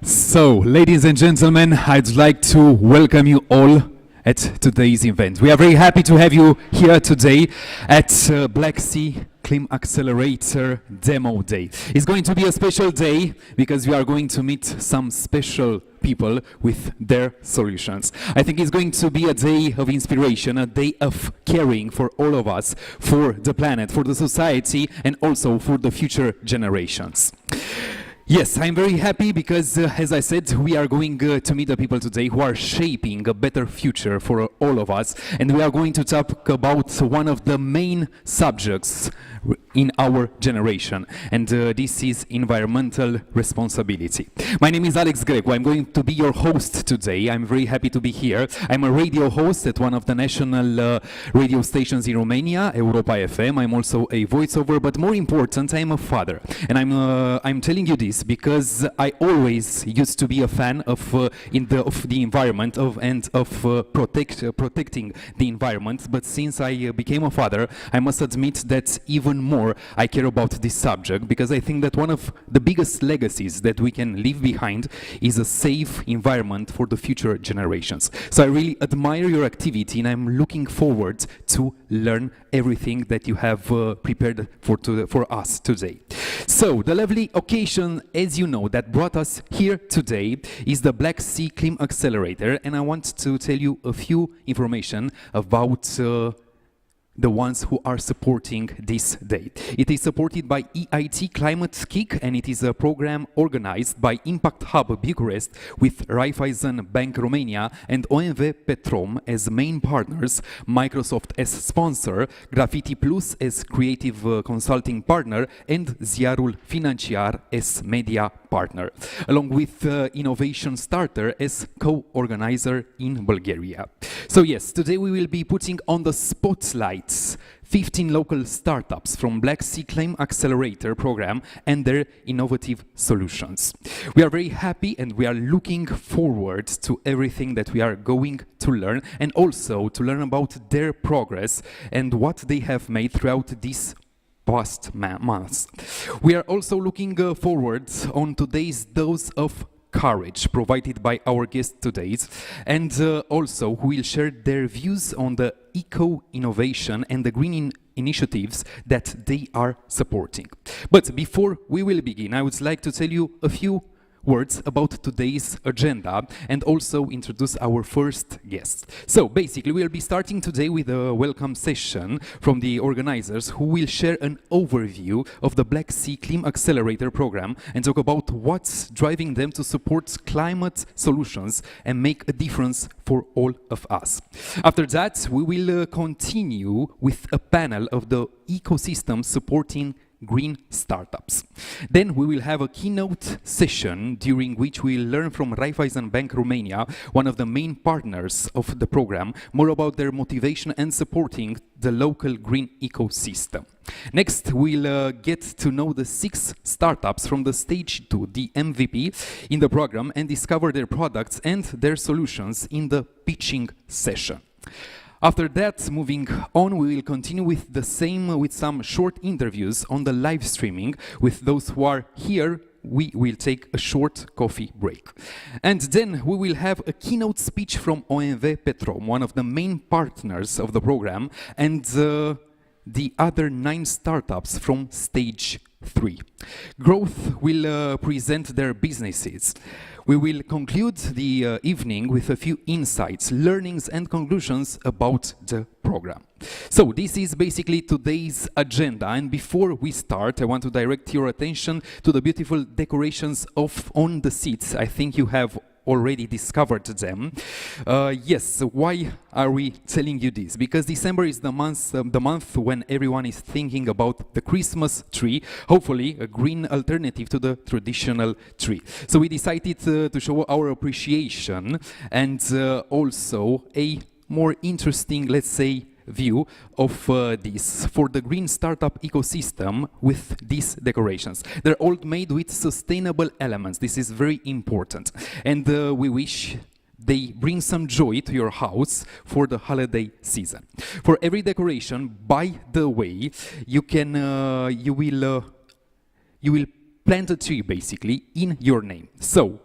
So, ladies and gentlemen, I'd like to welcome you all at today's event. We are very happy to have you here today at Black Sea ClimAccelerator Demo Day. It's going to be a special day because we are going to meet some special people with their solutions. I think it's going to be a day of inspiration, a day of caring for all of us, for the planet, for the society, and also for the future generations. Yes, I'm very happy because, as I said, we are going to meet the people today who are shaping a better future for all of us. And we are going to talk about one of the main subjects in our generation. And this is environmental responsibility. My name is Alex Greco. I'm going to be your host today. I'm very happy to be here. I'm a radio host at one of the national radio stations in Romania, Europa FM. I'm also a voiceover, but more important, I'm a father. And I'm telling you this because I always used to be a fan of the environment and of protecting the environment. But since I became a father, I must admit that even more I care about this subject because I think that one of the biggest legacies that we can leave behind is a safe environment for the future generations. So I really admire your activity and I'm looking forward to learn everything that you have prepared for us today. So the lovely occasion, as you know, that brought us here today is the Black Sea ClimAccelerator, and I want to tell you a few information about the ones who are supporting this day. It is supported by EIT Climate Kick, and it is a program organized by Impact Hub Bucharest with Raiffeisen Bank Romania and OMV Petrom as main partners, Microsoft as sponsor, Graffiti Plus as creative consulting partner, and Ziarul Financiar as media partner, along with Innovation Starter as co-organizer in Bulgaria. So yes, today we will be putting on the spotlight 15 local startups from Black Sea ClimAccelerator program and their innovative solutions. We are very happy and we are looking forward to everything that we are going to learn and also to learn about their progress and what they have made throughout this past months. We are also looking forward on today's dose of courage provided by our guests today, and also who will share their views on the eco-innovation and the green initiatives that they are supporting. But before we will begin, I would like to tell you a few words about today's agenda and also introduce our first guest. So basically we'll be starting today with a welcome session from the organizers who will share an overview of the Black Sea ClimAccelerator program and talk about what's driving them to support climate solutions and make a difference for all of us. After that, we will continue with a panel of the ecosystem supporting green startups. Then we will have a keynote session during which we will learn from Raiffeisen Bank Romania, one of the main partners of the program, more about their motivation and supporting the local green ecosystem. Next, we'll get to know the 6 startups from the stage 2, the MVP, in the program and discover their products and their solutions in the pitching session. After that, moving on, we will continue with some short interviews on the live streaming. With those who are here, we will take a short coffee break. And then we will have a keynote speech from OMV Petrom, one of the main partners of the program, and the other 9 startups from stage 3. Growth will present their businesses. We will conclude the evening with a few insights, learnings and conclusions about the program. So this is basically today's agenda, and before we start I want to direct your attention to the beautiful decorations on the seats. I think you have already discovered them. Yes, why are we telling you this? Because December is the month when everyone is thinking about the Christmas tree, hopefully a green alternative to the traditional tree. So we decided to show our appreciation and also a more interesting, let's say, view of this for the green startup ecosystem with these decorations. They're all made with sustainable elements. This is very important, and we wish they bring some joy to your house for the holiday season. For every decoration, by the way, you will plant a tree basically in your name. So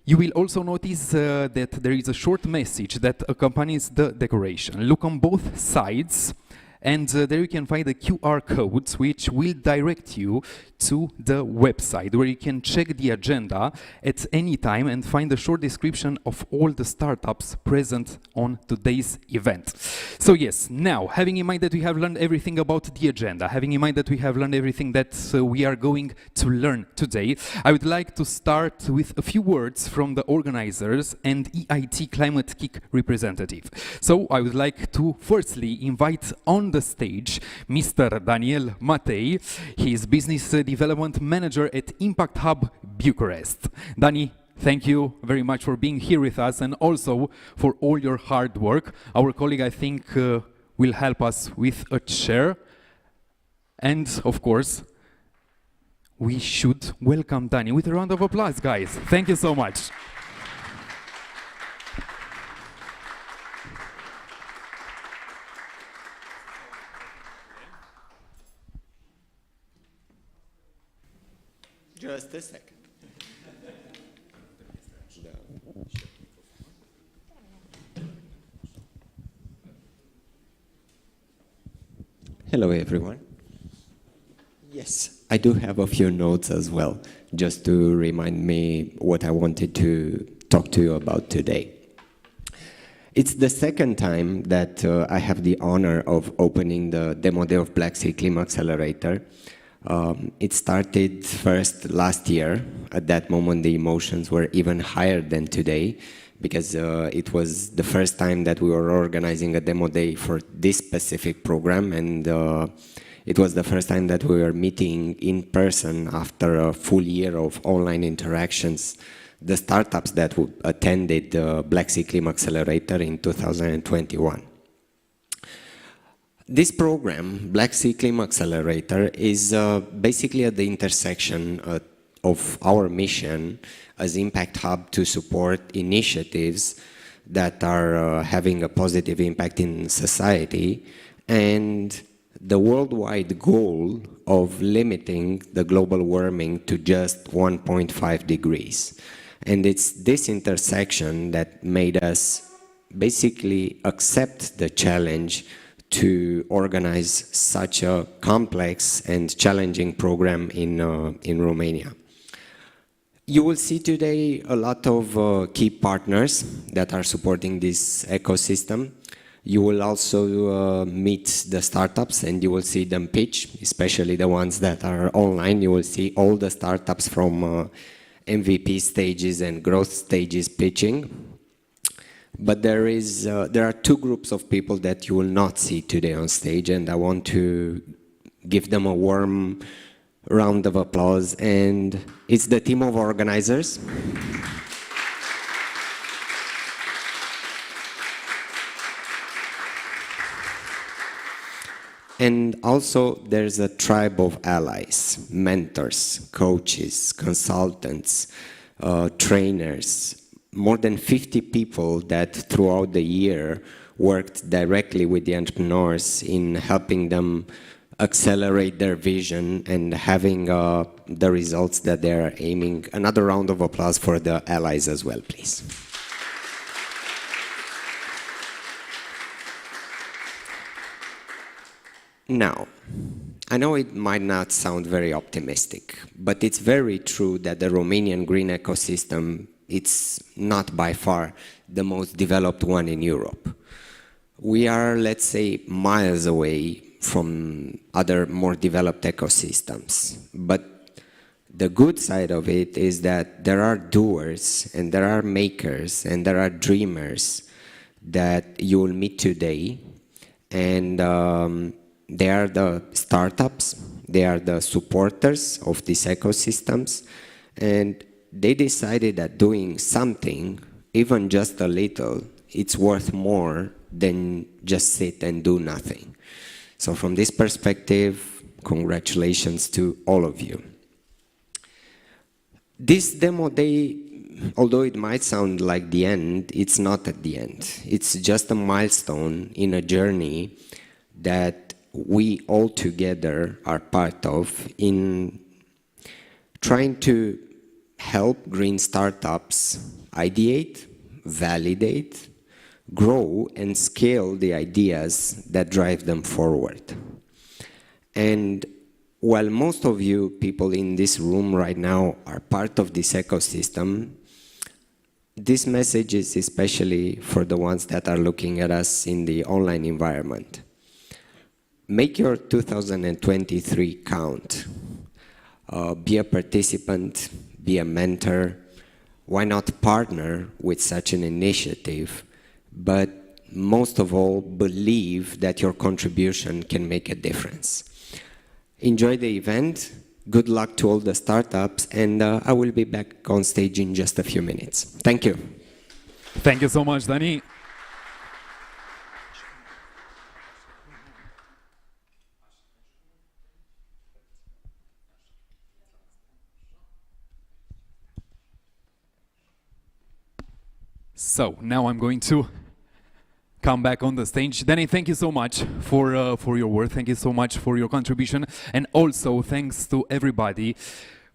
You will also notice that there is a short message that accompanies the decoration. Look on both sides, and there you can find the QR codes which will direct you to the website where you can check the agenda at any time and find a short description of all the startups present on today's event. So yes, now having in mind that we have learned everything about the agenda, having in mind that we have learned everything that we are going to learn today, I would like to start with a few words from the organizers and EIT Climate Kick representative. So I would like to firstly invite on the stage Mr. Daniel Matei. He is business development manager at Impact Hub Bucharest. Dani, thank you very much for being here with us and also for all your hard work. Our colleague, I think, will help us with a chair. And of course, we should welcome Dani with a round of applause, guys. Thank you so much. Just a second. Hello, everyone. Yes, I do have a few notes as well, just to remind me what I wanted to talk to you about today. It's the second time that I have the honor of opening the demo day of Black Sea ClimAccelerator. It started first last year. At that moment, the emotions were even higher than today because it was the first time that we were organizing a demo day for this specific program, and it was the first time that we were meeting in person after a full year of online interactions. The startups that attended the Black Sea ClimAccelerator in 2021. This program, Black Sea ClimAccelerator, is basically at the intersection of our mission as Impact Hub to support initiatives that are having a positive impact in society and the worldwide goal of limiting the global warming to just 1.5 degrees. And it's this intersection that made us basically accept the challenge to organize such a complex and challenging program in Romania. You will see today a lot of key partners that are supporting this ecosystem. You will also meet the startups and you will see them pitch, especially the ones that are online. You will see all the startups from MVP stages and growth stages pitching. But there are two groups of people that you will not see today on stage, and I want to give them a warm round of applause. And it's the team of organizers. And also there's a tribe of allies, mentors, coaches, consultants, trainers, more than 50 people that throughout the year worked directly with the entrepreneurs in helping them accelerate their vision and having the results that they're aiming. Another round of applause for the allies as well, please. Now, I know it might not sound very optimistic, but it's very true that the Romanian green ecosystem, it's not by far the most developed one in Europe. We are, let's say, miles away from other more developed ecosystems. But the good side of it is that there are doers and there are makers and there are dreamers that you will meet today, and they are the startups, they are the supporters of these ecosystems, and they decided that doing something, even just a little, it's worth more than just sit and do nothing. So from this perspective, congratulations to all of you. This demo day, although it might sound like the end, it's not at the end. It's just a milestone in a journey that we all together are part of in trying to help green startups ideate, validate, grow, and scale the ideas that drive them forward. And while most of you people in this room right now are part of this ecosystem, this message is especially for the ones that are looking at us in the online environment. Make your 2023 count. Be a participant, be a mentor. Why not partner with such an initiative? But most of all, believe that your contribution can make a difference. Enjoy the event. Good luck to all the startups, and I will be back on stage in just a few minutes. Thank you. Thank you so much, Dani. So now I'm going to come back on the stage. Danny, thank you so much for your work. Thank you so much for your contribution, and also thanks to everybody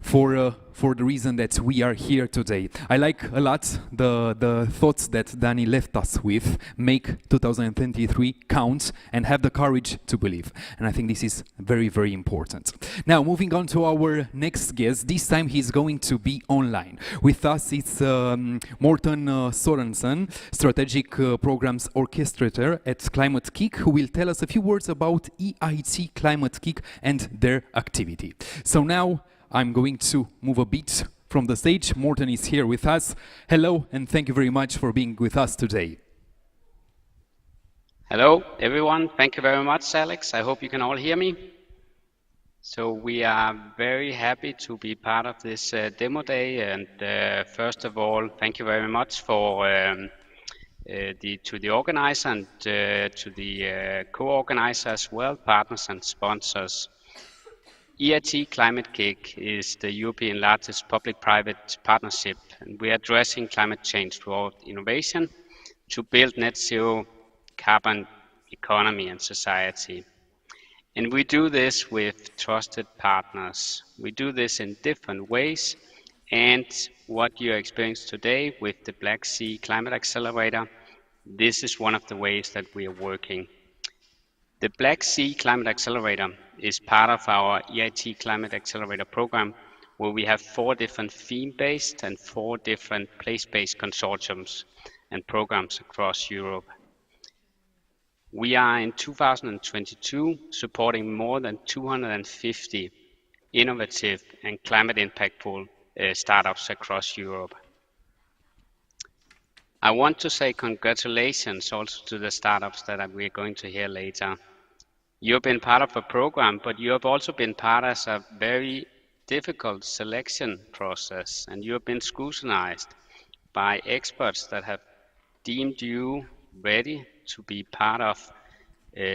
for the reason that we are here today. I like a lot the thoughts that Danny left us with. Make 2023 count and have the courage to believe. And I think this is very, very important. Now, moving on to our next guest. This time he's going to be online. With us it's Morten Sorensen, Strategic Programs Orchestrator at Climate Kick, who will tell us a few words about EIT Climate Kick and their activity. So now, I'm going to move a bit from the stage. Morten is here with us. Hello, and thank you very much for being with us today. Hello, everyone. Thank you very much, Alex. I hope you can all hear me. So we are very happy to be part of this demo day. And first of all, thank you very much for to the organizer and to the co-organizer as well, partners and sponsors. EIT Climate Kick is the European largest public-private partnership, and we are addressing climate change through innovation to build net zero carbon economy and society. And we do this with trusted partners. We do this in different ways, and what you are experiencing today with the Black Sea Climate Accelerator, this is one of the ways that we are working. The Black Sea Climate Accelerator is part of our EIT Climate Accelerator program, where we have 4 different theme-based and 4 different place-based consortiums and programs across Europe. We are in 2022 supporting more than 250 innovative and climate impactful startups across Europe. I want to say congratulations also to the startups that we are going to hear later. You've been part of a program, but you have also been part of a very difficult selection process, and you have been scrutinized by experts that have deemed you ready to be part of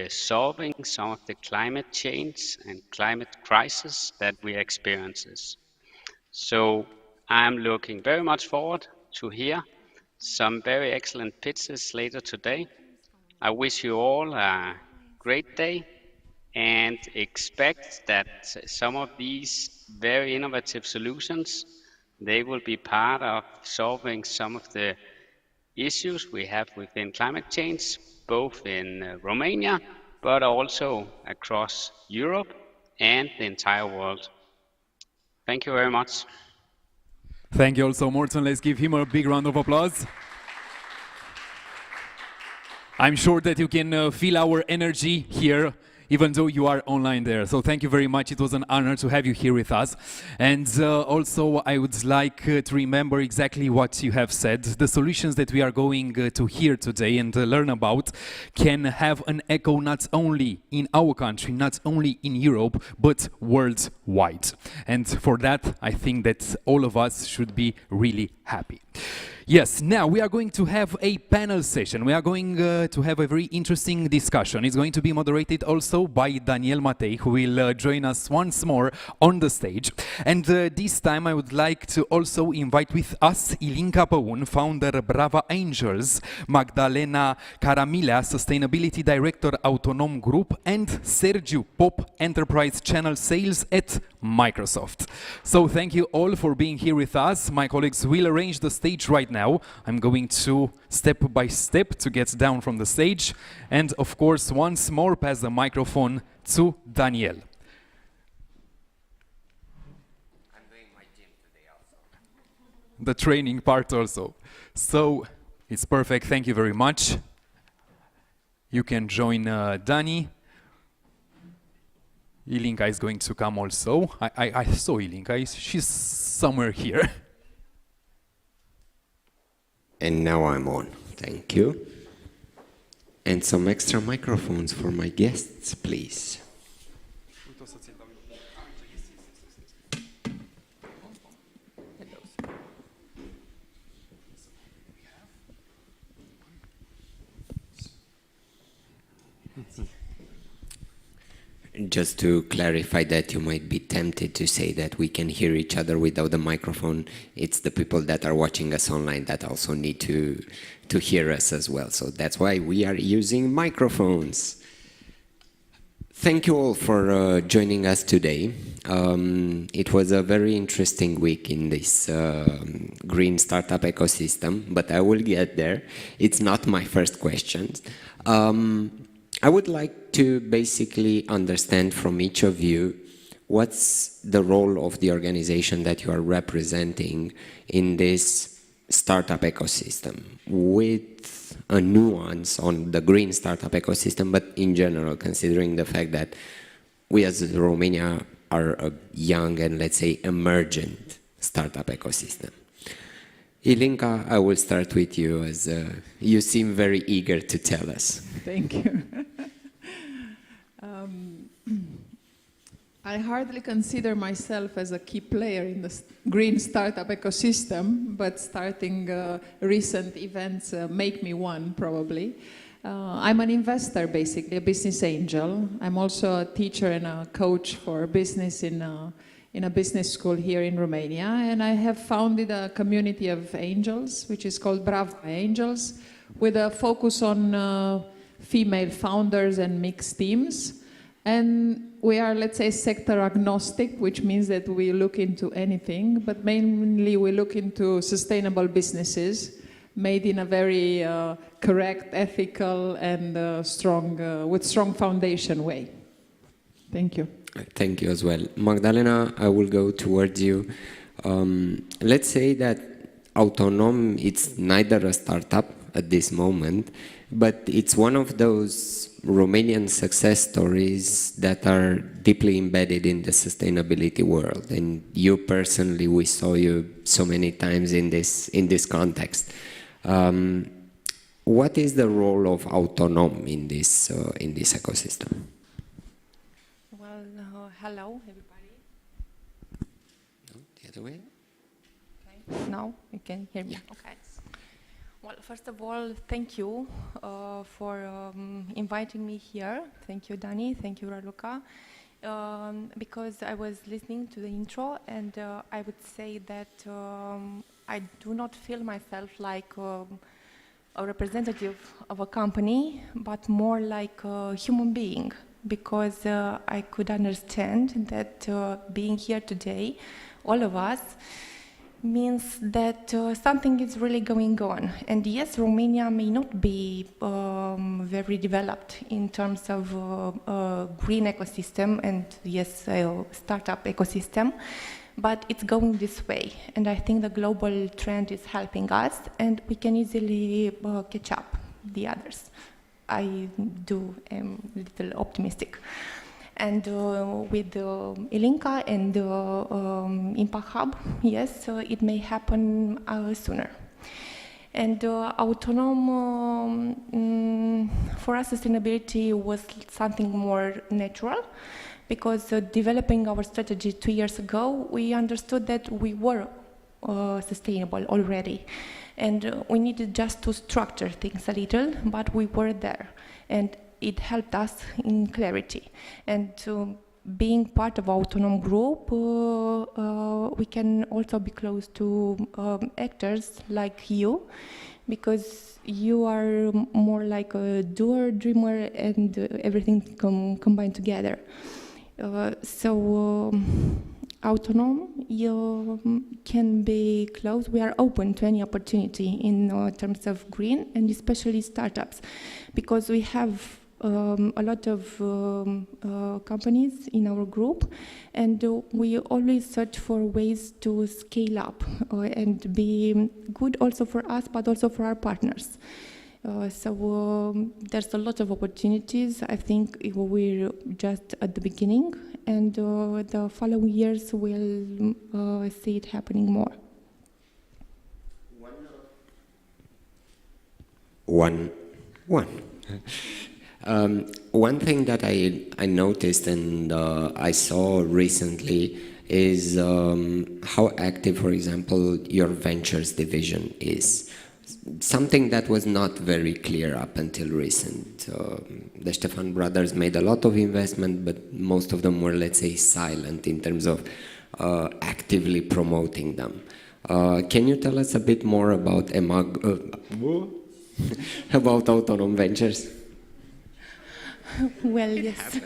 solving some of the climate change and climate crisis that we experience. So I'm looking very much forward to hear some very excellent pitches later today. I wish you all a great day, and expect that some of these very innovative solutions, they will be part of solving some of the issues we have within climate change, both in Romania, but also across Europe and the entire world. Thank you very much. Thank you also, Morten. Let's give him a big round of applause. I'm sure that you can feel our energy here, even though you are online there. So thank you very much. It was an honor to have you here with us. And also I would like to remember exactly what you have said. The solutions that we are going to hear today and learn about can have an echo not only in our country, not only in Europe, but worldwide. And for that, I think that all of us should be really happy. Yes, now we are going to have a panel session. We are going to have a very interesting discussion. It's going to be moderated also by Daniel Matei, who will join us once more on the stage. And this time I would like to also invite with us Ilinca Păun, founder Brava Angels, Magdalena Caramilea, Sustainability Director Autonom Group, and Sergiu Pop, Enterprise Channel Sales at with Microsoft. So thank you all for being here with us. My colleagues will arrange the stage right now. I'm going to step by step to get down from the stage. And of course, once more, pass the microphone to Daniel. The training part also. So it's perfect. Thank you very much. You can join Dani. Ilinka is going to come also. I saw Ilinka. She's somewhere here. And now I'm on. Thank you. And some extra microphones for my guests, please. Just to clarify that you might be tempted to say that we can hear each other without the microphone, it's the people that are watching us online that also need to hear us as well. So that's why we are using microphones. Thank you all for joining us today. It was a very interesting week in this green startup ecosystem, but I will get there. It's not my first question. I would like to basically understand from each of you what's the role of the organization that you are representing in this startup ecosystem, with a nuance on the green startup ecosystem, but in general, considering the fact that we as Romania are a young and, let's say, emergent startup ecosystem. Ilinka, I will start with you, as you seem very eager to tell us. Thank you. I hardly consider myself as a key player in the green startup ecosystem, but starting recent events make me one, probably. I'm an investor, basically, a business angel. I'm also a teacher and a coach for business in a business school here in Romania, and I have founded a community of angels, which is called Bravo Angels, with a focus on female founders and mixed teams. And we are, let's say, sector agnostic, which means that we look into anything, but mainly we look into sustainable businesses made in a very correct, ethical, and with strong foundation way. Thank you. Thank you as well. Magdalena, I will go towards you. Let's say that Autonom, it's neither a startup at this moment, but it's one of those Romanian success stories that are deeply embedded in the sustainability world. And you personally, we saw you so many times in this context. What is the role of Autonom in this ecosystem? Well, hello everybody. No, the other way. Okay. Now you can hear me. Yeah. Okay. Well, first of all, thank you for inviting me here. Thank you, Dani. Thank you, Raluca. Because I was listening to the intro, and I would say that I do not feel myself like a representative of a company, but more like a human being, because I could understand that being here today, all of us, means that something is really going on. And yes, Romania may not be very developed in terms of green ecosystem and yes, startup ecosystem, but it's going this way. And I think the global trend is helping us, and we can easily catch up the others. I am a little optimistic. And with Ilinka and Impact Hub, yes, it may happen sooner. And Autonom, for us, sustainability was something more natural, because developing our strategy 2 years ago, we understood that we were sustainable already. And we needed just to structure things a little, but we were there. And it helped us in clarity. And being part of Autonom Group, we can also be close to actors like you, because you are more like a doer, dreamer, and everything combined together. Autonom can be close. We are open to any opportunity in terms of green and especially startups, because we have a lot of companies in our group, and we always search for ways to scale up and be good also for us, but also for our partners. There's a lot of opportunities. I think we're just at the beginning, and the following years we'll see it happening more. One thing that I noticed and I saw recently is how active, for example, your ventures division is. Something that was not very clear up until recent. The Stefan brothers made a lot of investment, but most of them were, let's say, silent in terms of actively promoting them. Can you tell us a bit more about about Autonom Ventures? Well, yes.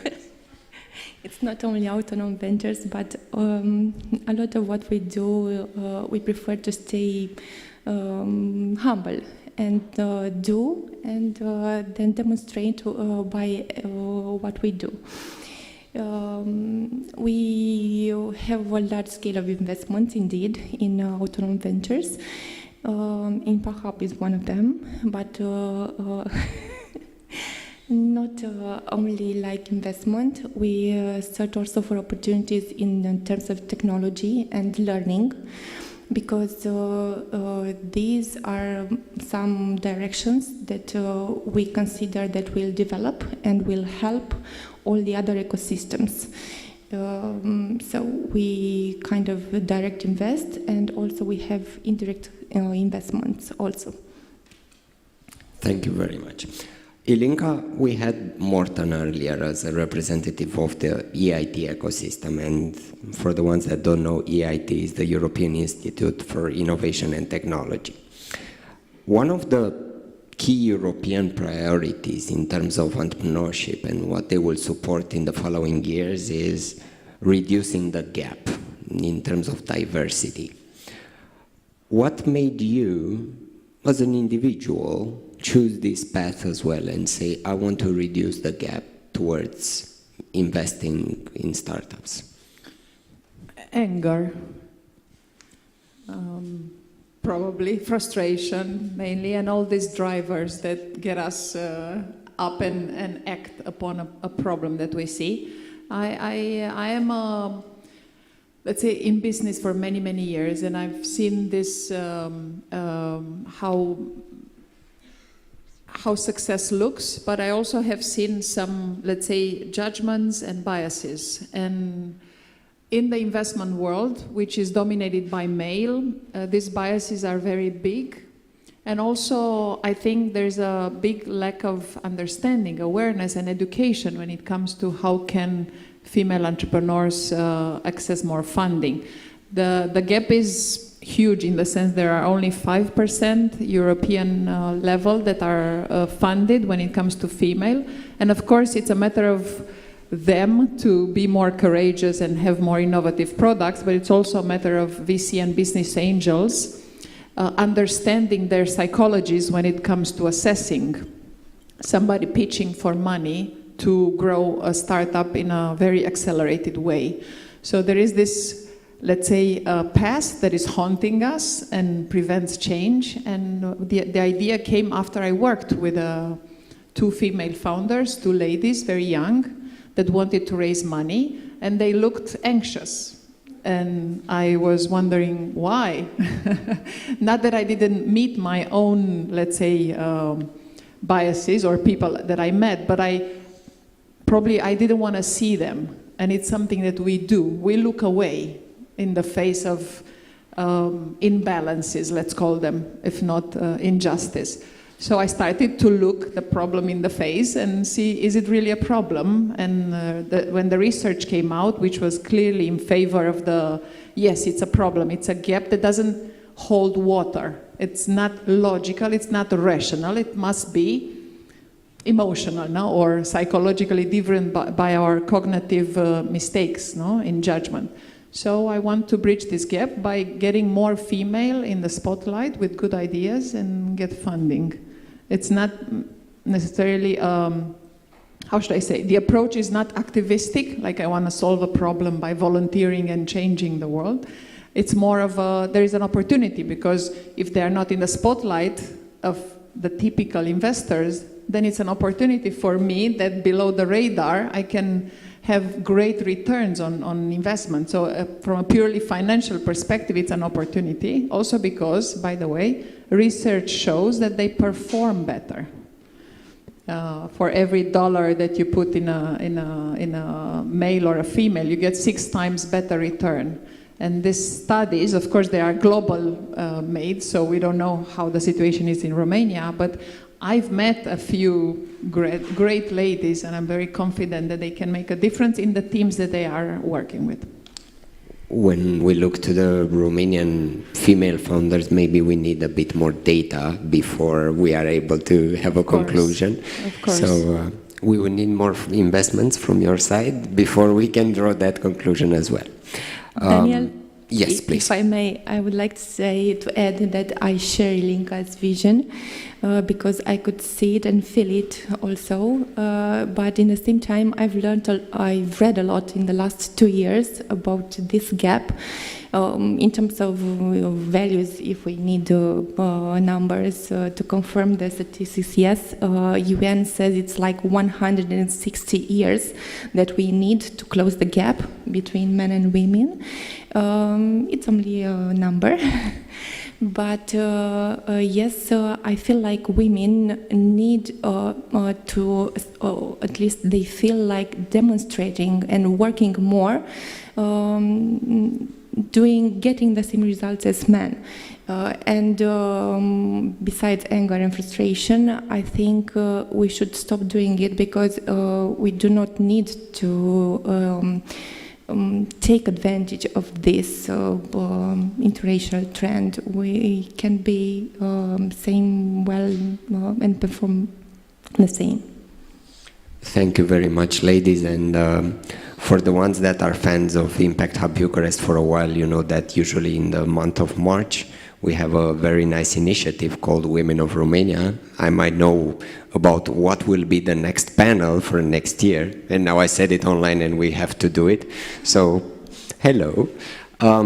It's not only Autonom Ventures, but a lot of what we do, we prefer to stay humble and do and then demonstrate by what we do. We have a large scale of investment indeed in Autonom Ventures. ImpaHub is one of them, but not only like investment, we search also for opportunities in terms of technology and learning, because these are some directions that we consider that will develop and will help all the other ecosystems. So we kind of direct invest, and also we have indirect investments also. Thank you very much. Ilinka, we had Morten earlier as a representative of the EIT ecosystem, and for the ones that don't know, EIT is the European Institute for Innovation and Technology. One of the key European priorities in terms of entrepreneurship and what they will support in the following years is reducing the gap in terms of diversity. What made you, as an individual, choose this path as well and say, I want to reduce the gap towards investing in startups? Anger. Probably frustration mainly, and all these drivers that get us up and act upon a problem that we see. I am, let's say, in business for many, many years, and I've seen this, how success looks, but I also have seen some, let's say, judgments and biases. And in the investment world, which is dominated by male, these biases are very big. And also, I think there's a big lack of understanding, awareness, and education when it comes to how can female entrepreneurs access more funding. The gap is huge in the sense there are only 5% European level that are funded when it comes to female. And of course, it's a matter of them to be more courageous and have more innovative products, but it's also a matter of VC and business angels understanding their psychologies when it comes to assessing somebody pitching for money to grow a startup in a very accelerated way. So there is this, let's say, past that is haunting us and prevents change. And the idea came after I worked with two female founders, two ladies, very young, that wanted to raise money, and they looked anxious. And I was wondering why. Not that I didn't meet my own, let's say, biases or people that I met, but I didn't want to see them. And it's something that we do. We look away in the face of imbalances, let's call them, if not injustice. So I started to look the problem in the face and see, is it really a problem? And when the research came out, which was clearly in favor of yes, it's a problem. It's a gap that doesn't hold water. It's not logical. It's not rational. It must be emotional, no, or psychologically different by our cognitive mistakes, no, in judgment. So I want to bridge this gap by getting more female in the spotlight with good ideas and get funding. It's not necessarily, how should I say, the approach is not activistic, like I want to solve a problem by volunteering and changing the world. It's more of there is an opportunity, because if they are not in the spotlight of the typical investors, then it's an opportunity for me that below the radar I can have great returns on investment. So from a purely financial perspective, it's an opportunity. Also because, by the way, research shows that they perform better. For every dollar that you put in a male or a female, you get 6 times better return. And these studies, of course, they are global made, so we don't know how the situation is in Romania, but I've met a few great ladies, and I'm very confident that they can make a difference in the teams that they are working with. When we look to the Romanian female founders, maybe we need a bit more data before we are able to have a conclusion. Of course. So we will need more investments from your side before we can draw that conclusion as well. Daniel, yes, please. If I may, I would like to add that I share Ilinka's vision because I could see it and feel it also. But in the same time, I've read a lot in the last 2 years about this gap in terms of values. If we need numbers to confirm the statistics, yes, UN says it's like 160 years that we need to close the gap between men and women. It's only a number. But yes, I feel like women need to, at least they feel like demonstrating and working more, getting the same results as men. And besides anger and frustration, I think we should stop doing it, because we do not need to take advantage of this interracial trend. We can be same well and perform the same. Thank you very much, ladies. And for the ones that are fans of Impact Hub Bucharest for a while, you know that usually in the month of March we have a very nice initiative called Women of Romania. I might know about what will be the next panel for next year, and now I said it online and we have to do it. So, hello. I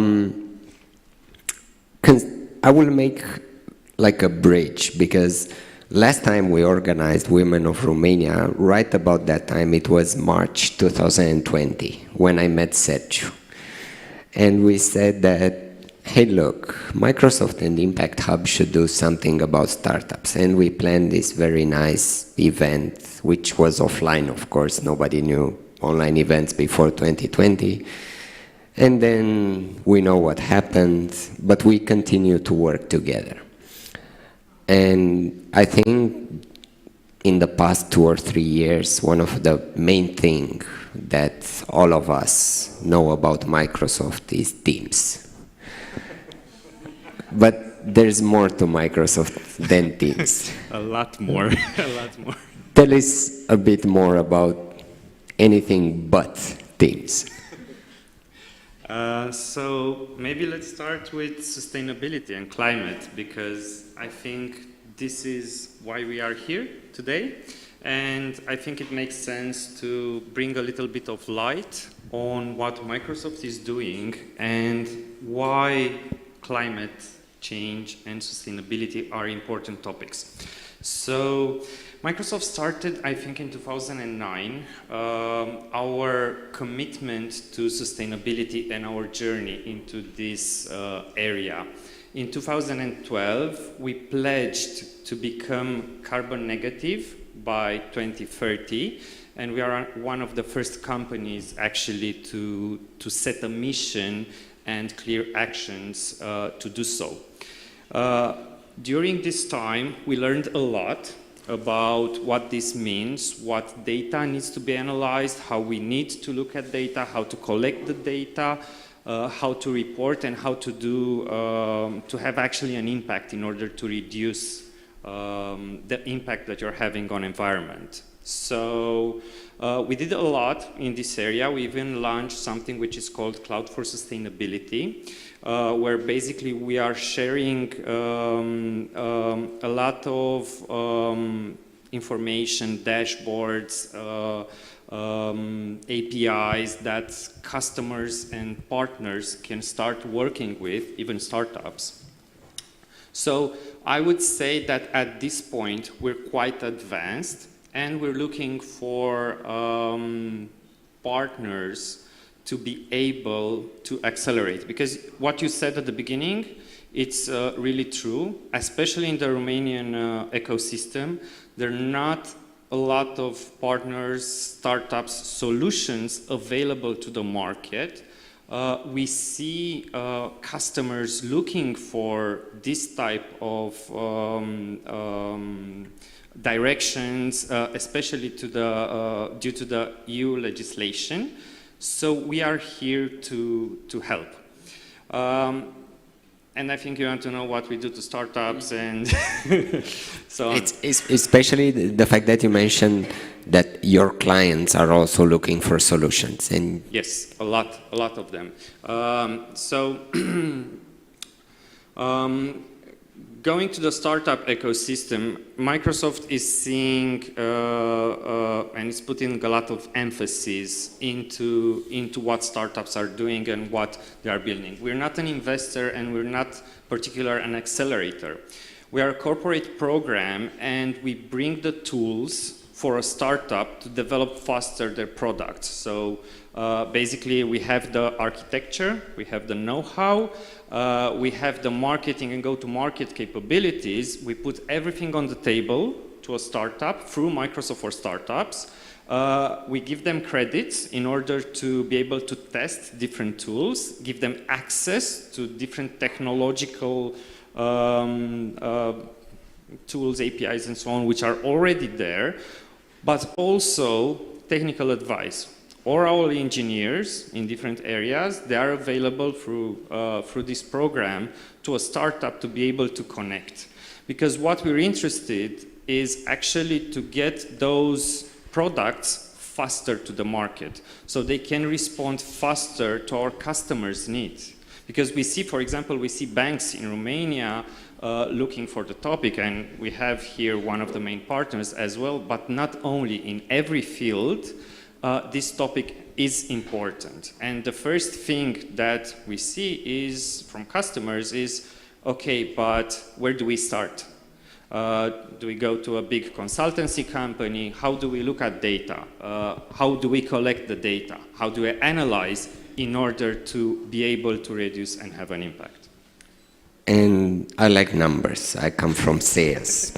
will make like a bridge, because last time we organized Women of Romania, right about that time, it was March 2020, when I met Sergio. And we said that, hey, look, Microsoft and Impact Hub should do something about startups. And we planned this very nice event, which was offline, of course. Nobody knew online events before 2020. And then we know what happened, but we continue to work together. And I think in the past 2 or 3 years, one of the main things that all of us know about Microsoft is Teams. But there's more to Microsoft than Teams. A lot more, a lot more. Tell us a bit more about anything but Teams. So maybe let's start with sustainability and climate, because I think this is why we are here today. And I think it makes sense to bring a little bit of light on what Microsoft is doing and why climate change and sustainability are important topics. So Microsoft started, I think, in 2009, our commitment to sustainability and our journey into this area. In 2012, we pledged to become carbon negative by 2030, and we are one of the first companies actually to set a mission and clear actions to do so. During this time, we learned a lot about what this means, what data needs to be analyzed, how we need to look at data, how to collect the data, how to report, and how to do to have actually an impact in order to reduce the impact that you're having on environment. So we did a lot in this area. We even launched something which is called Cloud for Sustainability, where basically we are sharing a lot of information, dashboards, APIs that customers and partners can start working with, even startups. So I would say that at this point we're quite advanced, and we're looking for partners to be able to accelerate. Because what you said at the beginning, it's really true, especially in the Romanian ecosystem. There are not a lot of partners, startups, solutions available to the market. We see customers looking for this type of directions, especially to the, due to the EU legislation. So we are here to help. And I think you want to know what we do to startups and so on. It's especially the fact that you mentioned that your clients are also looking for solutions. And yes, a lot of them. Going to the startup ecosystem, Microsoft is seeing and is putting a lot of emphasis into what startups are doing and what they are building. We're not an investor and we're not particularly an accelerator. We are a corporate program and we bring the tools for a startup to develop faster their products. So basically we have the architecture, we have the know-how, we have the marketing and go-to-market capabilities. We put everything on the table to a startup through Microsoft for Startups. We give them credits in order to be able to test different tools, give them access to different technological tools, APIs and so on, which are already there, but also technical advice. Or our engineers in different areas, they are available through this program to a startup to be able to connect. Because what we're interested is actually to get those products faster to the market, so they can respond faster to our customers' needs. Because we see, for example, we see banks in Romania looking for the topic, and we have here one of the main partners as well, but not only. In every field, this topic is important. And the first thing that we see is from customers is, okay, but where do we start? Do we go to a big consultancy company? How do we look at data? How do we collect the data? How do we analyze in order to be able to reduce and have an impact? And I like numbers. I come from sales.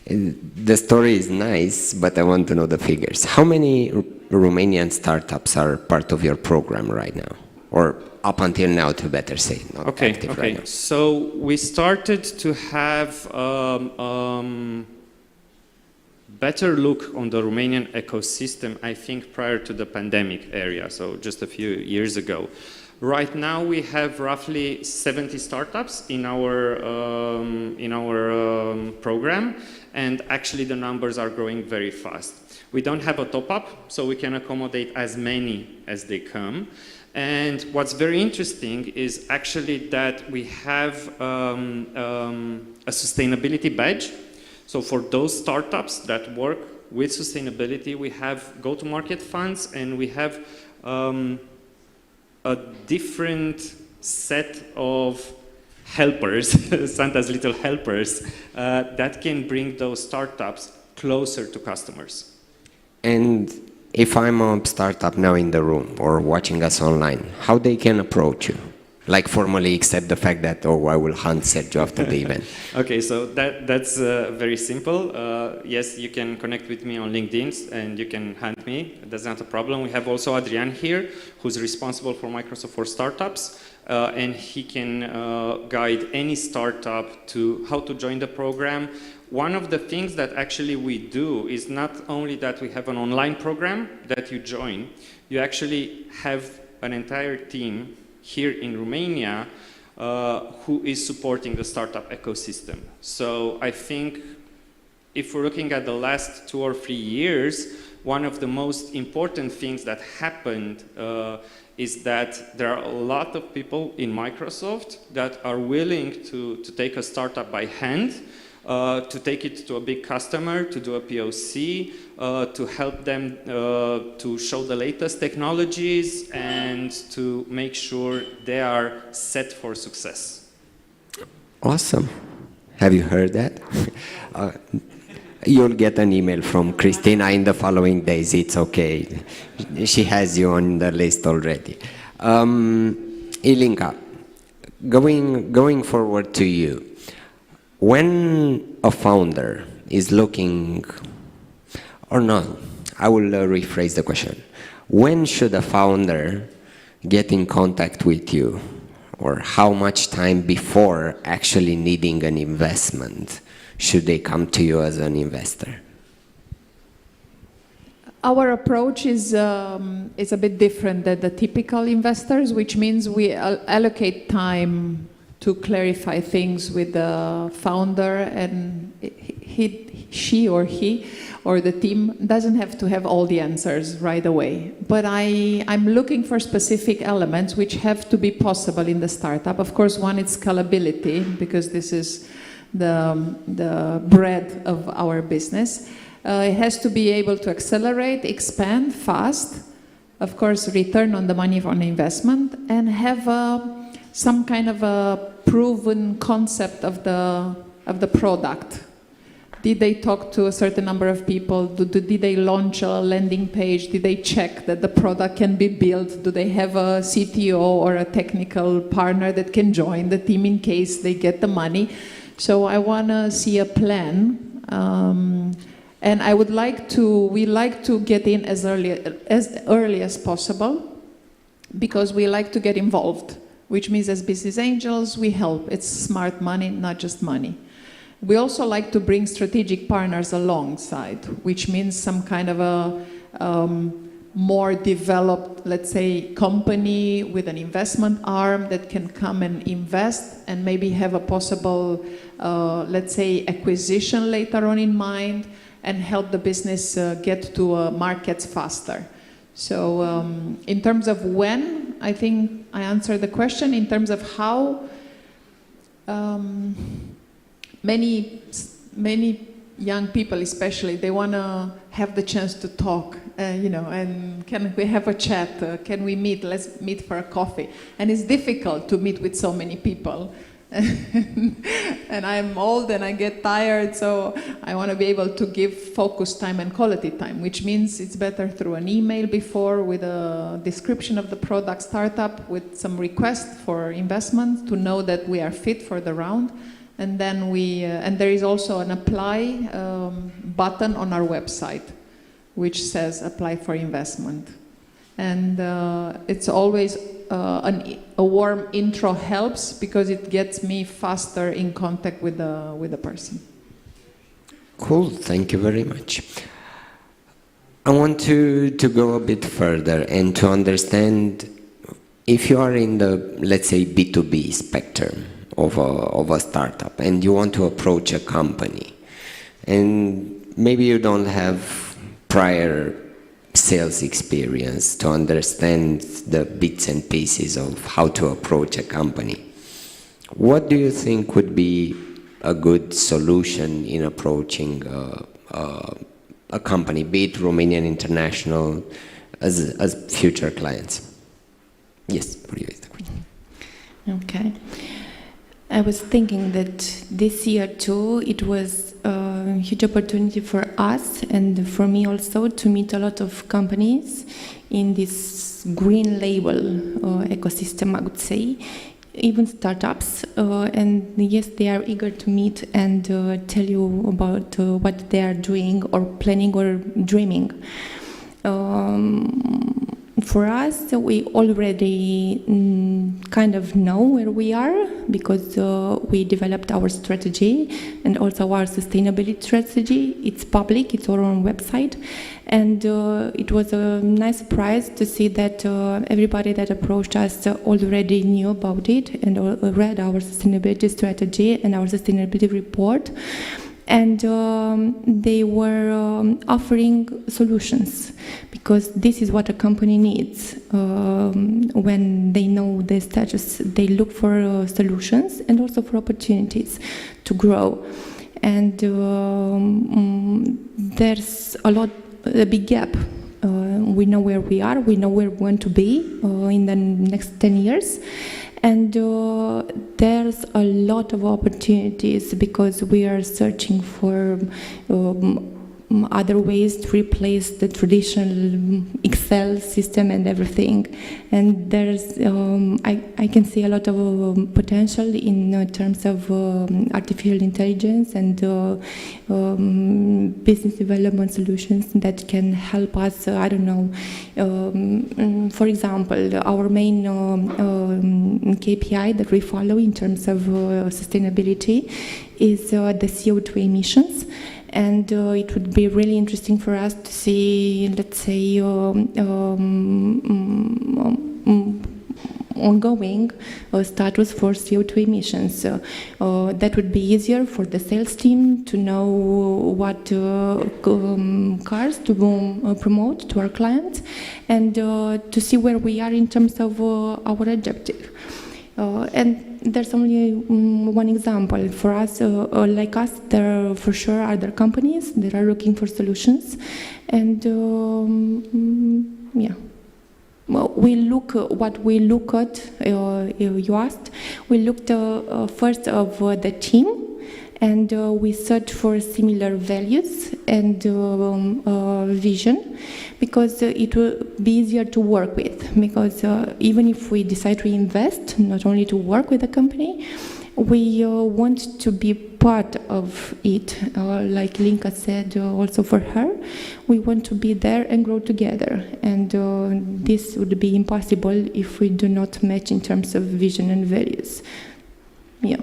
The story is nice, but I want to know the figures. How many Romanian startups are part of your program right now? Or up until now, to better say, not active right now. So we started to have better look on the Romanian ecosystem, I think, prior to the pandemic area, so just a few years ago. Right now, we have roughly 70 startups in our program, and actually the numbers are growing very fast. We don't have a top-up, so we can accommodate as many as they come. And what's very interesting is actually that we have a sustainability badge. So for those startups that work with sustainability, we have go-to-market funds, and we have a different set of helpers, Santa's little helpers, that can bring those startups closer to customers. And if I'm a startup now in the room or watching us online, how they can approach you? Like formally, except the fact that, oh, I will hunt Sergio after the event. Okay, so that's very simple. Yes, you can connect with me on LinkedIn and you can hunt me. That's not a problem. We have also Adrian here, who's responsible for Microsoft for Startups, and he can guide any startup to how to join the program. One of the things that actually we do is not only that we have an online program that you join, you actually have an entire team here in Romania who is supporting the startup ecosystem. So I think if we're looking at the last 2 or 3 years, one of the most important things that happened is that there are a lot of people in Microsoft that are willing to take a startup by hand, to take it to a big customer, to do a POC, to help them to show the latest technologies and to make sure they are set for success. Awesome. Have you heard that? You'll get an email from Christina in the following days. It's okay. She has you on the list already. Ilinka, going forward to you. When a founder is looking, or no, I will rephrase the question. When should a founder get in contact with you? Or how much time before actually needing an investment should they come to you as an investor? Our approach is a bit different than the typical investors, which means we allocate time to clarify things with the founder, and she or he or the team doesn't have to have all the answers right away. But I'm looking for specific elements which have to be possible in the startup. Of course, one is scalability, because this is the bread of our business. It has to be able to accelerate, expand fast, of course, return on the money on investment, and have some kind of a proven concept of the product. Did they talk to a certain number of people? Did they launch a landing page? Did they check that the product can be built? Do they have a CTO or a technical partner that can join the team in case they get the money? So I want to see a plan, and we like to get in as early as possible, because we like to get involved, which means as business angels we help. It's smart money, not just money. We also like to bring strategic partners alongside, which means some kind of a more developed, let's say, company with an investment arm that can come and invest and maybe have a possible, let's say, acquisition later on in mind, and help the business get to markets faster. So in terms of when, I think I answered the question. In terms of how, many young people especially, they want to have the chance to talk, and can we have a chat? Can we meet? Let's meet for a coffee. And it's difficult to meet with so many people. And I'm old and I get tired, so I want to be able to give focus time and quality time, which means it's better through an email before, with a description of the product startup, with some request for investment to know that we are fit for the round. And then and there is also an apply button on our website, which says apply for investment. And it's always a warm intro helps, because it gets me faster in contact with the person. Cool, thank you very much. I want to go a bit further and to understand, if you are in the, let's say, B2B spectrum of a startup and you want to approach a company, and maybe you don't have prior sales experience to understand the bits and pieces of how to approach a company, what do you think would be a good solution in approaching a company, be it Romanian international, as future clients? Yes, for you is the question. Okay. I was thinking that this year too, it was a huge opportunity for us and for me also to meet a lot of companies in this green label ecosystem, I would say, even startups. And yes, they are eager to meet and tell you about what they are doing or planning or dreaming. For us, we already kind of know where we are because we developed our strategy and also our sustainability strategy. It's public, it's our own website. And it was a nice surprise to see that everybody that approached us already knew about it and read our sustainability strategy and our sustainability report. And they were offering solutions because this is what a company needs. When they know their status, they look for solutions and also for opportunities to grow. And there's a big gap. We know where we are, we know where we want to be in the next 10 years. And there's a lot of opportunities because we are searching for other ways to replace the traditional Excel system and everything. And there's, I can see a lot of potential in terms of artificial intelligence and business development solutions that can help us, I don't know, for example, our main KPI that we follow in terms of sustainability is the CO2 emissions. And it would be really interesting for us to see, let's say, ongoing status for CO2 emissions. That would be easier for the sales team to know what cars to promote to our clients and to see where we are in terms of our objective. And there's only one example. For us, like us, there for sure are other companies that are looking for solutions. And yeah. Well, what we look at, you asked, we looked first of the team, and we search for similar values and vision, because it will be easier to work with. Because even if we decide to invest, not only to work with the company, we want to be part of it. Like Linka said, also for her, we want to be there and grow together. And this would be impossible if we do not match in terms of vision and values. Yeah.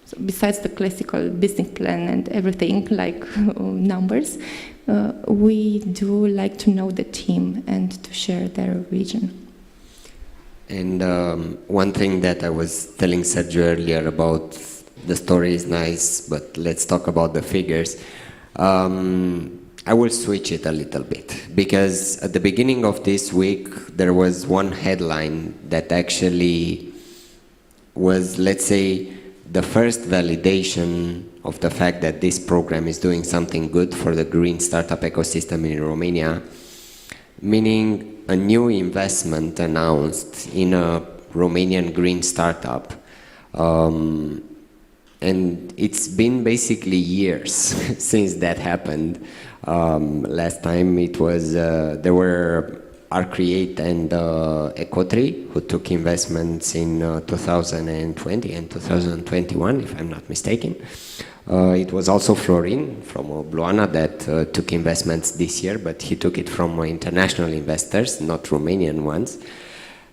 So besides the classical business plan and everything, like numbers, we do like to know the team and to share their vision. And one thing that I was telling Sergio earlier about the story is nice, but let's talk about the figures. I will switch it a little bit, because at the beginning of this week there was one headline that actually was, let's say, the first validation of the fact that this program is doing something good for the green startup ecosystem in Romania, meaning a new investment announced in a Romanian green startup. And it's been basically years since that happened. Last time it was, there were Arcreate and Ecotri, who took investments in 2020 and 2021, if I'm not mistaken. It was also Florin from Bluana that took investments this year, but he took it from international investors, not Romanian ones.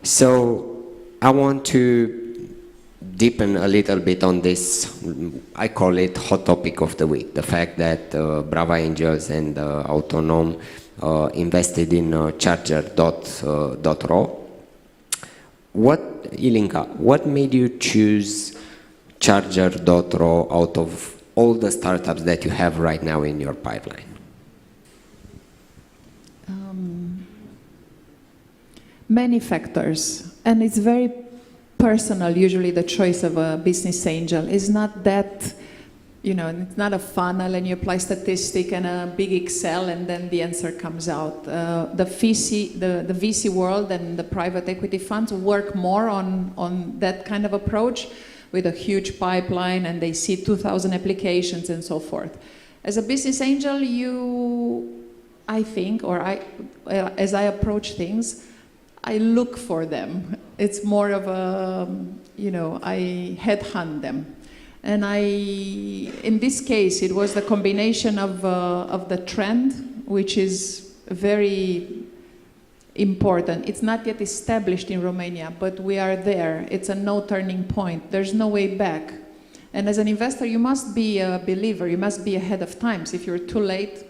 So I want to deepen a little bit on this, I call it hot topic of the week, the fact that Brava Angels and Autonom invested in Charger.ro. Ilinka, what made you choose Charger.ro out of all the startups that you have right now in your pipeline? Many factors, and it's very personal. Usually the choice of a business angel is not that, you know, it's not a funnel and you apply statistic and a big Excel and then the answer comes out. The VC world and the private equity funds work more on that kind of approach, with a huge pipeline, and they see 2,000 applications and so forth. As a business angel, I think, as I approach things, I look for them. It's more of a, I headhunt them. And in this case, it was the combination of the trend, which is very important. It's not yet established in Romania, but we are there. It's a no turning point. There's no way back. And as an investor, you must be a believer. You must be ahead of times. If you're too late,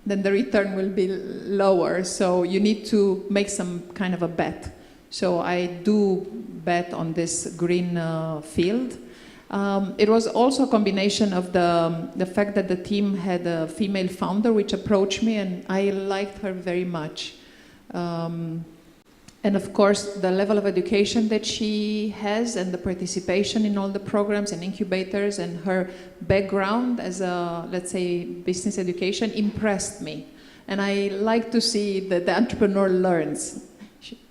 then the return will be lower. So you need to make some kind of a bet. So I do bet on this green field. It was also a combination of the fact that the team had a female founder which approached me, and I liked her very much. And of course, the level of education that she has and the participation in all the programs and incubators and her background as a, let's say, business education impressed me. And I like to see that the entrepreneur learns.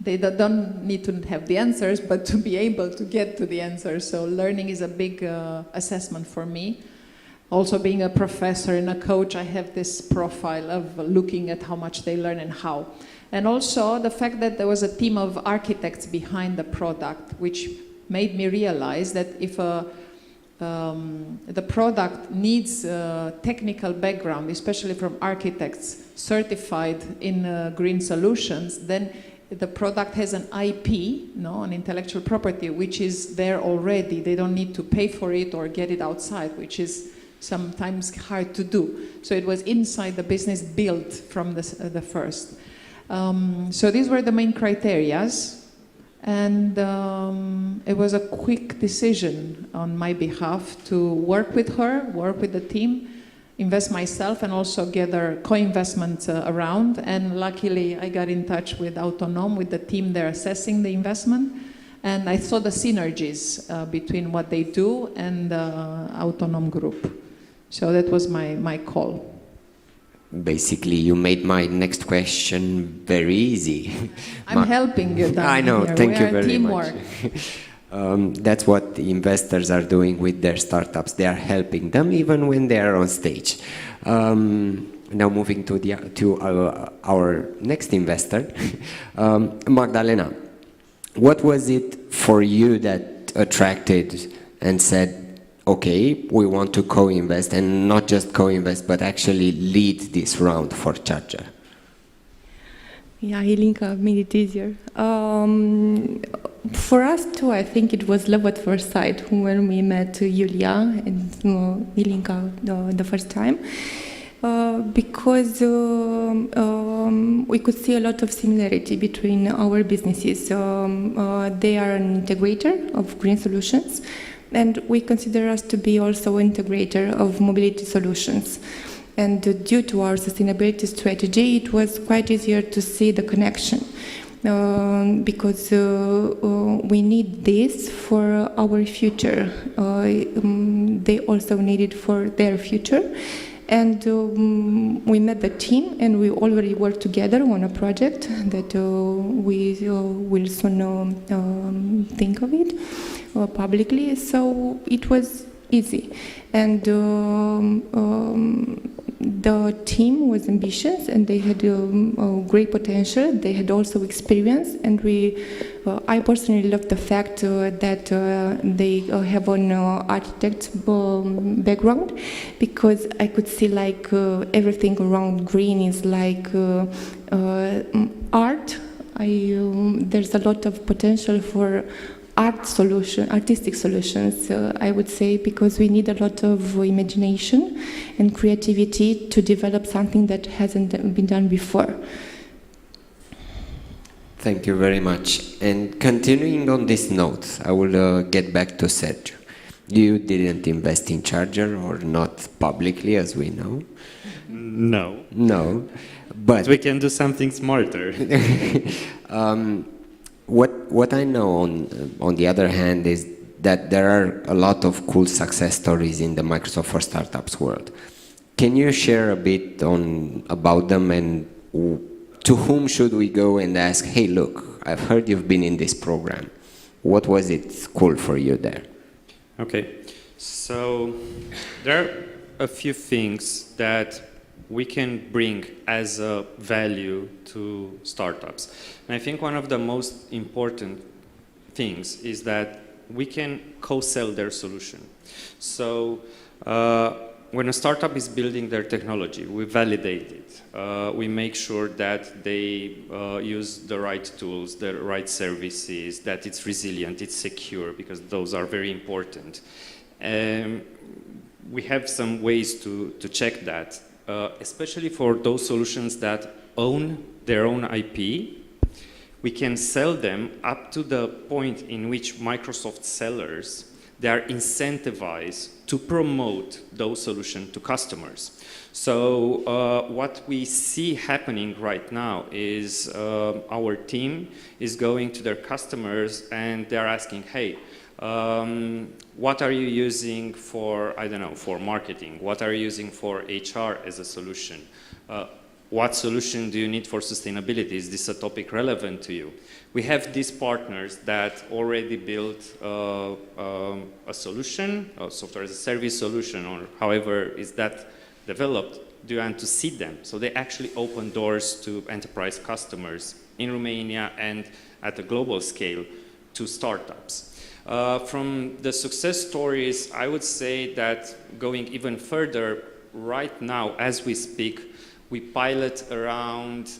They don't need to have the answers, but to be able to get to the answers. So learning is a big assessment for me. Also being a professor and a coach, I have this profile of looking at how much they learn and how. And also the fact that there was a team of architects behind the product, which made me realize that if the product needs technical background, especially from architects certified in green solutions, then the product has an IP, no, an intellectual property, which is there already. They don't need to pay for it or get it outside, which is sometimes hard to do. So it was inside the business built from the first. So these were the main criterias, and it was a quick decision on my behalf to work with her, work with the team, invest myself, and also gather co-investment around. And luckily, I got in touch with Autonom, with the team there assessing the investment, and I saw the synergies between what they do and Autonom Group. So that was my call. Basically, you made my next question very easy. I'm helping you, Dan. I know, here. thank you very teamwork. much. That's what the investors are doing with their startups. They are helping them even when they are on stage. Now moving to our next investor, Magdalena. What was it for you that attracted and said, okay, we want to co-invest, and not just co-invest, but actually lead this round for Charger? Yeah, Ilinka made it easier. For us too, I think it was love at first sight when we met Yulia and Ilinka the first time. Because we could see a lot of similarity between our businesses. They are an integrator of green solutions, and we consider us to be also an integrator of mobility solutions. And due to our sustainability strategy, it was quite easier to see the connection, because we need this for our future. They also need it for their future. And we met the team, and we already worked together on a project that we will soon think of it publicly. So it was easy. And the team was ambitious, and they had great potential. They had also experience, and I personally loved the fact that they have an architect background, because I could see like everything around green is like art. There's a lot of potential for artistic solutions, I would say, because we need a lot of imagination and creativity to develop something that hasn't been done before. Thank you very much. And continuing on this note, I will get back to Sergio. You didn't invest in Charger, or not publicly, as we know. No. No, but we can do something smarter. What I know, on the other hand, is that there are a lot of cool success stories in the Microsoft for Startups world. Can you share a bit about them, and to whom should we go and ask, hey, look, I've heard you've been in this program. What was it cool for you there? Okay, so there are a few things that we can bring as a value to startups. And I think one of the most important things is that we can co-sell their solution. So when a startup is building their technology, we validate it. We make sure that they use the right tools, the right services, that it's resilient, it's secure, because those are very important. We have some ways to check that, especially for those solutions that own their own IP. We can sell them up to the point in which Microsoft sellers, they are incentivized to promote those solutions to customers. So what we see happening right now is our team is going to their customers and they're asking, hey, what are you using for, I don't know, for marketing? What are you using for HR as a solution? What solution do you need for sustainability? Is this a topic relevant to you? We have these partners that already built a solution, a software as a service solution, or however is that developed. Do you want to see them? So they actually open doors to enterprise customers in Romania and at a global scale to startups. From the success stories, I would say that going even further, right now, as we speak, we pilot around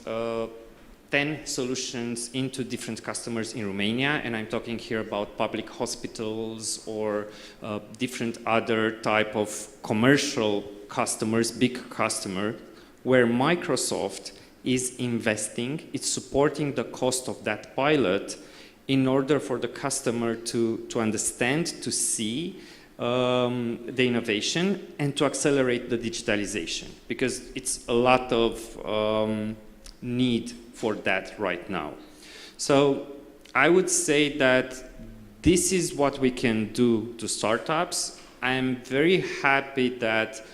10 solutions into different customers in Romania, and I'm talking here about public hospitals or different other type of commercial customers, big customer, where Microsoft is investing, it's supporting the cost of that pilot in order for the customer to understand, to see the innovation and to accelerate the digitalization, because it's a lot of need for that right now. So I would say that this is what we can do to startups. I'm very happy that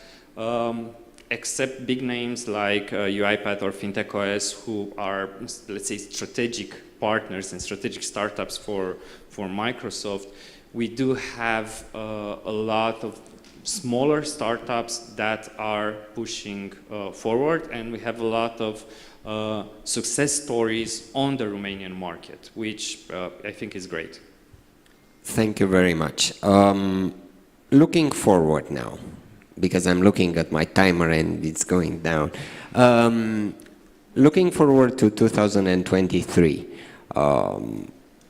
except big names like UiPath or FintechOS, who are, let's say, strategic partners and strategic startups for Microsoft, we do have a lot of smaller startups that are pushing forward, and we have a lot of success stories on the Romanian market, which I think is great. Thank you very much. Looking forward now, because I'm looking at my timer and it's going down. Looking forward to 2023,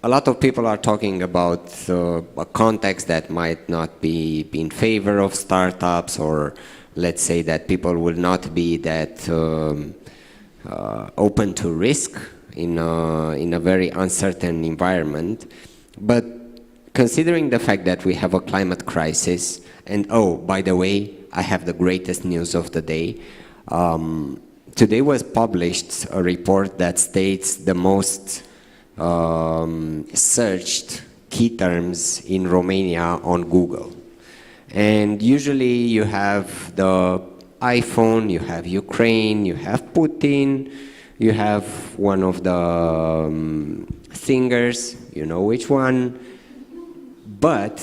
a lot of people are talking about a context that might not be in favor of startups, or let's say that people will not be that open to risk in a very uncertain environment. But considering the fact that we have a climate crisis, and oh, by the way, I have the greatest news of the day. Today was published a report that states the most searched key terms in Romania on Google. And usually you have the iPhone, you have Ukraine, you have Putin, you have one of the singers, you know which one. But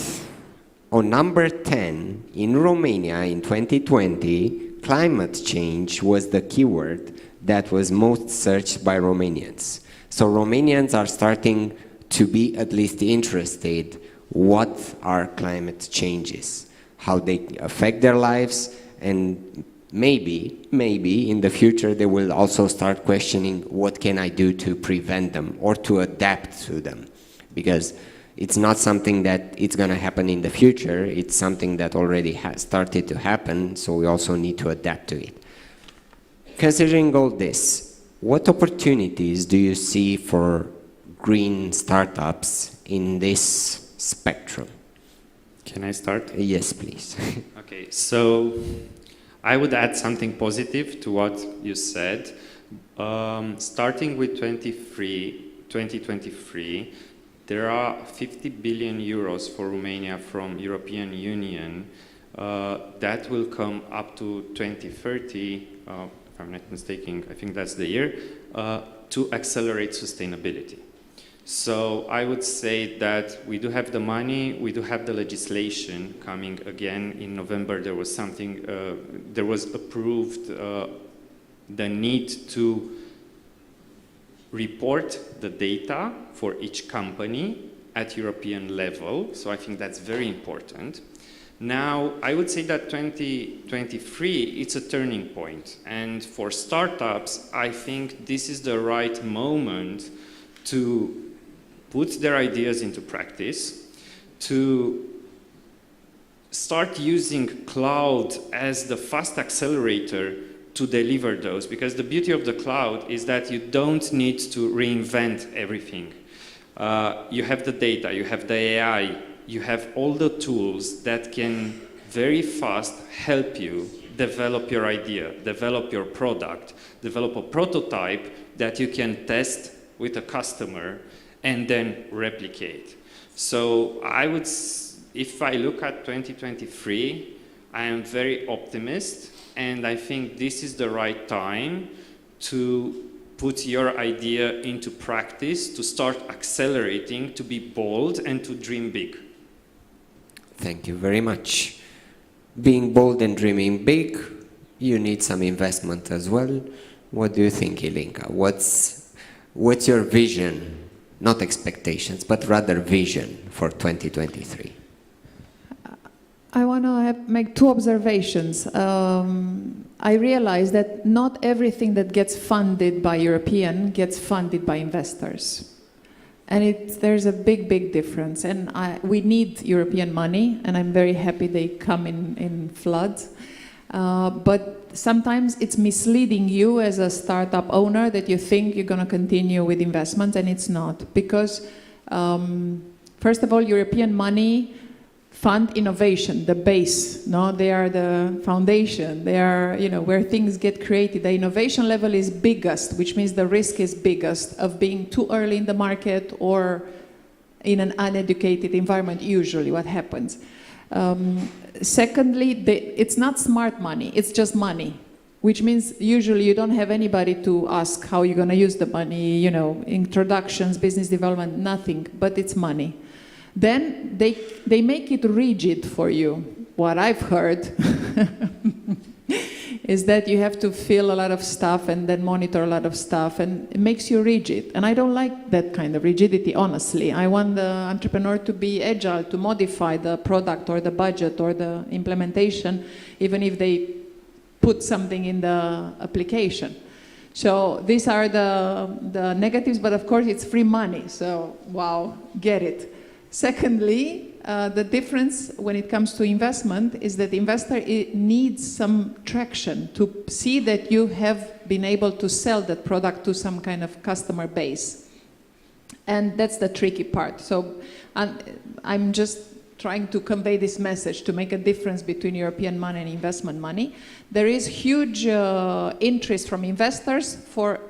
on number 10 in Romania in 2020, climate change was the keyword that was most searched by Romanians. So Romanians are starting to be at least interested what are climate changes, how they affect their lives, and maybe in the future they will also start questioning what can I do to prevent them or to adapt to them, because it's not something that it's going to happen in the future, it's something that already has started to happen, so we also need to adapt to it. Considering all this, what opportunities do you see for green startups in this spectrum? Can I start? Yes, please. Okay, so I would add something positive to what you said. Starting with 2023, there are 50 billion euros for Romania from European Union that will come up to 2030, if I'm not mistaken, I think that's the year, to accelerate sustainability. So I would say that we do have the money, we do have the legislation coming again. In November there was something, there was approved the need to report the data for each company at European level. So I think that's very important. Now, I would say that 2023, it's a turning point. And for startups, I think this is the right moment to put their ideas into practice, to start using cloud as the fast accelerator to deliver those. Because the beauty of the cloud is that you don't need to reinvent everything. You have the data, you have the AI, you have all the tools that can very fast help you develop your idea, develop your product, develop a prototype that you can test with a customer and then replicate. So if I look at 2023, I am very optimistic, and I think this is the right time to put your idea into practice, to start accelerating, to be bold, and to dream big. Thank you very much. Being bold and dreaming big, you need some investment as well. What do you think, Ilinka? What's your vision? Not expectations, but rather vision for 2023. I want to make two observations. I realize that not everything that gets funded by European gets funded by investors. And there's a big, big difference. And we need European money, and I'm very happy they come in floods. But sometimes it's misleading you as a startup owner that you think you're going to continue with investment, and it's not. Because, first of all, European money fund innovation, the base. No, they are the foundation. They are, where things get created. The innovation level is biggest, which means the risk is biggest of being too early in the market or in an uneducated environment. Usually, what happens. Secondly, it's not smart money. It's just money, which means usually you don't have anybody to ask how you're going to use the money. Introductions, business development, nothing. But it's money. Then they make it rigid for you. What I've heard is that you have to fill a lot of stuff and then monitor a lot of stuff, and it makes you rigid. And I don't like that kind of rigidity, honestly. I want the entrepreneur to be agile, to modify the product or the budget or the implementation, even if they put something in the application. So these are the negatives, but of course it's free money. So, wow, get it. Secondly, the difference when it comes to investment is that the investor needs some traction to see that you have been able to sell that product to some kind of customer base. And that's the tricky part. So I'm just trying to convey this message to make a difference between European money and investment money. There is huge interest from investors for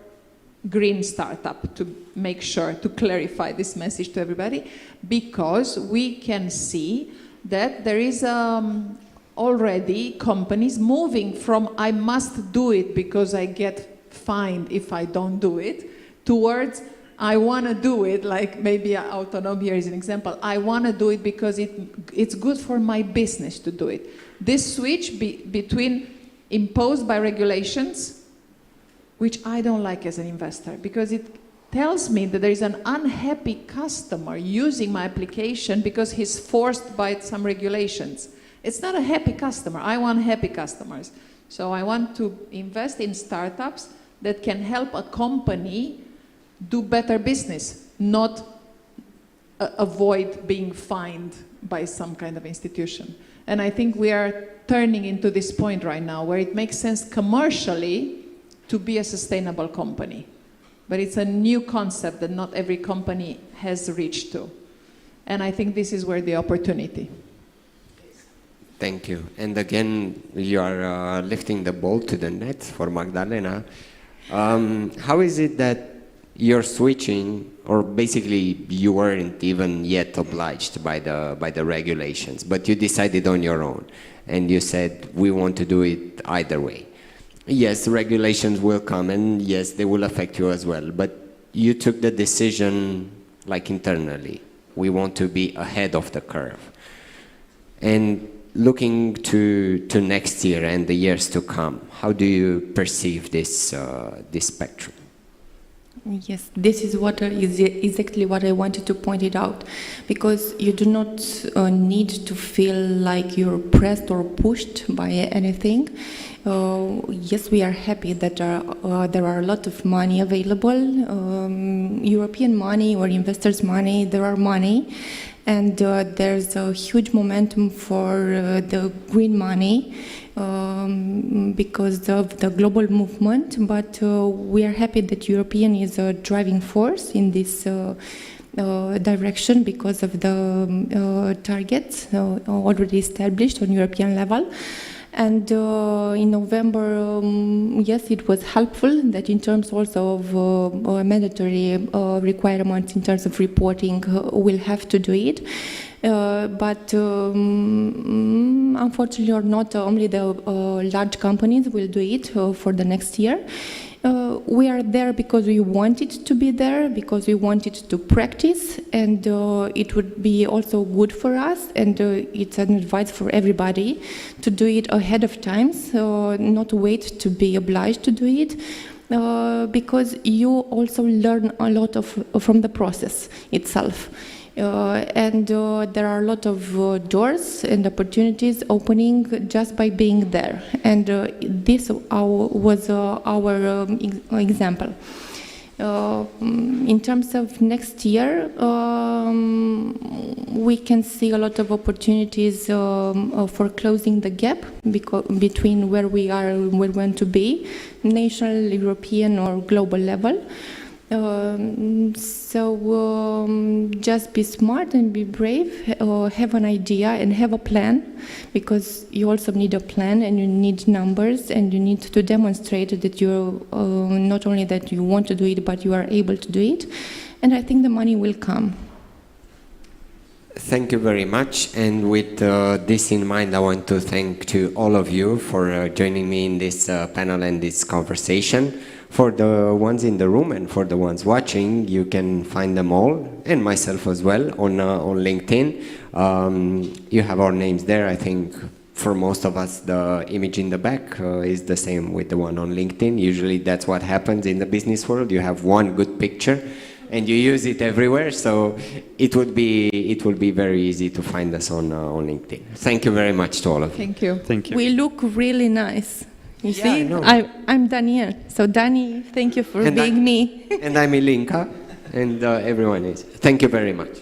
green startup, to make sure to clarify this message to everybody, because we can see that there is already companies moving from I must do it because I get fined if I don't do it, towards I want to do it, like maybe Autonom here is an example. I want to do it because it's good for my business to do it. This switch between imposed by regulations, which I don't like as an investor, because it tells me that there is an unhappy customer using my application because he's forced by some regulations. It's not a happy customer. I want happy customers. So I want to invest in startups that can help a company do better business, not avoid being fined by some kind of institution. And I think we are turning into this point right now where it makes sense commercially to be a sustainable company. But it's a new concept that not every company has reached to. And I think this is where the opportunity. Thank you. And again, you are lifting the ball to the net for Magdalena. How is it that you're switching, or basically you weren't even yet obliged by the regulations, but you decided on your own, and you said, we want to do it either way. Yes, regulations will come, and yes, they will affect you as well. But you took the decision, like internally, we want to be ahead of the curve. And looking to next year and the years to come, how do you perceive this spectrum? Yes, this is what is exactly what I wanted to point it out, because you do not need to feel like you're pressed or pushed by anything. Yes, we are happy that there are a lot of money available, European money or investors' money. There are money, and there's a huge momentum for the green money. Because of the global movement, but we are happy that European is a driving force in this direction because of the targets already established on European level. And in November, yes, it was helpful that in terms also of mandatory requirements in terms of reporting, we'll have to do it. But unfortunately, or not only the large companies will do it for the next year. We are there because we wanted to be there, because we wanted to practice, and it would be also good for us, and it's an advice for everybody to do it ahead of time, so not wait to be obliged to do it, because you also learn a lot from the process itself. And there are a lot of doors and opportunities opening just by being there. And this was our example. In terms of next year, we can see a lot of opportunities for closing the gap between where we are and where we want to be, national, European, or global level. So just be smart and be brave, have an idea and have a plan, because you also need a plan and you need numbers and you need to demonstrate that you're not only that you want to do it, but you are able to do it. And I think the money will come. Thank you very much. And with this in mind, I want to thank to all of you for joining me in this panel and this conversation. For the ones in the room and for the ones watching, you can find them all, and myself as well, on LinkedIn. You have our names there. I think for most of us, the image in the back is the same with the one on LinkedIn. Usually that's what happens in the business world. You have one good picture and you use it everywhere, so it would be very easy to find us on LinkedIn. Thank you very much to all of you. Thank you. Thank you. We look really nice. You Yeah, see, I know. I'm Daniel. So Dani, thank you for being me. And I'm Ilinka, and everyone is. Thank you very much.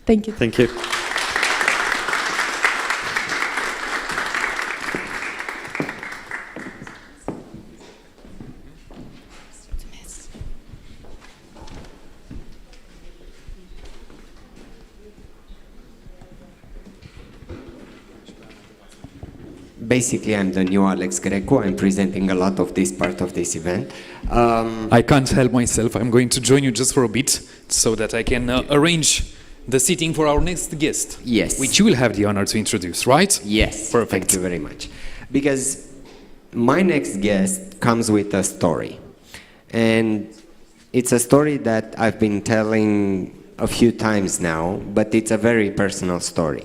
Thank you. Thank you. Basically, I'm the new Alex Greco. I'm presenting a lot of this part of this event. I can't help myself. I'm going to join you just for a bit so that I can arrange the seating for our next guest. Yes. Which you will have the honor to introduce, right? Yes, Perfect. thank you very much. Because my next guest comes with a story. And it's a story that I've been telling a few times now, but it's a very personal story.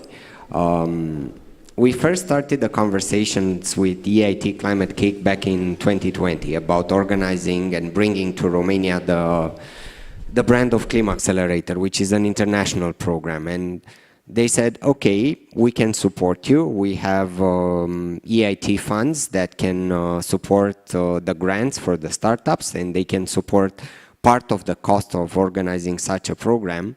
We first started the conversations with EIT Climate Cake back in 2020 about organizing and bringing to Romania the brand of ClimAccelerator, which is an international program. And they said, okay, we can support you. We have EIT funds that can support the grants for the startups, and they can support part of the cost of organizing such a program.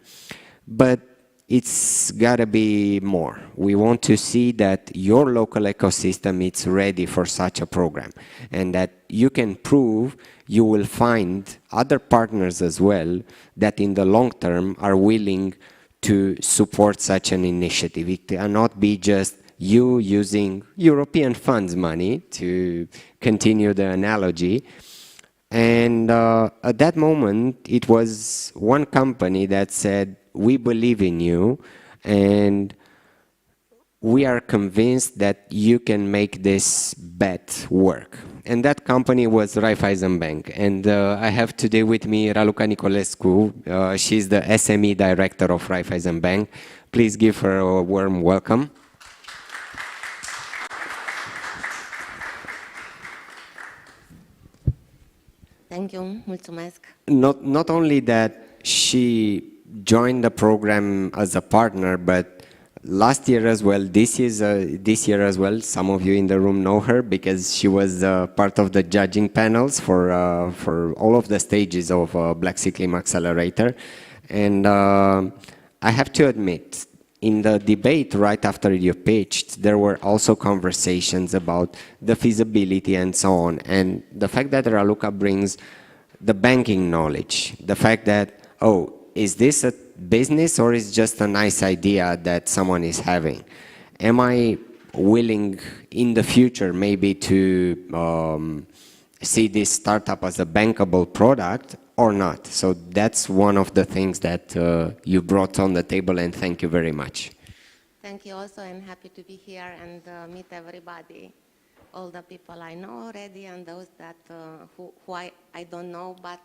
But it's gotta be more. We want to see that your local ecosystem is ready for such a program, and that you can prove you will find other partners as well that in the long term are willing to support such an initiative. It cannot be just you using European funds money, to continue the analogy. And at that moment, it was one company that said, we believe in you, and we are convinced that you can make this bet work. And that company was Raiffeisen Bank. And I have today with me Raluca Nicolescu. She's the SME director of Raiffeisen Bank. Please give her a warm welcome. Thank you. Mulțumesc. Not only that, she joined the program as a partner, but last year as well, this year as well, some of you in the room know her because she was part of the judging panels for all of the stages of Black Sea ClimAccelerator. And I have to admit, in the debate right after you pitched, there were also conversations about the feasibility and so on. And the fact that Raluca brings the banking knowledge, the fact that, oh, is this a business or is just a nice idea that someone is having? Am I willing in the future maybe to see this startup as a bankable product or not? So that's one of the things that you brought on the table, and thank you very much. Thank you also. I'm happy to be here and meet everybody, all the people I know already and those that who I don't know, but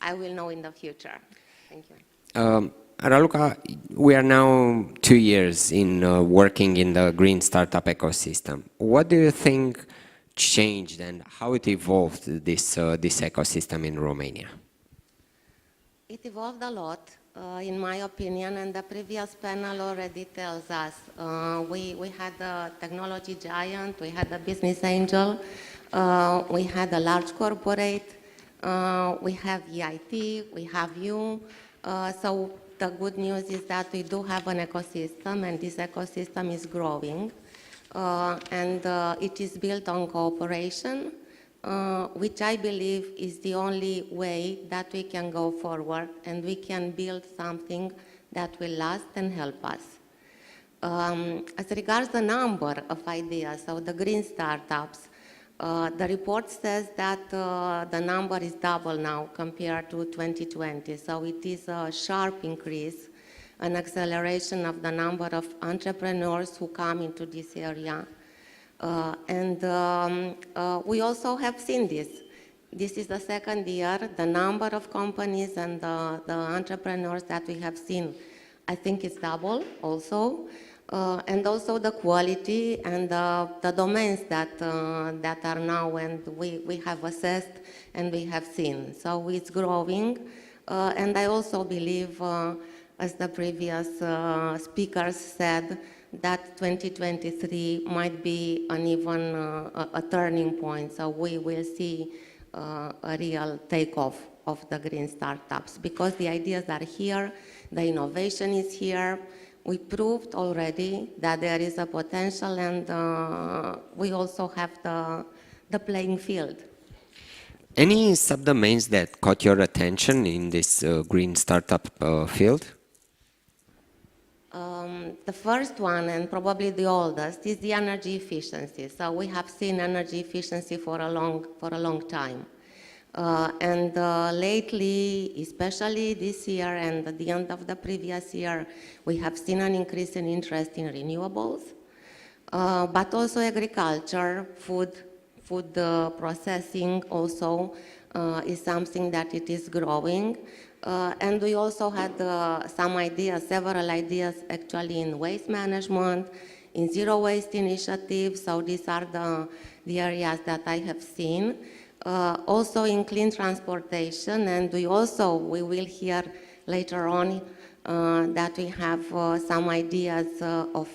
I will know in the future. Thank you. Raluca, we are now 2 years in working in the green startup ecosystem. What do you think changed and how it evolved this ecosystem in Romania? It evolved a lot, in my opinion, and the previous panel already tells us. We had a technology giant, we had a business angel, we had a large corporate, we have EIT, we have you. So the good news is that we do have an ecosystem, and this ecosystem is growing. And it is built on cooperation, which I believe is the only way that we can go forward and we can build something that will last and help us. As regards the number of ideas, so the green startups, the report says that the number is double now compared to 2020. So it is a sharp increase, an acceleration of the number of entrepreneurs who come into this area. We also have seen this. This is the second year. The number of companies and the entrepreneurs that we have seen, I think it's double also. And also the quality and the domains that are now and we have assessed and we have seen. So it's growing. And I also believe, as the previous speakers said, that 2023 might be an even a turning point. So we will see a real takeoff of the green startups because the ideas are here, the innovation is here. We proved already that there is a potential, and we also have the playing field. Any subdomains that caught your attention in this green startup field? The first one, and probably the oldest, is the energy efficiency. So we have seen energy efficiency for a long time. Lately, especially this year and at the end of the previous year, we have seen an increase in interest in renewables, but also agriculture, food processing also is something that it is growing. And we also had some ideas, several ideas actually in waste management, in zero waste initiatives. So these are the areas that I have seen. Also in clean transportation, and we will hear later on that we have some ideas of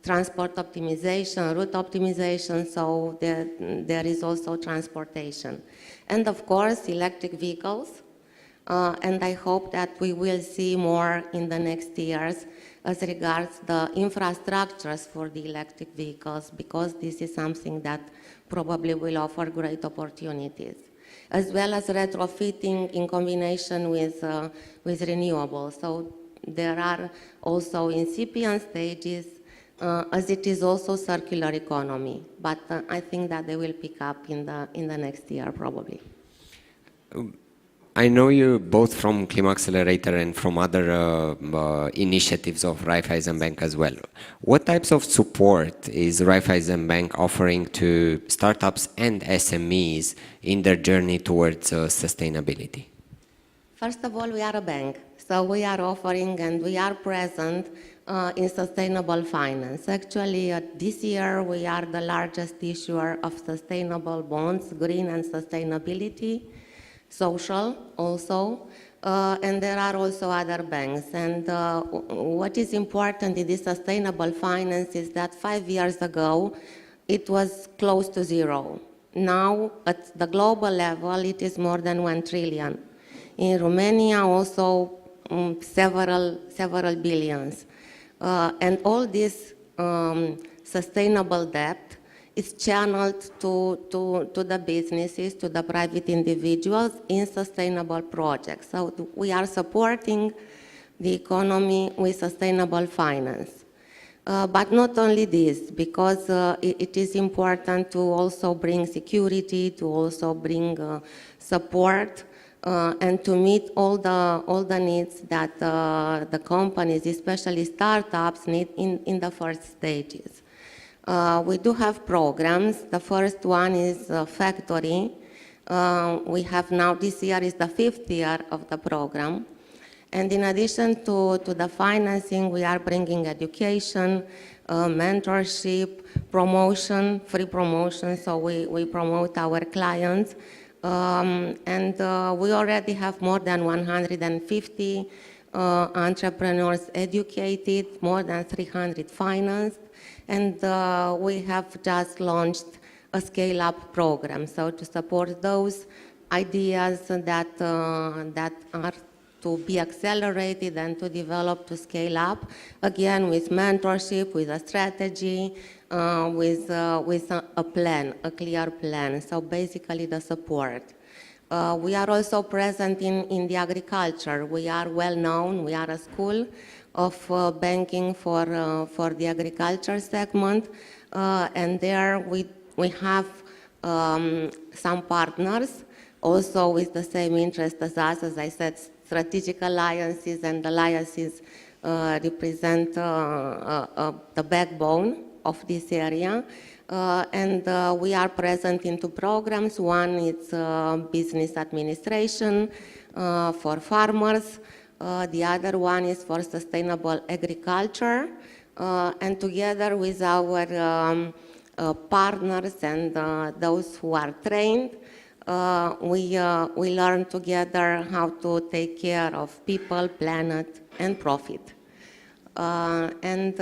transport optimization, route optimization, so there is also transportation. And of course, electric vehicles. And I hope that we will see more in the next years as regards the infrastructures for the electric vehicles, because this is something that probably will offer great opportunities, as well as retrofitting in combination with renewables. So there are also incipient stages, as it is also circular economy. But I think that they will pick up in the next year probably. I know you both from ClimAccelerator and from other initiatives of Raiffeisen Bank as well. What types of support is Raiffeisen Bank offering to startups and SMEs in their journey towards sustainability? First of all, we are a bank, So we are offering and we are present in sustainable finance. Actually, this year we are the largest issuer of sustainable bonds, green and sustainability, social also, and there are also other banks. And what is important in this sustainable finance is that 5 years ago, it was close to zero. Now, at the global level, it is more than 1 trillion. In Romania, also several billions. And all this sustainable debt is channeled to the businesses, to the private individuals in sustainable projects. So we are supporting the economy with sustainable finance. But not only this, because it is important to also bring security, to also bring support, and to meet all the needs that the companies, especially startups, need in the first stages. We do have programs. The first one is Factory. We have now, this year is the 5th year of the program. And in addition to the financing, we are bringing education, mentorship, promotion, free promotion, so we promote our clients. And we already have more than 150 entrepreneurs educated, more than 300 financed, and we have just launched a scale-up program, so to support those ideas that are to be accelerated and to develop, to scale up, again with mentorship, with a strategy, with a plan, a clear plan, so basically the support. We are also present in the agriculture. We are well known, we are a school of banking for the agriculture segment, and there we have some partners also with the same interest as us. As I said, strategic alliances, and alliances represent the backbone of this area. And we are present in 2 programs. One is business administration for farmers. The other one is for sustainable agriculture. And together with our partners and those who are trained, we learn together how to take care of people, planet, and profit. And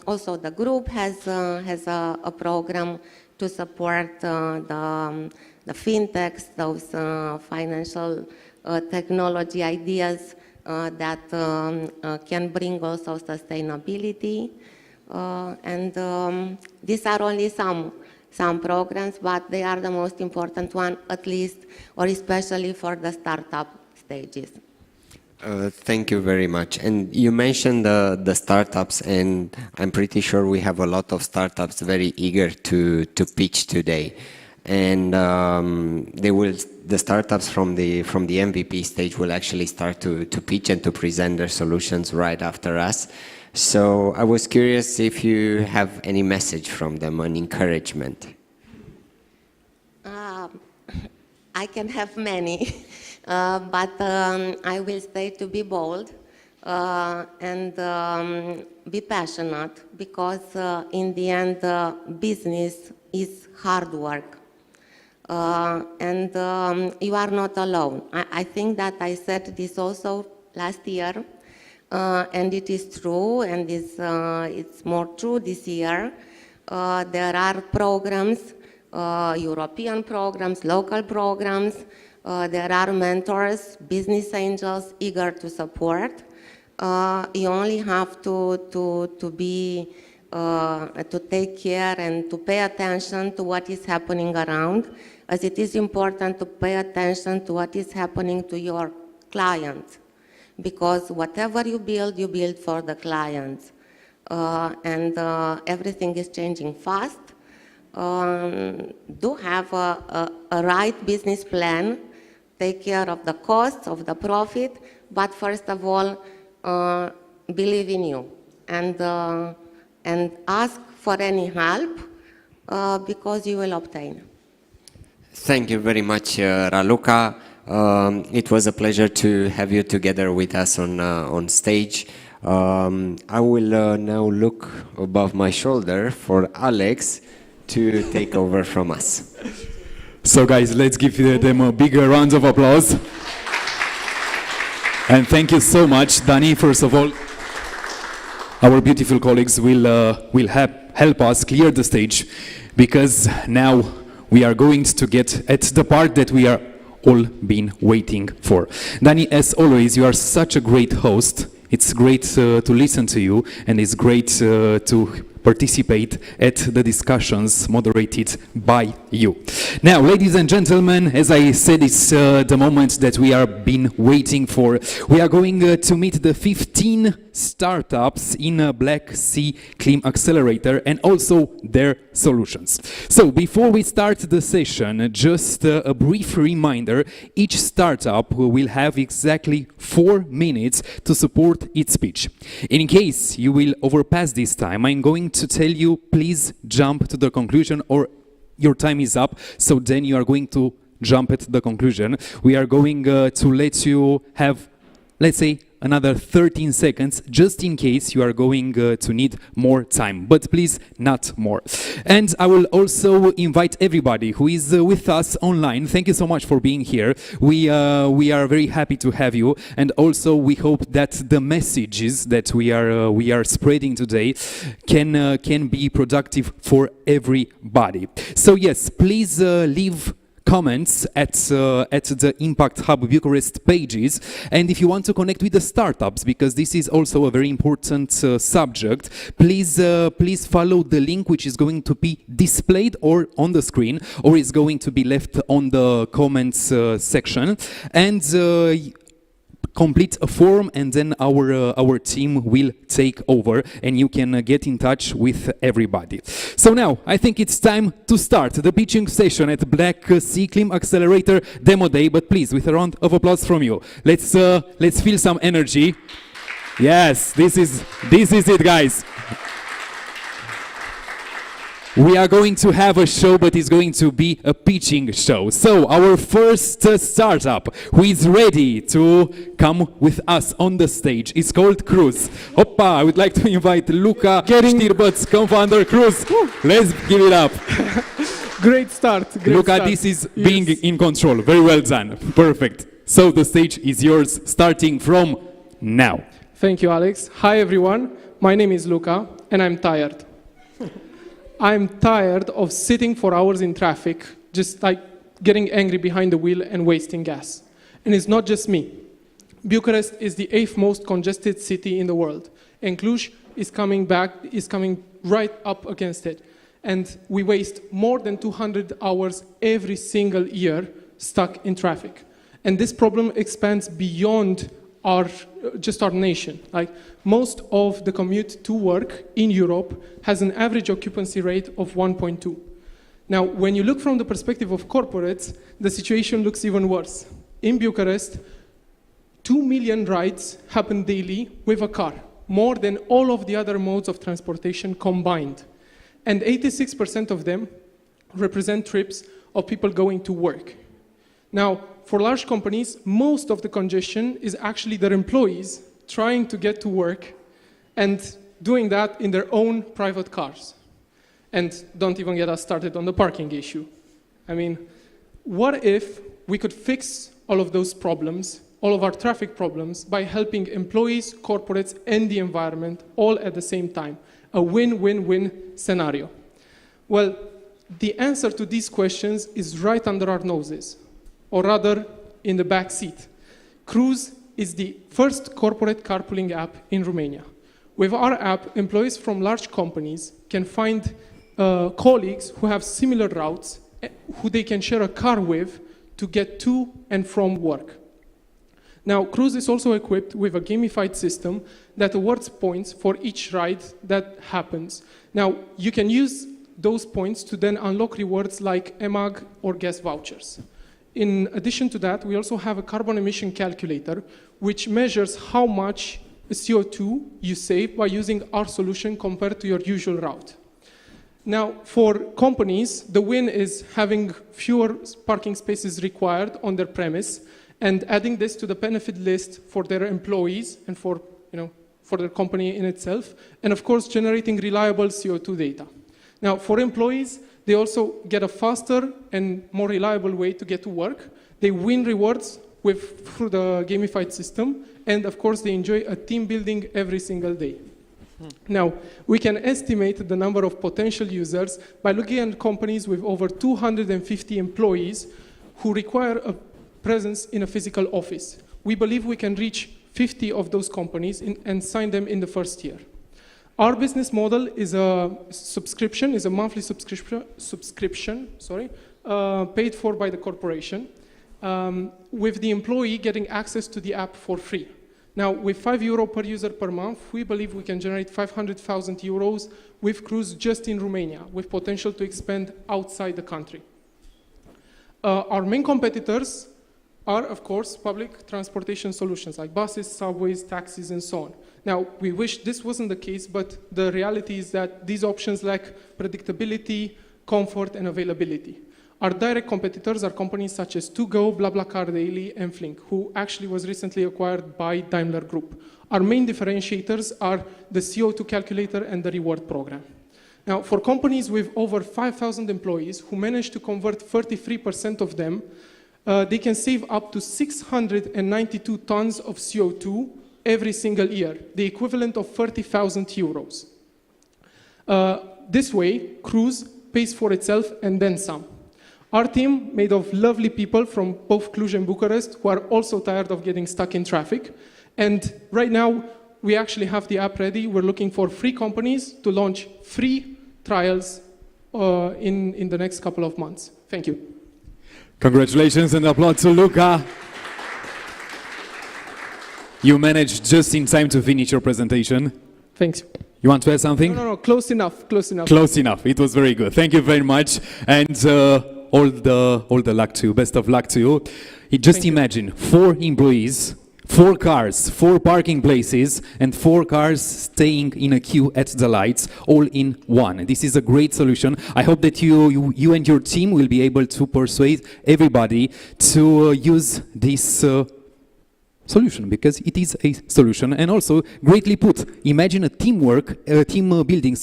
also the group has a program to support the fintechs, those financial technology ideas that can bring also sustainability. And these are only some programs, but they are the most important one, at least, or especially for the startup stages. Thank you very much. And you mentioned the startups, and I'm pretty sure we have a lot of startups very eager to pitch today. And the startups from the MVP stage will actually start to pitch and to present their solutions right after us. So I was curious if you have any message from them, an encouragement. I can have many, but I will say to be bold and be passionate, because in the end, business is hard work. And you are not alone. I think that I said this also last year, and it is true, and it's more true this year. There are programs, European programs, local programs. There are mentors, business angels eager to support. You only have to be to take care and to pay attention to what is happening around, as it is important to pay attention to what is happening to your clients, because whatever you build for the clients, and everything is changing fast. Do have a right business plan, take care of the costs, of the profit, but first of all, believe in you, and ask for any help, because you will obtain. Thank you very much, Raluca. It was a pleasure to have you together with us on stage. I will now look above my shoulder for Alex to take over from us. So guys, let's give them a big round of applause. And thank you so much, Dani. First of all, our beautiful colleagues will help us clear the stage, because now we are going to get at the part that we are all been waiting for. Dani, as always, you are such a great host. It's great to listen to you, and it's great to participate at the discussions moderated by you. Now, ladies and gentlemen, as I said, it's the moment that we are been waiting for. We are going to meet the 15 startups in Black Sea ClimAccelerator and also their solutions. So before we start the session, just a brief reminder: each startup will have exactly 4 minutes to support its pitch. In case you will overpass this time, I'm going to tell you, please jump to the conclusion, or your time is up, so then you are going to jump at the conclusion. We are going to let you have, let's say, another 13 seconds, just in case you are going to need more time, but please not more. And I will also invite everybody who is with us online. Thank you so much for being here. We are very happy to have you, and also we hope that the messages that we are spreading today can be productive for everybody. So yes, please leave comments at the Impact Hub Bucharest pages, and if you want to connect with the startups, because this is also a very important subject, please follow the link which is going to be displayed or on the screen, or is going to be left on the comments section, and complete a form, and then our team will take over, and you can get in touch with everybody. So now I think it's time to start the pitching session at Black Sea ClimAccelerator Demo Day. But please, with a round of applause from you, let's feel some energy. Yes, this is it, guys. We are going to have a show, but it's going to be a pitching show. So our first startup who is ready to come with us on the stage is called Cruz. Hoppa, I would like to invite Luca Stirbăț, co-founder Cruz. Let's give it up. Great start. Luca, this is being in control. Very well done. Perfect. So the stage is yours, starting from now. Thank you, Alex. Hi, everyone. My name is Luca, and I'm tired. I'm tired of sitting for hours in traffic, just like getting angry behind the wheel and wasting gas. And it's not just me. Bucharest is the 8th most congested city in the world, and Cluj is coming right up against it. And we waste more than 200 hours every single year stuck in traffic. And this problem expands beyond our nation. Like, most of the commute to work in Europe has an average occupancy rate of 1.2. Now, when you look from the perspective of corporates, the situation looks even worse. In Bucharest, 2 million rides happen daily with a car, more than all of the other modes of transportation combined. And 86% of them represent trips of people going to work. Now, for large companies, most of the congestion is actually their employees trying to get to work and doing that in their own private cars. And don't even get us started on the parking issue. I mean, what if we could fix all of those problems, all of our traffic problems, by helping employees, corporates, and the environment all at the same time? A win-win-win scenario. Well, the answer to these questions is right under our noses, or rather, in the back seat. Cruz is the first corporate carpooling app in Romania. With our app, employees from large companies can find colleagues who have similar routes, who they can share a car with to get to and from work. Now, Cruz is also equipped with a gamified system that awards points for each ride that happens. Now, you can use those points to then unlock rewards like EMAG or gas vouchers. In addition to that, we also have a carbon emission calculator, which measures how much CO2 you save by using our solution compared to your usual route. Now, for companies, the win is having fewer parking spaces required on their premise and adding this to the benefit list for their employees and for their company in itself, and of course, generating reliable CO2 data. Now, for employees, they also get a faster and more reliable way to get to work. They win rewards through the gamified system, and of course, they enjoy a team building every single day. Now, we can estimate the number of potential users by looking at companies with over 250 employees who require a presence in a physical office. We believe we can reach 50 of those companies and sign them in the first year. Our business model is a monthly subscription, paid for by the corporation, with the employee getting access to the app for free. Now, with €5 per user per month, we believe we can generate 500,000 euros with Cruise just in Romania, with potential to expand outside the country. Our main competitors are, of course, public transportation solutions like buses, subways, taxis, and so on. Now, we wish this wasn't the case, but the reality is that these options lack predictability, comfort, and availability. Our direct competitors are companies such as ToGo, BlaBlaCar Daily, and Flink, who actually was recently acquired by Daimler Group. Our main differentiators are the CO2 calculator and the reward program. Now, for companies with over 5,000 employees who manage to convert 33% of them, they can save up to 692 tons of CO2 every single year, the equivalent of 30,000 euros. This way, Cruise pays for itself and then some. Our team, made of lovely people from both Cluj and Bucharest, who are also tired of getting stuck in traffic. And right now, we actually have the app ready. We're looking for free companies to launch free trials in the next couple of months. Thank you. Congratulations and applause to Luca. You managed just in time to finish your presentation. Thanks. You want to add something? No, close enough. Close enough. It was very good. Thank you very much. And all the luck to you. Best of luck to you. Just imagine 4 employees, 4 cars, 4 parking places, and 4 cars staying in a queue at the lights, all in one. This is a great solution. I hope that you and your team will be able to persuade everybody to use this solution, because it is a solution, and also greatly put. Imagine a team building,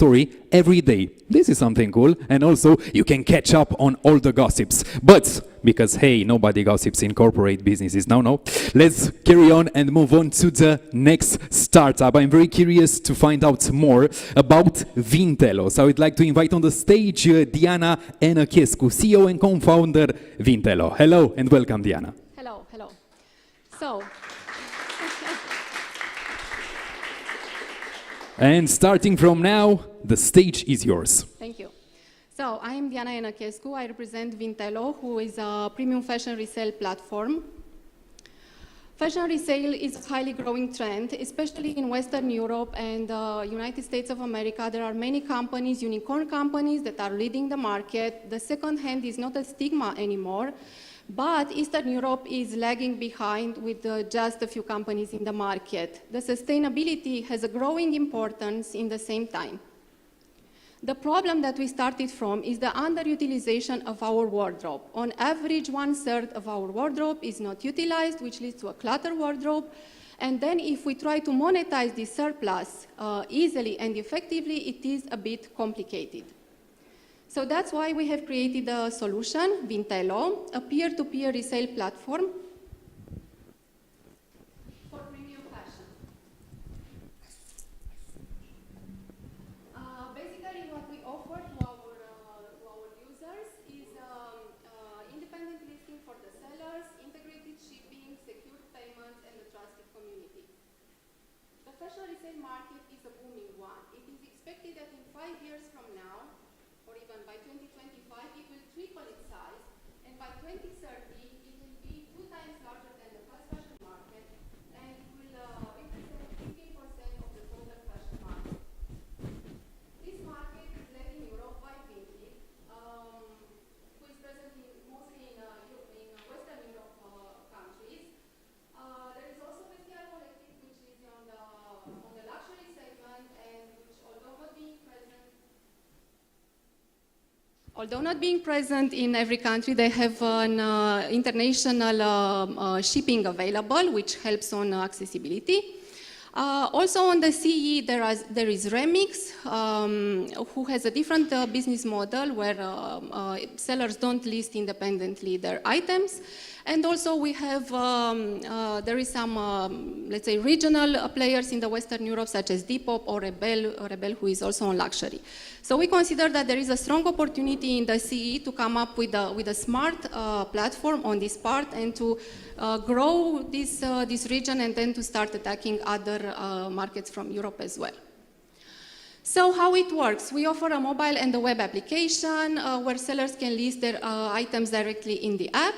every day. This is something cool, and also you can catch up on all the gossips. But because hey, nobody gossips in corporate businesses. No. Let's carry on and move on to the next startup. I'm very curious to find out more about Vintelo. So I would like to invite on the stage Diana Enăchescu, CEO and co-founder Vintelo. Hello and welcome, Diana. Hello. So. And starting from now, the stage is yours. Thank you. So, I am Diana Enăchescu. I represent Vintelo, who is a premium fashion resale platform. Fashion resale is a highly growing trend, especially in Western Europe and the United States of America. There are many companies, unicorn companies, that are leading the market. The second hand is not a stigma anymore. But Eastern Europe is lagging behind with just a few companies in the market. The sustainability has a growing importance in the same time. The problem that we started from is the underutilization of our wardrobe. On average, 1/3 of our wardrobe is not utilized, which leads to a cluttered wardrobe. And then if we try to monetize this surplus easily and effectively, it is a bit complicated. So that's why we have created a solution, Vintelo, a peer-to-peer resale platform for premium fashion. Basically, what we offer to our users is independent listing for the sellers, integrated shipping, secure payments, and a trusted community. The fashion resale market is a booming one. It is expected that in 5 years from now, or even by 2025, it will triple its size, and by 2030, it will be 2 times larger than the fast fashion market, and it will represent 15% of the total fashion market. This market is led in Europe by Vinted, who is present mostly in Western Europe countries. There is also Vestiaire Collective, which is on the luxury segment, and which, although not being present Although not being present in every country, they have an international shipping available, which helps on accessibility. Also on the CE, there is Remix, who has a different business model where sellers don't list independently their items. And also we have, there is some, let's say, regional players in the Western Europe, such as Depop or Rebel, who is also on luxury. So we consider that there is a strong opportunity in the CE to come up with a smart platform on this part and to grow this region and then to start attacking other markets from Europe as well. So how it works? We offer a mobile and a web application where sellers can list their items directly in the app.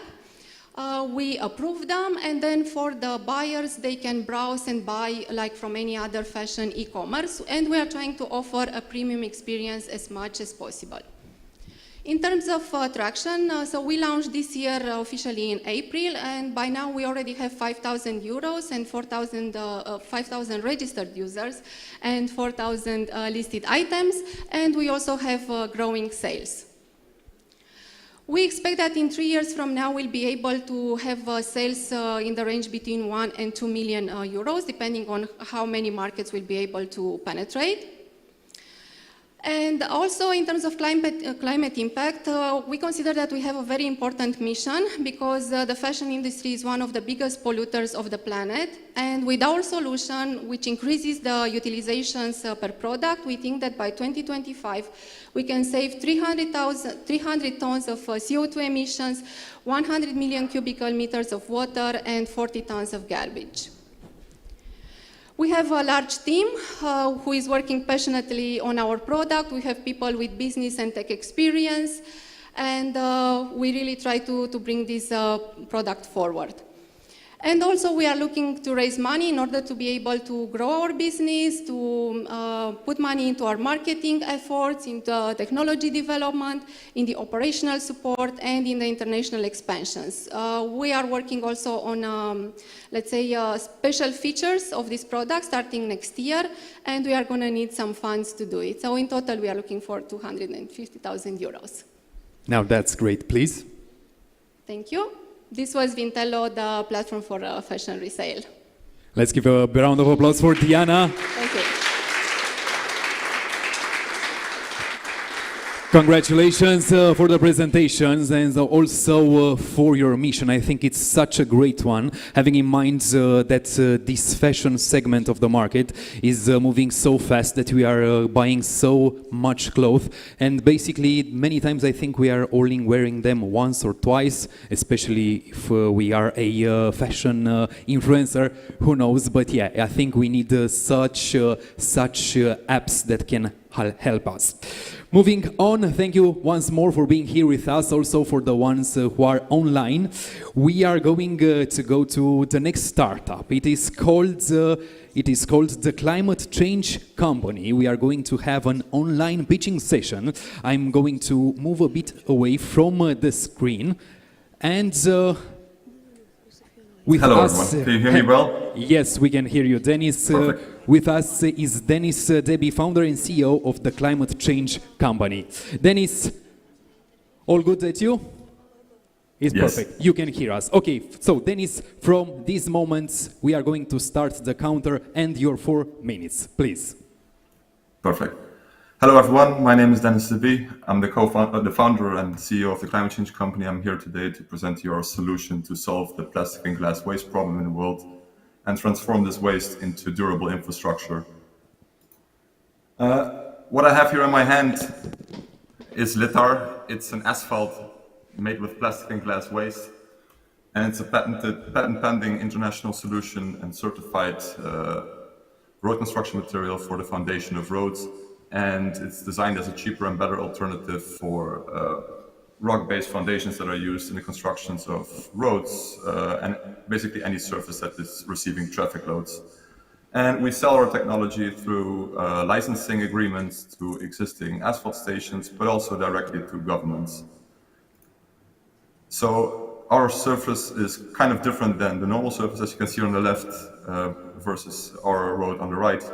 We approve them, and then for the buyers, they can browse and buy like from any other fashion e-commerce, and we are trying to offer a premium experience as much as possible. In terms of traction, so we launched this year officially in April, and by now we already have 5,000 euros and 5,000 registered users and 4,000 listed items, and we also have growing sales. We expect that in 3 years from now, we'll be able to have sales in the range between 1 and 2 million euros, depending on how many markets we'll be able to penetrate. And also in terms of climate impact, we consider that we have a very important mission because the fashion industry is one of the biggest polluters of the planet. And with our solution, which increases the utilizations per product, we think that by 2025, we can save 300 tons of CO2 emissions, 100 million cubical meters of water, and 40 tons of garbage. We have a large team who is working passionately on our product. We have people with business and tech experience, and we really try to bring this product forward. And also we are looking to raise money in order to be able to grow our business, to put money into our marketing efforts, into technology development, in the operational support, and in the international expansions. We are working also on, let's say, special features of this product starting next year, and we are going to need some funds to do it. So in total, we are looking for 250,000 euros. Now that's great, please. Thank you. This was Vintello, the platform for fashion resale. Let's give a round of applause for Diana. Thank you. Congratulations for the presentations and also for your mission. I think it's such a great one, having in mind that this fashion segment of the market is moving so fast that we are buying so much clothes. And basically, many times I think we are only wearing them once or twice, especially if we are a fashion influencer, who knows. But yeah, I think we need such apps that can help us. Moving on, thank you once more for being here with us, also for the ones who are online. We are going to go to the next startup. It is called the Climate Change Company. We are going to have an online pitching session. I'm going to move a bit away from the screen. And with Hello, us, everyone. Can you hear me well? Yes, we can hear you, Dennis. With us is Dennis Debbie, founder and CEO of the Climate Change Company. Dennis, all good at you? It's Yes. perfect. You can hear us. Okay, so Dennis, from these moments, we are going to start the counter and your 4 minutes, please. Perfect. Hello, everyone. My name is Dennis Debbie. I'm the founder and CEO of the Climate Change Company. I'm here today to present you our solution to solve the plastic and glass waste problem in the world and transform this waste into durable infrastructure. What I have here in my hand is Litar. It's an asphalt made with plastic and glass waste, and it's a patent-pending international solution and certified road construction material for the foundation of roads, and it's designed as a cheaper and better alternative for rock-based foundations that are used in the constructions of roads and basically any surface that is receiving traffic loads. And we sell our technology through licensing agreements to existing asphalt stations, but also directly to governments. So our surface is kind of different than the normal surface, as you can see on the left, versus our road on the right.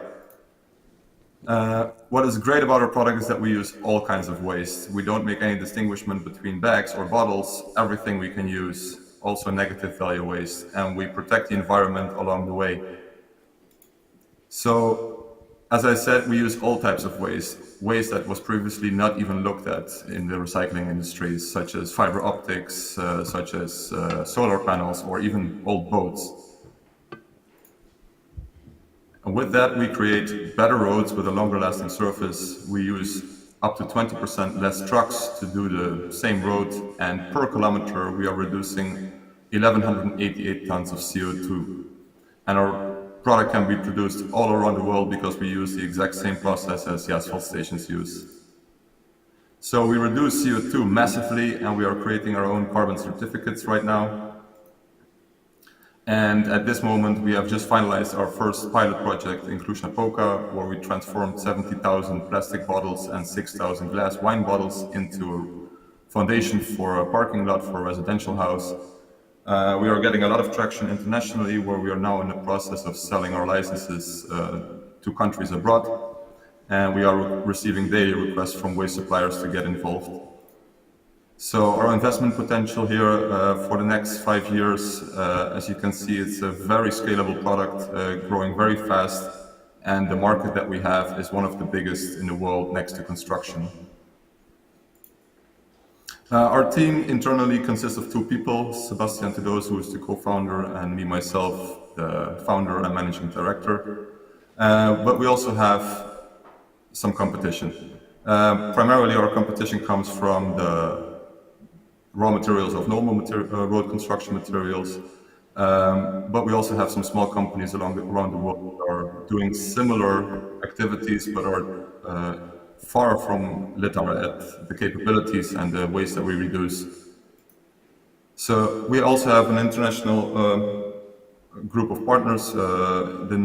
What is great about our product is that we use all kinds of waste. We don't make any distinguishment between bags or bottles. Everything we can use, also negative value waste, and we protect the environment along the way. So, as I said, we use all types of waste that was previously not even looked at in the recycling industries, such as fiber optics, such as solar panels, or even old boats. And with that, we create better roads with a longer lasting surface. We use up to 20% less trucks to do the same road, and per kilometer, we are reducing 1,188 tons of CO2. And our product can be produced all around the world because we use the exact same process as the asphalt stations use. So we reduce CO2 massively, and we are creating our own carbon certificates right now. And at this moment, we have just finalized our first pilot project in Cluj-Napoca, where we transformed 70,000 plastic bottles and 6,000 glass wine bottles into a foundation for a parking lot for a residential house. We are getting a lot of traction internationally, where we are now in the process of selling our licenses to countries abroad. And we are receiving daily requests from waste suppliers to get involved. So our investment potential here for the next 5 years, as you can see, it's a very scalable product, growing very fast, and the market that we have is one of the biggest in the world next to construction. Our team internally consists of 2 people, Sebastian Tedos, who is the co-founder, and me, myself, the founder and managing director. But we also have some competition. Primarily our competition comes from the raw materials of normal road construction materials, but we also have some small companies around the world that are doing similar activities, but are far from Litar at the capabilities and the waste that we reduce. So we also have an international group of partners, the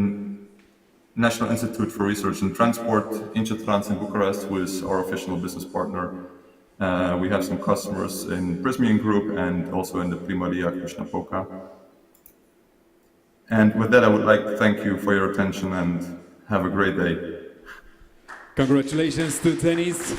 National Institute for Research and Transport, Inchatrans in Bucharest, who is our official business partner. We have some customers in Prismian Group and also in the Primăria Cluj-Napoca. And with that, I would like to thank you for your attention and have a great day. Congratulations to Denis.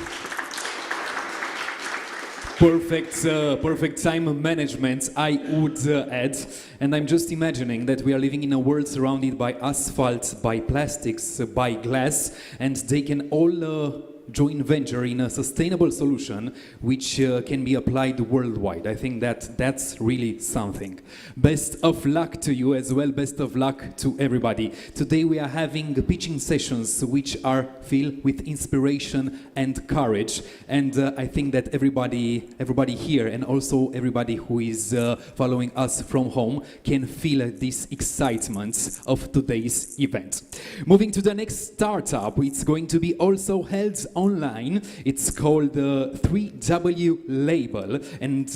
Perfect time management, I would add. And I'm just imagining that we are living in a world surrounded by asphalt, by plastics, by glass, and they can all joint venture in a sustainable solution which can be applied worldwide. I think that that's really something. Best of luck to you as well. Best of luck to everybody. Today we are having pitching sessions which are filled with inspiration and courage. And I think that everybody here and also everybody who is following us from home can feel this excitement of today's event. Moving to the next startup, it's going to be also held online. It's called 3W Label, and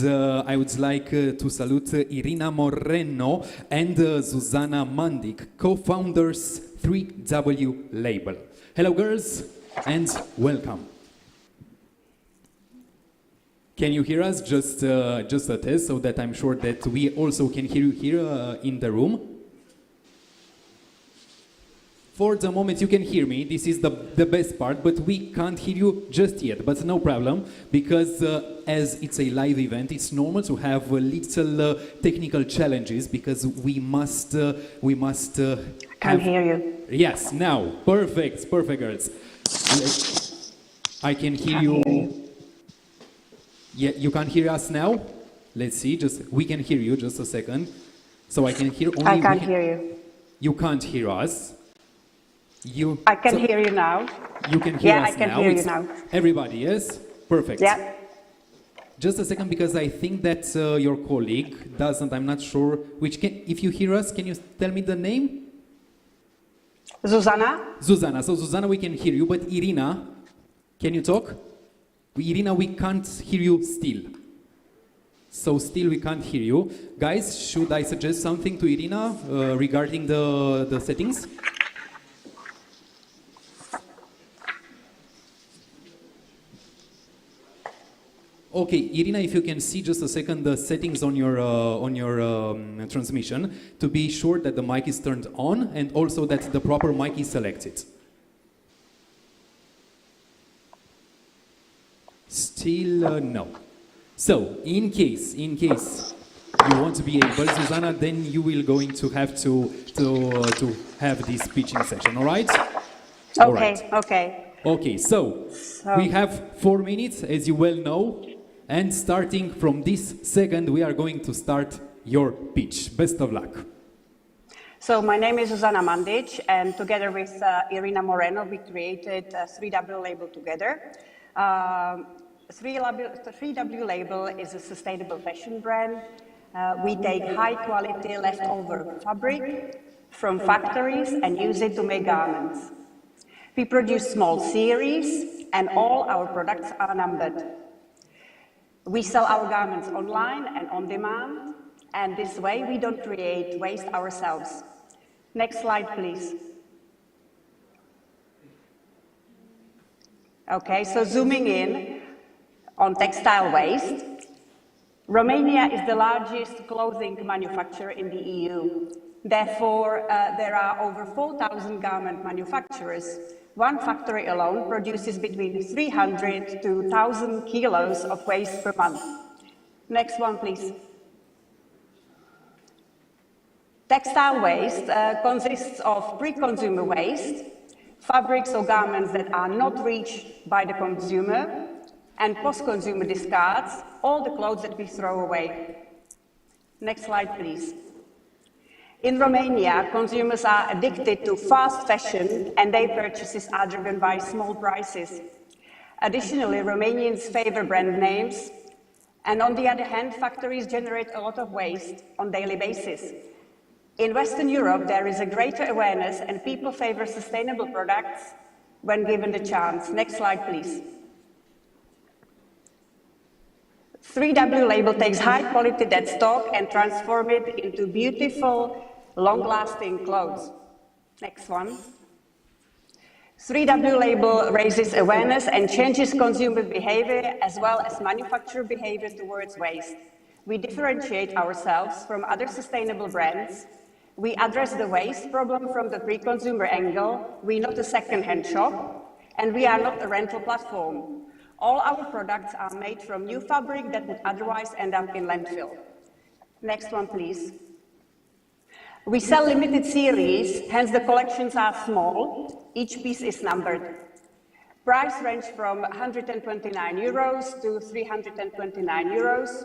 I would like to salute Irina Moreno and Zuzana Mandik, co-founders 3W Label. Hello girls, and welcome. Can you hear us? Just a test, so that I'm sure that we also can hear you here in the room. For the moment you can hear me, this is the best part, but we can't hear you just yet, but no problem, because as it's a live event, it's normal to have little technical challenges, because we must Can't hear you. Yes, now, perfect girls. I can hear you. Yeah, you can't hear us now? Let's see, we can hear you, just a second. So I can hear only... I can't hear you. You can't hear us? I can hear you now. You can hear us now? Yeah, I can hear you now. Everybody, yes? Perfect. Yeah. Just a second, because I think that your colleague doesn't, I'm not sure if you hear us, can you tell me the name? Zuzana? Zuzana. So Zuzana, we can hear you, but Irina, can you talk? Irina, we can't hear you still. So still we can't hear you. Guys, should I suggest something to Irina regarding the settings? Okay, Irina, if you can see just a second the settings on your transmission, to be sure that the mic is turned on and also that the proper mic is selected. Still no. So, in case you want to be able, Susanna, then you will going to have to have this pitching session, all right? All right. Okay. Okay, so we have 4 minutes, as you well know, and starting from this second, we are going to start your pitch. Best of luck. So my name is Susanna Mandic, and together with Irina Moreno, we created 3W Label together. 3W Label is a sustainable fashion brand. We take high quality leftover fabric from factories and use it to make garments. We produce small series and all our products are numbered. We sell our garments online and on demand, and this way we don't create waste ourselves. Next slide, please. Okay, so zooming in on textile waste, Romania is the largest clothing manufacturer in the EU. Therefore, there are over 4,000 garment manufacturers. One factory alone produces between 300 to 1,000 kilos of waste per month. Next one, please. Textile waste consists of pre-consumer waste, fabrics or garments that are not reached by the consumer, and post-consumer discards, all the clothes that we throw away. Next slide, please. In Romania, consumers are addicted to fast fashion and their purchases are driven by small prices. Additionally, Romanians favor brand names, and on the other hand, factories generate a lot of waste on a daily basis. In Western Europe, there is a greater awareness and people favor sustainable products when given the chance. Next slide, please. 3W Label takes high-quality dead stock and transforms it into beautiful, long-lasting clothes. Next one. 3W Label raises awareness and changes consumer behavior as well as manufacturer behavior towards waste. We differentiate ourselves from other sustainable brands. We address the waste problem from the pre-consumer angle. We're not a second-hand shop, and we are not a rental platform. All our products are made from new fabric that would otherwise end up in landfill. Next one, please. We sell limited series, hence the collections are small. Each piece is numbered. Price range from 129 euros to 329 euros,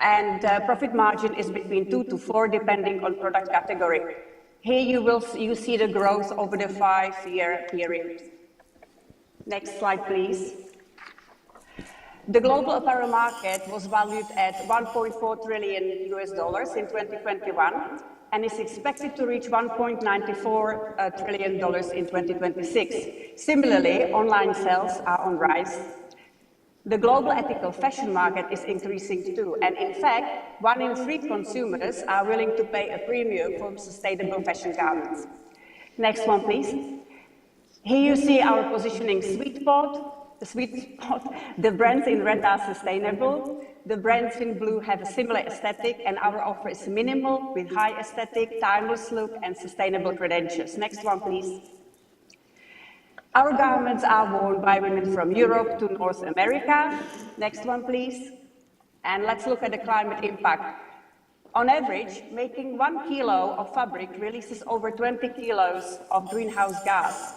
and profit margin is between 2 to 4 depending on product category. Here you see the growth over the 5-year period. Next slide, please. The global apparel market was valued at $1.4 trillion in 2021 and is expected to reach $1.94 trillion in 2026. Similarly, online sales are on rise. The global ethical fashion market is increasing too, and in fact, 1 in 3 consumers are willing to pay a premium for sustainable fashion garments. Next one, please. Here you see our positioning sweet spot. The brands in red are sustainable. The brands in blue have a similar aesthetic, and our offer is minimal with high aesthetic, timeless look, and sustainable credentials. Next one, please. Our garments are worn by women from Europe to North America. Next one, please. And let's look at the climate impact. On average, making 1 kilo of fabric releases over 20 kilos of greenhouse gas.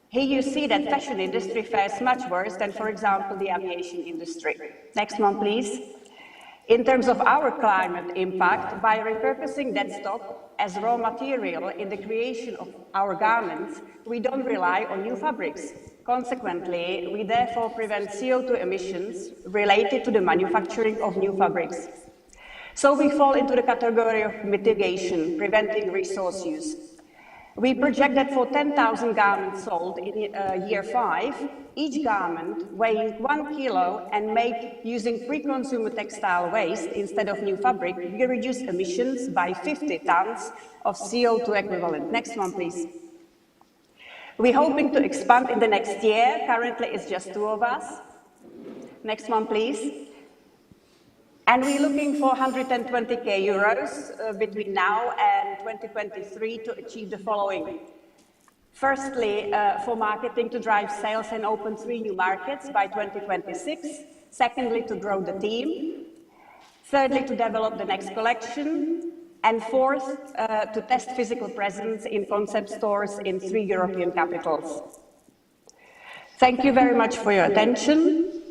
Here you see that fashion industry fares much worse than, for example, the aviation industry. Next one, please. In terms of our climate impact, by repurposing dead stock as raw material in the creation of our garments, we don't rely on new fabrics. Consequently, we therefore prevent CO2 emissions related to the manufacturing of new fabrics. So we fall into the category of mitigation, preventing resource use. We project that for 10,000 garments sold in year 5, each garment weighing 1 kilo and made using pre-consumer textile waste instead of new fabric, we reduce emissions by 50 tons of CO2 equivalent. Next one, please. We're hoping to expand in the next year. Currently, it's just 2 of us. Next one, please. And we're looking for 120k euros between now and 2023 to achieve the following. Firstly, for marketing to drive sales and open 3 new markets by 2026. Secondly, to grow the team. Thirdly, to develop the next collection. And fourth, to test physical presence in concept stores in 3 European capitals. Thank you very much for your attention.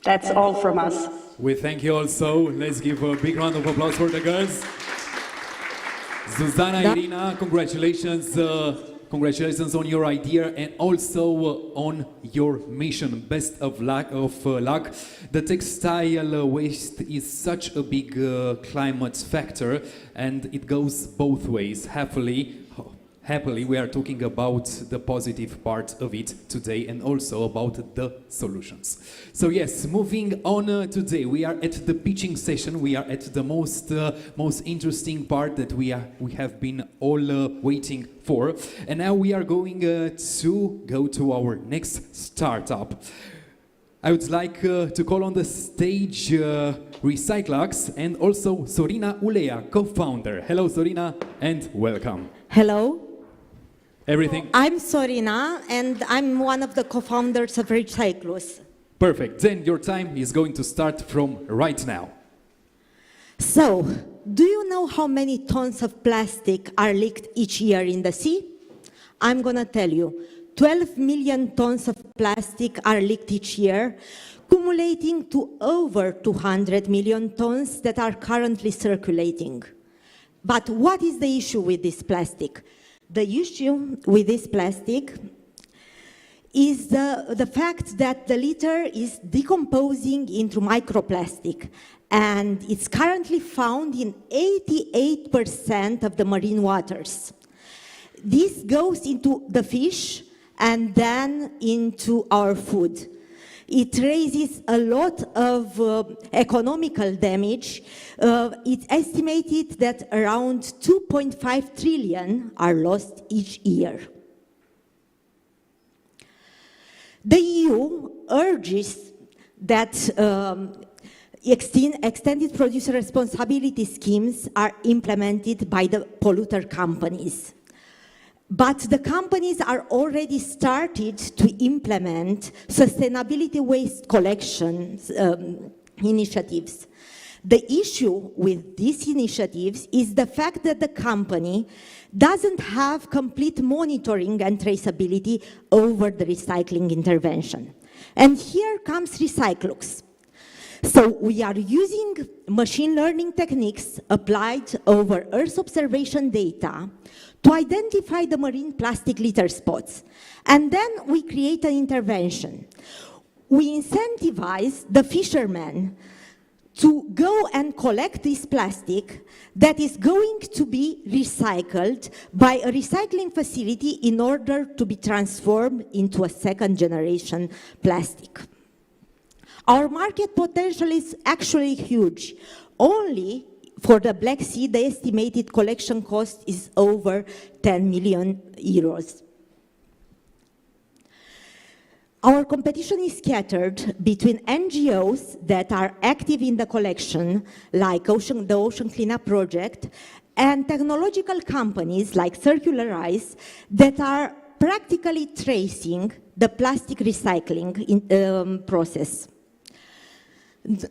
That's all from us. We thank you also. Let's give a big round of applause for the girls. Zuzana, Irina, congratulations. Congratulations on your idea and also on your mission. Best of luck. The textile waste is such a big climate factor, and it goes both ways. Happily, we are talking about the positive part of it today and also about the solutions. So yes, moving on today, we are at the pitching session. We are at the most interesting part that we have been all waiting for. And now we are going to go to our next startup. I would like to call on the stage Recyclax and also Sorina Ulea, co-founder. Hello, Sorina, and welcome. Hello. Everything? I'm Sorina, and I'm one of the co-founders of Recyclus. Perfect. Then your time is going to start from right now. So, do you know how many tons of plastic are leaked each year in the sea? I'm going to tell you. 12 million tons of plastic are leaked each year, cumulating to over 200 million tons that are currently circulating. But what is the issue with this plastic? The issue with this plastic is the fact that the litter is decomposing into microplastic, and it's currently found in 88% of the marine waters. This goes into the fish and then into our food. It raises a lot of economical damage. It's estimated that around 2.5 trillion are lost each year. The EU urges that extended producer responsibility schemes are implemented by the polluter companies. But the companies are already started to implement sustainability waste collection initiatives. The issue with these initiatives is the fact that the company doesn't have complete monitoring and traceability over the recycling intervention. And here comes Recyclux. So we are using machine learning techniques applied over Earth observation data to identify the marine plastic litter spots. And then we create an intervention. We incentivize the fishermen to go and collect this plastic that is going to be recycled by a recycling facility in order to be transformed into a second generation plastic. Our market potential is actually huge. Only for the Black Sea, the estimated collection cost is over 10 million euros. Our competition is scattered between NGOs that are active in the collection, like the Ocean Cleanup Project, and technological companies like Circularize that are practically tracing the plastic recycling process.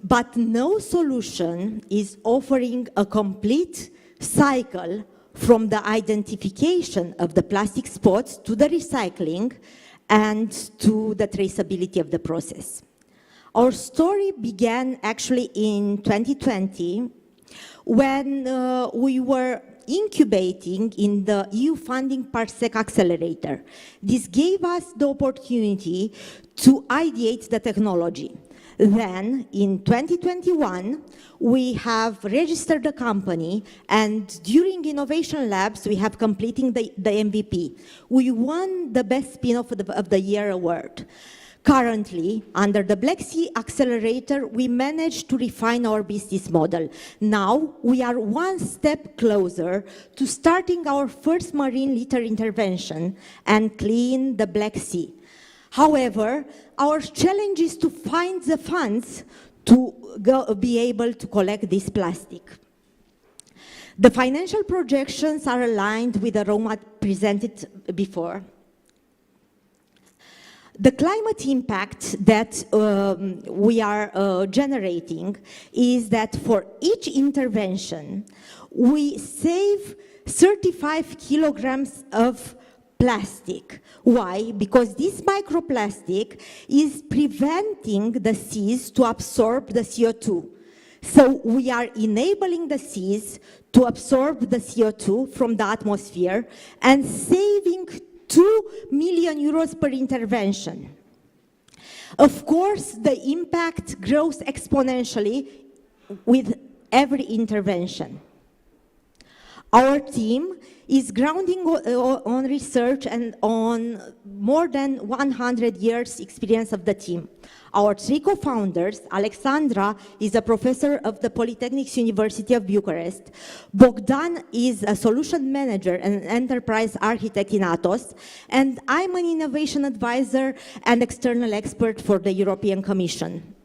But no solution is offering a complete cycle from the identification of the plastic spots to the recycling and to the traceability of the process. Our story began actually in 2020 when we were incubating in the EU funding ClimAccelerator. This gave us the opportunity to ideate the technology. Then, in 2021, we have registered the company, and during Innovation Labs, we have completing the MVP. We won the Best Spin-off of the Year award. Currently, under the Black Sea Accelerator, we managed to refine our business model. Now, we are one step closer to starting our first marine litter intervention and clean the Black Sea. However, our challenge is to find the funds to be able to collect this plastic. The financial projections are aligned with the roadmap presented before. The climate impact that we are generating is that for each intervention, we save 35 kilograms of plastic. Why? Because this microplastic is preventing the seas to absorb the CO2. So we are enabling the seas to absorb the CO2 from the atmosphere and saving 2 million euros per intervention. Of course, the impact grows exponentially with every intervention. Our team is grounding on research and on more than 100 years experience of the team. Our three co-founders, Alexandra is a professor of the Polytechnics University of Bucharest, Bogdan is a solution manager and enterprise architect in Atos, and I'm an innovation advisor and external expert for the European Commission.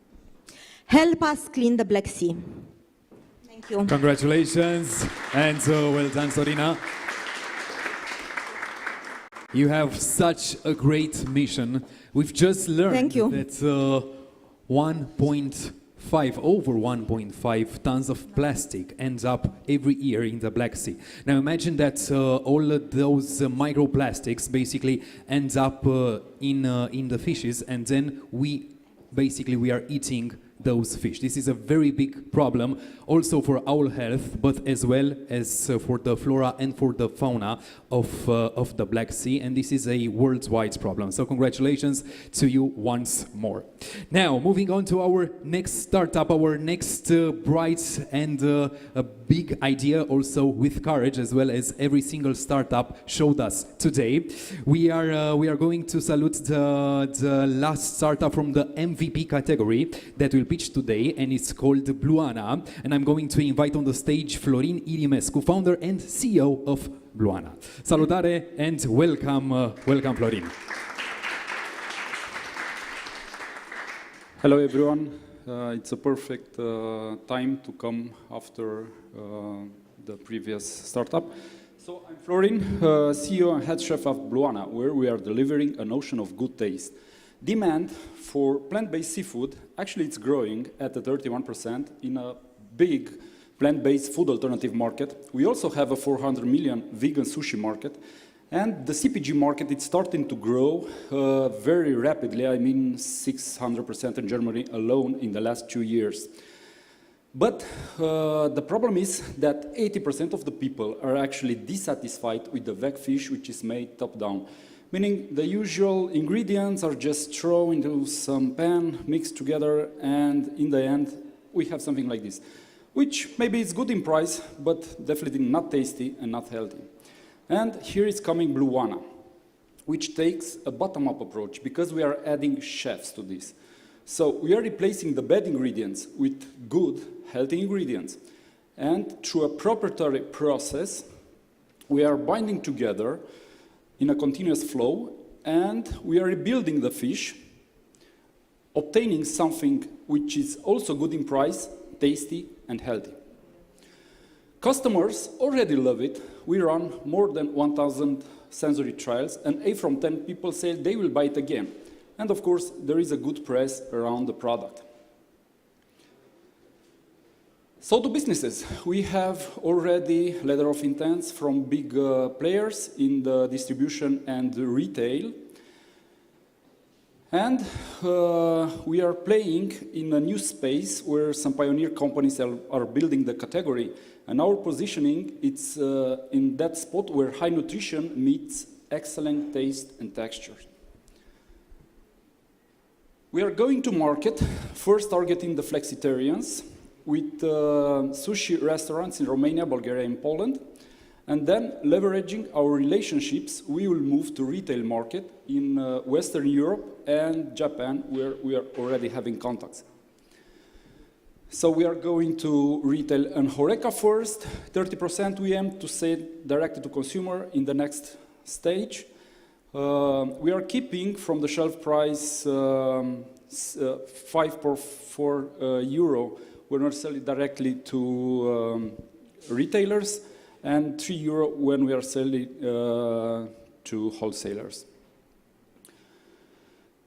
Help us clean the Black Sea. Thank you. Congratulations, and well done, Sorina. You have such a great mission. We've just learned that over 1.5 tons of plastic ends up every year in the Black Sea. Now imagine that all of those microplastics basically ends up in the fishes, and then we are eating those fish. This is a very big problem also for our health, but as well as for the flora and for the fauna of the Black Sea, and this is a worldwide problem. So congratulations to you once more. Now, moving on to our next startup, our next bright and a big idea, also with courage, as well as every single startup showed us today. We are going to salute the last startup from the MVP category that will pitch today, and it's called Bluana. And I'm going to invite on the stage Florin Irimescu, founder and CEO of Bluana. Salutare and welcome, welcome Florin. Hello everyone. It's a perfect time to come after the previous startup. So I'm Florin, CEO and head chef of Bluana, where we are delivering an ocean of good taste. Demand for plant-based seafood, actually it's growing at a 31% in a big plant-based food alternative market. We also have a 400 million vegan sushi market, and the CPG market is starting to grow very rapidly. I mean 600% in Germany alone in the last 2 years. But the problem is that 80% of the people are actually dissatisfied with the veg fish which is made top-down. Meaning the usual ingredients are just thrown into some pan, mixed together, and in the end we have something like this, which maybe is good in price, but definitely not tasty and not healthy. And here is coming Bluana, which takes a bottom-up approach because we are adding chefs to this. So we are replacing the bad ingredients with good, healthy ingredients. And through a proprietary process, we are binding together in a continuous flow, and we are rebuilding the fish, obtaining something which is also good in price, tasty, and healthy. Customers already love it. We run more than 1,000 sensory trials, and 8 from 10 people say they will buy it again. And of course, there is a good press around the product. So to businesses, we have already letter of intents from big players in the distribution and the retail. And we are playing in a new space where some pioneer companies are building the category. And our positioning, it's in that spot where high nutrition meets excellent taste and texture. We are going to market, first targeting the flexitarians, with sushi restaurants in Romania, Bulgaria, and Poland. And then, leveraging our relationships, we will move to retail market in Western Europe and Japan, where we are already having contacts. So we are going to retail and HoReCa first, 30% we aim to sell directly to consumer in the next stage. We are keeping from the shelf price 5 for €4. We're not selling directly to retailers and €3 when we are selling to wholesalers.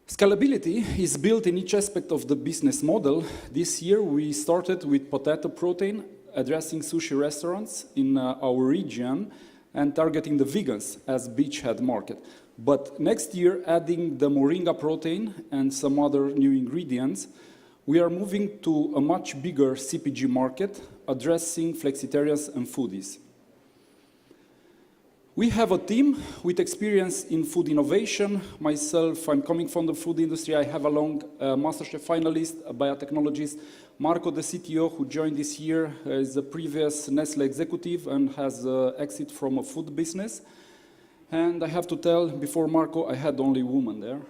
Scalability is built in each aspect of the business model. This year we started with potato protein, addressing sushi restaurants in our region and targeting the vegans as beachhead market. But next year, adding the moringa protein and some other new ingredients, we are moving to a much bigger CPG market, addressing flexitarians and foodies. We have a team with experience in food innovation. Myself, I'm coming from the food industry. I have along a MasterChef finalist, a biotechnologist, Marco, the CTO, who joined this year, is a previous Nestle executive and has exit from a food business. And I have to tell, before Marco, I had only women there.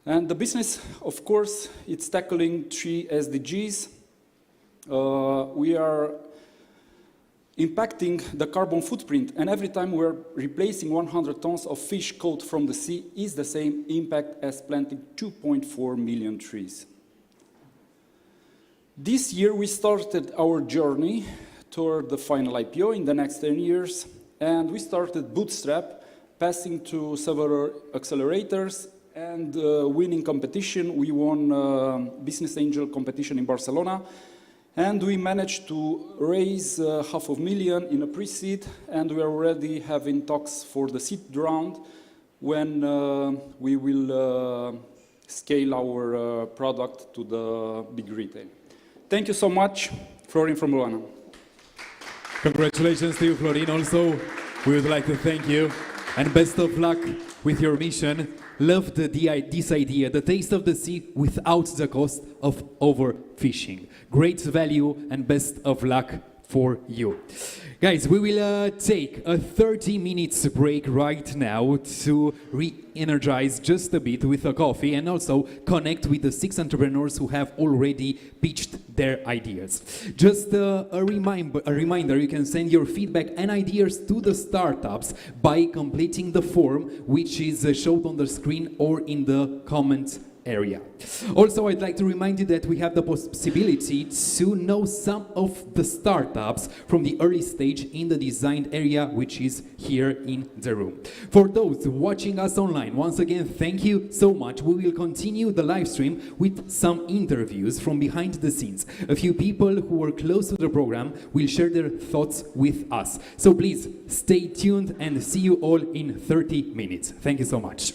And the business, of course, it's tackling 3 SDGs. We are impacting the carbon footprint, and every time we're replacing 100 tons of fish caught from the sea is the same impact as planting 2.4 million trees. This year we started our journey toward the final IPO in the next 10 years, and we started bootstrap, passing through several accelerators and winning competition. We won business angel competition in Barcelona, and we managed to raise $500,000 in a pre-seed, and we are already having talks for the seed round when we will scale our product to the big retail. Thank you so much. Florin from Luana. Congratulations to you, Florin. Also, we would like to thank you and best of luck with your mission. Loved this idea, the taste of the sea without the cost of overfishing. Great value and best of luck for you. Guys, we will take a 30 minutes break right now to re-energize just a bit with a coffee and also connect with the 6 entrepreneurs who have already pitched their ideas. Just a reminder, you can send your feedback and ideas to the startups by completing the form which is shown on the screen or in the comments area. Also, I'd like to remind you that we have the possibility to know some of the startups from the early stage in the design area, which is here in the room. For those watching us online, once again, thank you so much. We will continue the live stream with some interviews from behind the scenes. A few people who were close to the program will share their thoughts with us. So please stay tuned and see you all in 30 minutes. Thank you so much.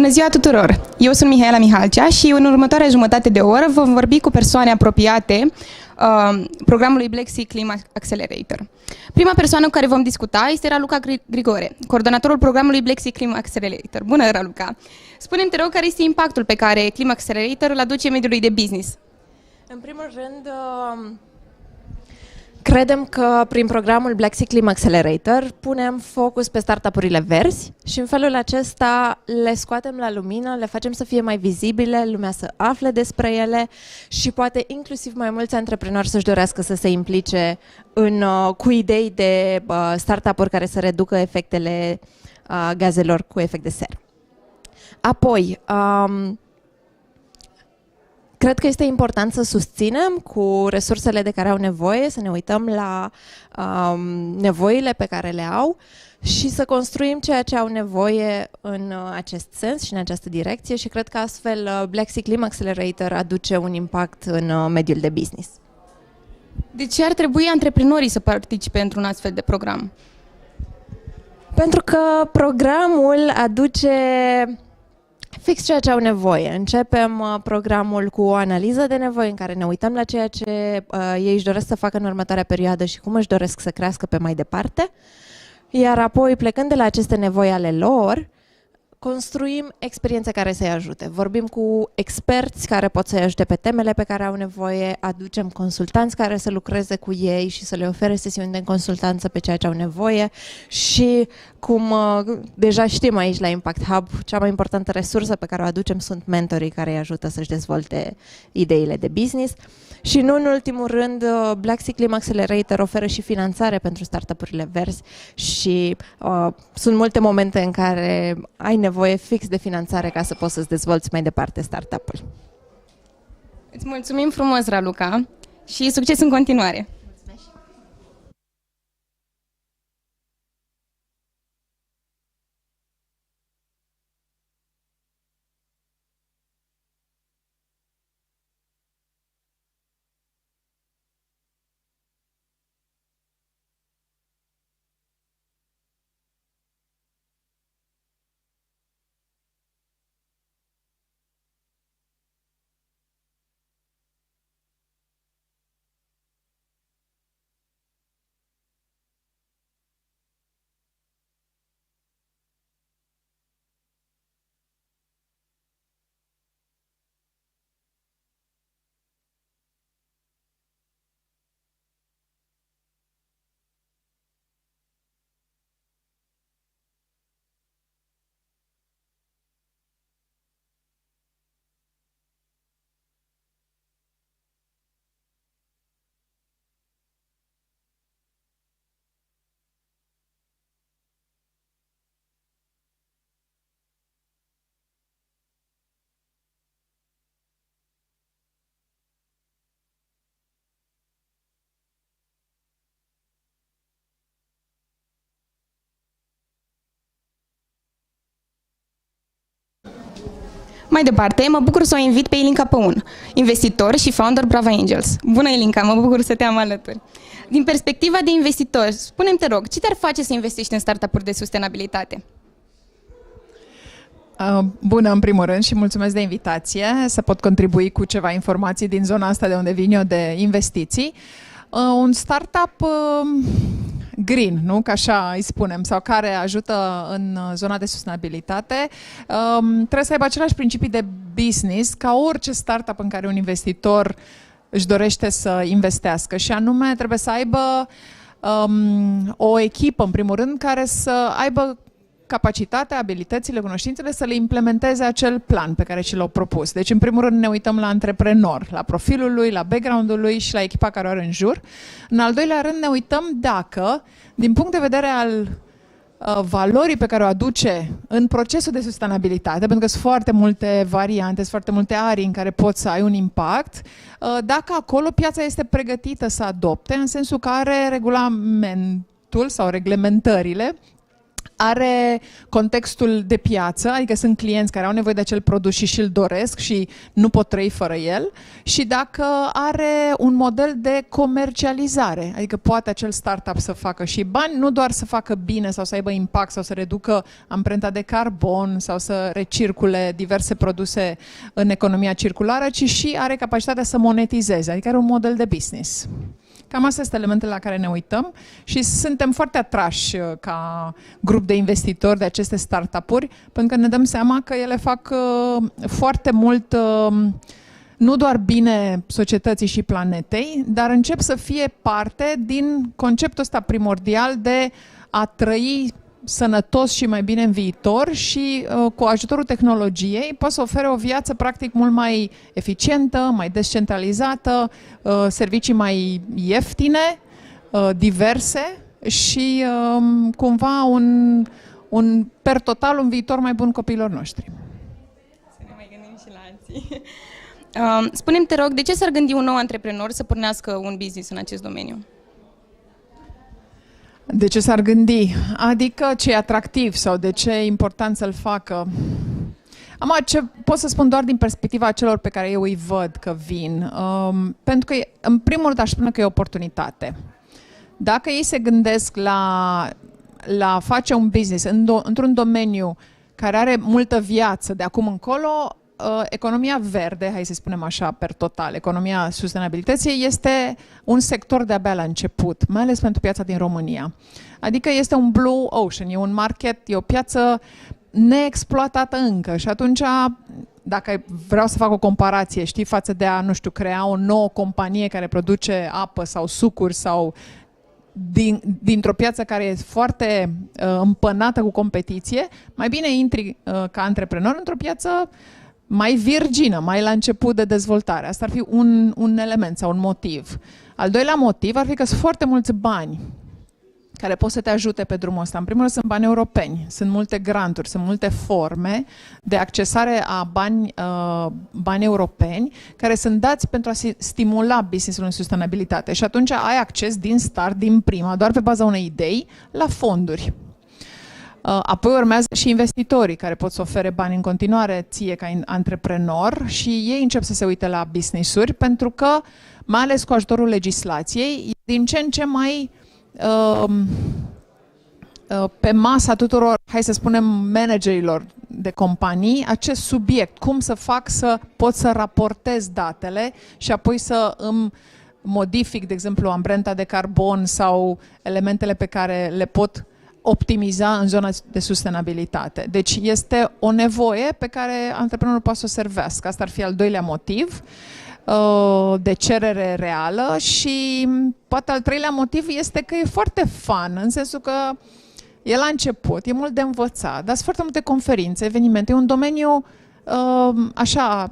Bună ziua tuturor! Eu sunt Mihaela Mihalcea și în următoarea jumătate de oră vom vorbi cu persoane apropiate programului Black Sea ClimAccelerator. Prima persoană cu care vom discuta este Raluca Grigore, coordonatorul programului Black Sea ClimAccelerator. Bună, Raluca! Spune-mi, te rog, care este impactul pe care ClimAccelerator îl aduce mediului de business? În primul rând, credem că prin programul Black Sea ClimAccelerator punem focus pe startup-urile verzi și în felul acesta le scoatem la lumină, le facem să fie mai vizibile, lumea să afle despre ele și poate inclusiv mai mulți antreprenori să-și dorească să se implice cu idei de startup-uri care să reducă efectele gazelor cu efect de seră. Apoi, cred că este important să susținem cu resursele de care au nevoie, să ne uităm la nevoile pe care le au și să construim ceea ce au nevoie în acest sens și în această direcție și cred că astfel Black Sea ClimAccelerator aduce un impact în mediul de business. De ce ar trebui antreprenorii să participe într-un astfel de program? Pentru că programul aduce fix ceea ce au nevoie. Începem programul cu o analiză de nevoi în care ne uităm la ceea ce ei își doresc să facă în următoarea perioadă și cum își doresc să crească pe mai departe. Iar apoi, plecând de la aceste nevoi ale lor, construim experiențe care să-i ajute. Vorbim cu experți care pot să-i ajute pe temele pe care au nevoie, aducem consultanți care să lucreze cu ei și să le ofere sesiuni de consultanță pe ceea ce au nevoie și, cum deja știm aici la Impact Hub, cea mai importantă resursă pe care o aducem sunt mentorii care îi ajută să-și dezvolte ideile de business. Și nu în ultimul rând, Black Sea ClimAccelerator oferă și finanțare pentru startup-urile verzi și sunt multe momente în care ai nevoie fix de finanțare ca să poți să-ți dezvolți mai departe startup-ul. Îți mulțumim frumos, Raluca, și succes în continuare! Mai departe, mă bucur să o invit pe Ilinca Păun, investitor și founder Brava Angels. Bună, Ilinca, mă bucur să te am alături. Din perspectiva de investitor, spune-mi, te rog, ce te-ar face să investești în startup-uri de sustenabilitate? Bună, în primul rând, și mulțumesc de invitație, să pot contribui cu ceva informații din zona asta de unde vin eu de investiții. Un startup green, nu? Că așa îi spunem, sau care ajută în zona de sustenabilitate, trebuie să aibă același principii de business ca orice startup în care un investitor își dorește să investească și anume trebuie să aibă o echipă, în primul rând, care să aibă capacitatea, abilitățile, cunoștințele să le implementeze acel plan pe care și l-au propus. Deci, în primul rând, ne uităm la antreprenor, la profilul lui, la background-ul lui și la echipa care o are în jur. În al doilea rând, ne uităm dacă, din punct de vedere al valorii pe care o aduce în procesul de sustenabilitate, pentru că sunt foarte multe variante, sunt foarte multe arii în care poți să ai un impact, dacă acolo piața este pregătită să adopte, în sensul că are regulamentul sau reglementările are contextul de piață, adică sunt clienți care au nevoie de acel produs și îl doresc și nu pot trăi fără el, și dacă are un model de comercializare, adică poate acel startup să facă și bani, nu doar să facă bine sau să aibă impact sau să reducă amprenta de carbon sau să recircule diverse produse în economia circulară, ci și are capacitatea să monetizeze, adică are un model de business. Cam astea sunt elementele la care ne uităm și suntem foarte atrași ca grup de investitori de aceste startup-uri, pentru că ne dăm seama că ele fac foarte mult, nu doar bine societății și planetei, dar încep să fie parte din conceptul ăsta primordial de a trăi sănătos și mai bine în viitor și cu ajutorul tehnologiei poți să ofere o viață practic mult mai eficientă, mai descentralizată, servicii mai ieftine, diverse și cumva un per total un viitor mai bun copiilor noștri. Să ne mai gândim și la alții. Spune-mi, te rog, de ce s-ar gândi un nou antreprenor să pornească un business în acest domeniu? De ce s-ar gândi? Adică ce e atractiv sau de ce e important să-l facă? Ce pot să spun doar din perspectiva celor pe care eu îi văd că vin. Pentru că, în primul rând, aș spune că e o oportunitate. Dacă ei se gândesc la face un business într-un domeniu care are multă viață de acum încolo, economia verde, hai să spunem așa, per total, economia sustenabilității, este un sector de-abia la început, mai ales pentru piața din România. Adică este un blue ocean, e un market, e o piață neexploatată încă și atunci, dacă vreau să fac o comparație, știi, față de a, nu știu, crea o nouă companie care produce apă sau sucuri sau dintr-o piață care e foarte împănată cu competiție, mai bine intri ca antreprenor într-o piață mai virgină, mai la început de dezvoltare. Asta ar fi un element sau un motiv. Al doilea motiv ar fi că sunt foarte mulți bani care pot să te ajute pe drumul ăsta. În primul rând sunt bani europeni, sunt multe granturi, sunt multe forme de accesare a bani europeni care sunt dați pentru a stimula business-ul în sustenabilitate. Și atunci ai acces din start, din prima, doar pe baza unei idei, la fonduri. Apoi urmează și investitorii care pot să ofere bani în continuare ție ca antreprenor și ei încep să se uite la business-uri pentru că, mai ales cu ajutorul legislației, din ce în ce mai pe masa tuturor, hai să spunem, managerilor de companii, acest subiect, cum să fac să pot să raportez datele și apoi să îmi modific, de exemplu, amprenta de carbon sau elementele pe care le pot optimiza în zona de sustenabilitate. Deci este o nevoie pe care antreprenorul poate să o servească. Asta ar fi al doilea motiv de cerere reală și poate al treilea motiv este că e foarte fun, în sensul că e la început, e mult de învățat, dar sunt foarte multe conferințe, evenimente, e un domeniu așa,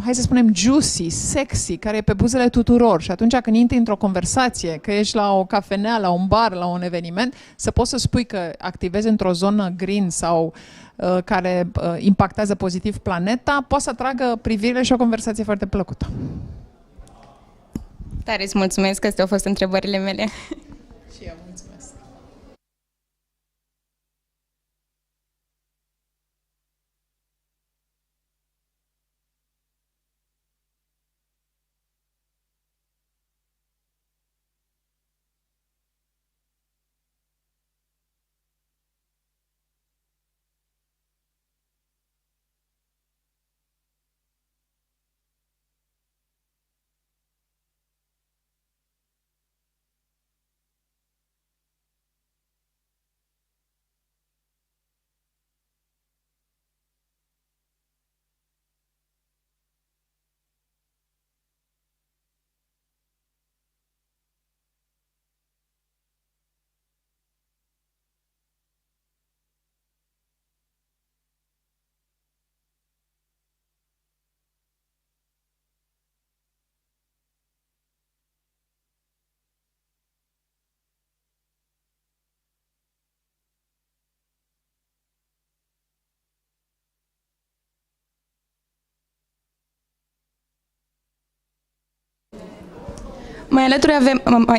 hai să spunem juicy, sexy, care e pe buzele tuturor și atunci când intri într-o conversație, că ești la o cafenea, la un bar, la un eveniment, să poți să spui că activezi într-o zonă green sau care impactează pozitiv planeta, poate să atragă privirile și o conversație foarte plăcută. Tare îți mulțumesc, că astea au fost întrebările mele. Și eu mulțumesc.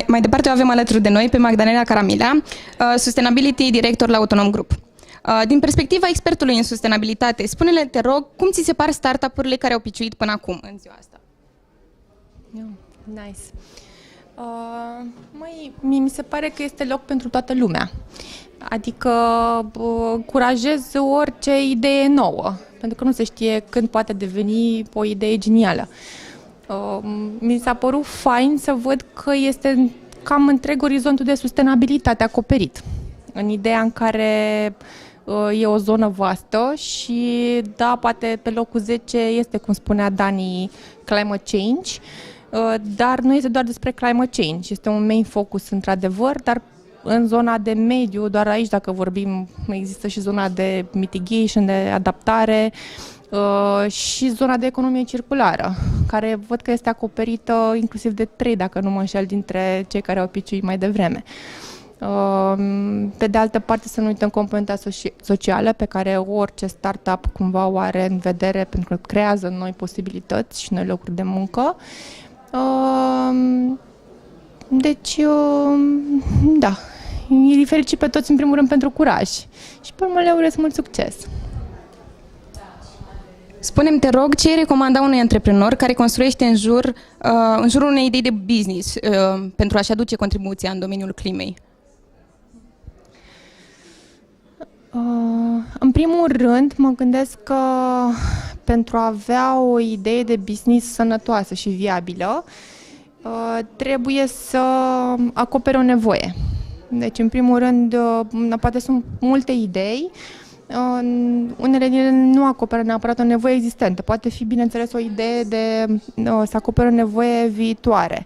Mai departe o avem alături de noi pe Magdalena Caramila, Sustainability Director la Autonom Group. Din perspectiva expertului în sustenabilitate, spune-le, te rog, cum ți se par startup-urile care au piciuit până acum în ziua asta? Nice. Mi se pare că este loc pentru toată lumea. Adică încurajez orice idee nouă, pentru că nu se știe când poate deveni o idee genială. Mi s-a părut fain să văd că este cam întreg orizontul de sustenabilitate acoperit, în ideea în care e o zonă vastă și, da, poate pe locul 10 este, cum spunea Dani, climate change, dar nu este doar despre climate change, este un main focus într-adevăr, dar în zona de mediu, doar aici dacă vorbim, există și zona de mitigation, de adaptare și zona de economie circulară, care văd că este acoperită inclusiv de 3, dacă nu mă înșel, dintre cei care au piciuit mai devreme. Pe de altă parte, să nu uităm componenta socială pe care orice startup cumva o are în vedere, pentru că creează noi posibilități și noi locuri de muncă. Deci, da, îi felicit pe toți în primul rând pentru curaj și pe urmă le urez mult succes. Spune-mi, te rog, ce îi recomanda unui antreprenor care construiește în jurul unei idei de business pentru a-și aduce contribuția în domeniul climei? În primul rând, mă gândesc că pentru a avea o idee de business sănătoasă și viabilă, trebuie să acopere o nevoie. Deci, în primul rând, poate sunt multe idei, unele din ele nu acoperă neapărat o nevoie existentă. Poate fi, bineînțeles, o idee de să acopere o nevoie viitoare.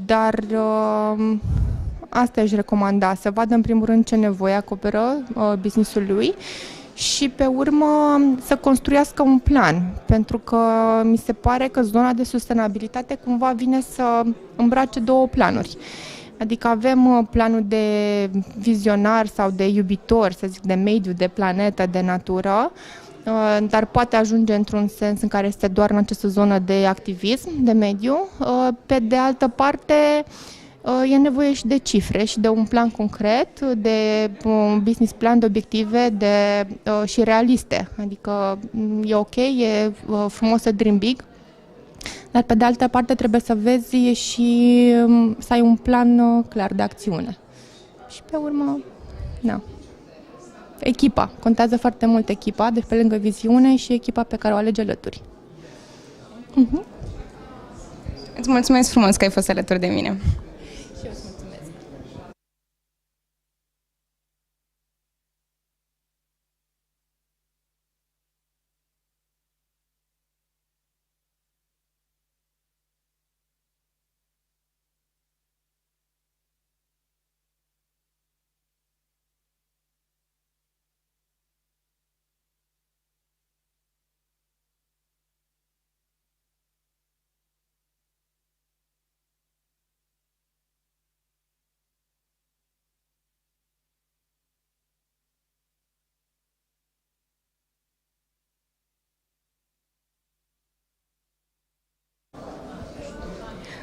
Dar asta aș recomanda, să vadă în primul rând ce nevoie acoperă businessul lui și pe urmă să construiască un plan, pentru că mi se pare că zona de sustenabilitate cumva vine să îmbrace două planuri. Adică avem planul de vizionar sau de iubitor, să zic, de mediu, de planetă, de natură, dar poate ajunge într-un sens în care este doar în această zonă de activism, de mediu. Pe de altă parte, e nevoie și de cifre și de un plan concret, de un business plan, de obiective și realiste. Adică e ok, e frumos să dream big, dar pe de altă parte trebuie să vezi și să ai un plan clar de acțiune. Și pe urmă, da. Echipa. Contează foarte mult echipa, deci pe lângă viziune și echipa pe care o alegi alături. Îți mulțumesc frumos că ai fost alături de mine. Și eu îți mulțumesc.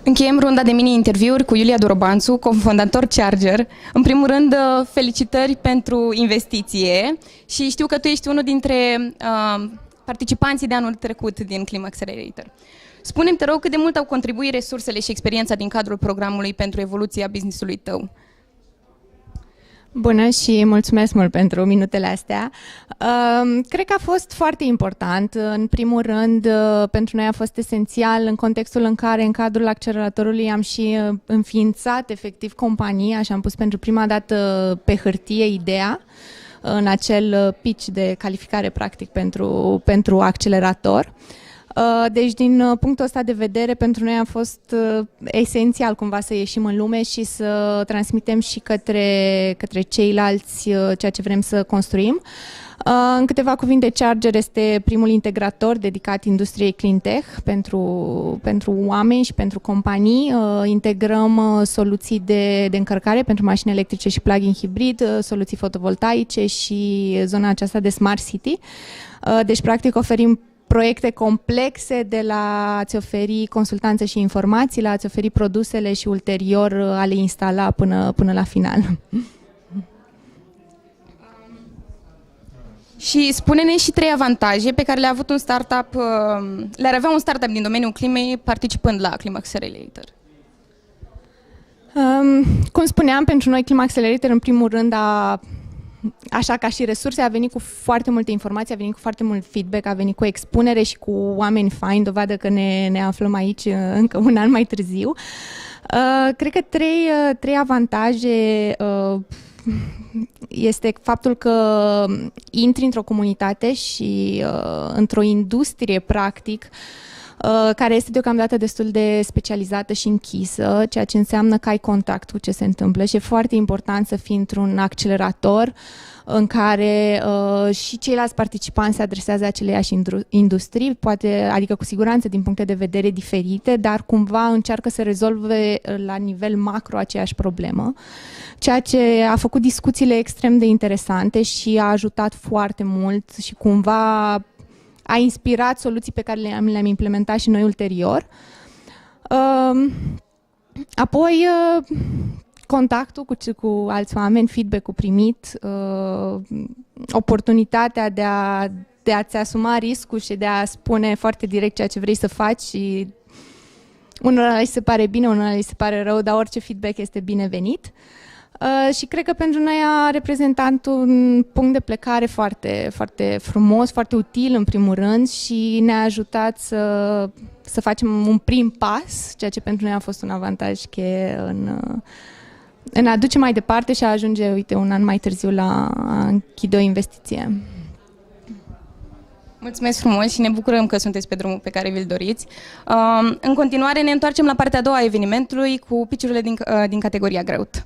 Încheiem runda de mini-interviuri cu Iulia Dorobanțu, cofondator Charger. În primul rând, felicitări pentru investiție și știu că tu ești unul dintre participanții de anul trecut din ClimAccelerator. Spune-mi, te rog, cât de mult au contribuit resursele și experiența din cadrul programului pentru evoluția business-ului tău? Bună și mulțumesc mult pentru minutele astea. Cred că a fost foarte important. În primul rând, pentru noi a fost esențial în contextul în care, în cadrul acceleratorului, am și înființat efectiv compania și am pus pentru prima dată pe hârtie ideea în acel pitch de calificare practic pentru accelerator. Deci, din punctul ăsta de vedere, pentru noi a fost esențial cumva să ieșim în lume și să transmitem și către ceilalți ceea ce vrem să construim. În câteva cuvinte, Charger este primul integrator dedicat industriei cleantech pentru oameni și pentru companii. Integrăm soluții de încărcare pentru mașini electrice și plug-in hibrid, soluții fotovoltaice și zona aceasta de smart city. Deci, practic, oferim proiecte complexe, de la a-ți oferi consultanță și informații, la a-ți oferi produsele și ulterior a le instala până la final. Și spune-ne și 3 avantaje pe care le-a avut un startup, le-ar avea un startup din domeniul climei participând la ClimAccelerator. Cum spuneam, pentru noi ClimAccelerator, în primul rând, așa ca și resurse, a venit cu foarte multe informații, a venit cu foarte mult feedback, a venit cu expunere și cu oameni faini, dovadă că ne aflăm aici încă un an mai târziu. Cred că trei avantaje este faptul că intri într-o comunitate și într-o industrie, practic, care este deocamdată destul de specializată și închisă, ceea ce înseamnă că ai contact cu ce se întâmplă și e foarte important să fii într-un accelerator în care și ceilalți participanți se adresează aceleiași industrii, poate, adică cu siguranță din puncte de vedere diferite, dar cumva încearcă să rezolve la nivel macro aceeași problemă, ceea ce a făcut discuțiile extrem de interesante și a ajutat foarte mult și cumva a inspirat soluții pe care le-am implementat și noi ulterior. Apoi, contactul cu alți oameni, feedback-ul primit, oportunitatea de a-ți asuma riscul și de a spune foarte direct ceea ce vrei să faci și unora îi se pare bine, unora îi se pare rău, dar orice feedback este binevenit. Și cred că pentru noi a reprezentat un punct de plecare foarte, foarte frumos, foarte util în primul rând și ne-a ajutat să facem un prim pas, ceea ce pentru noi a fost un avantaj cheie în a duce mai departe și a ajunge, uite, un an mai târziu la a închide o investiție. Mulțumesc frumos și ne bucurăm că sunteți pe drumul pe care vi-l doriți. În continuare ne întoarcem la partea a doua a evenimentului cu pitch-urile din categoria Growth.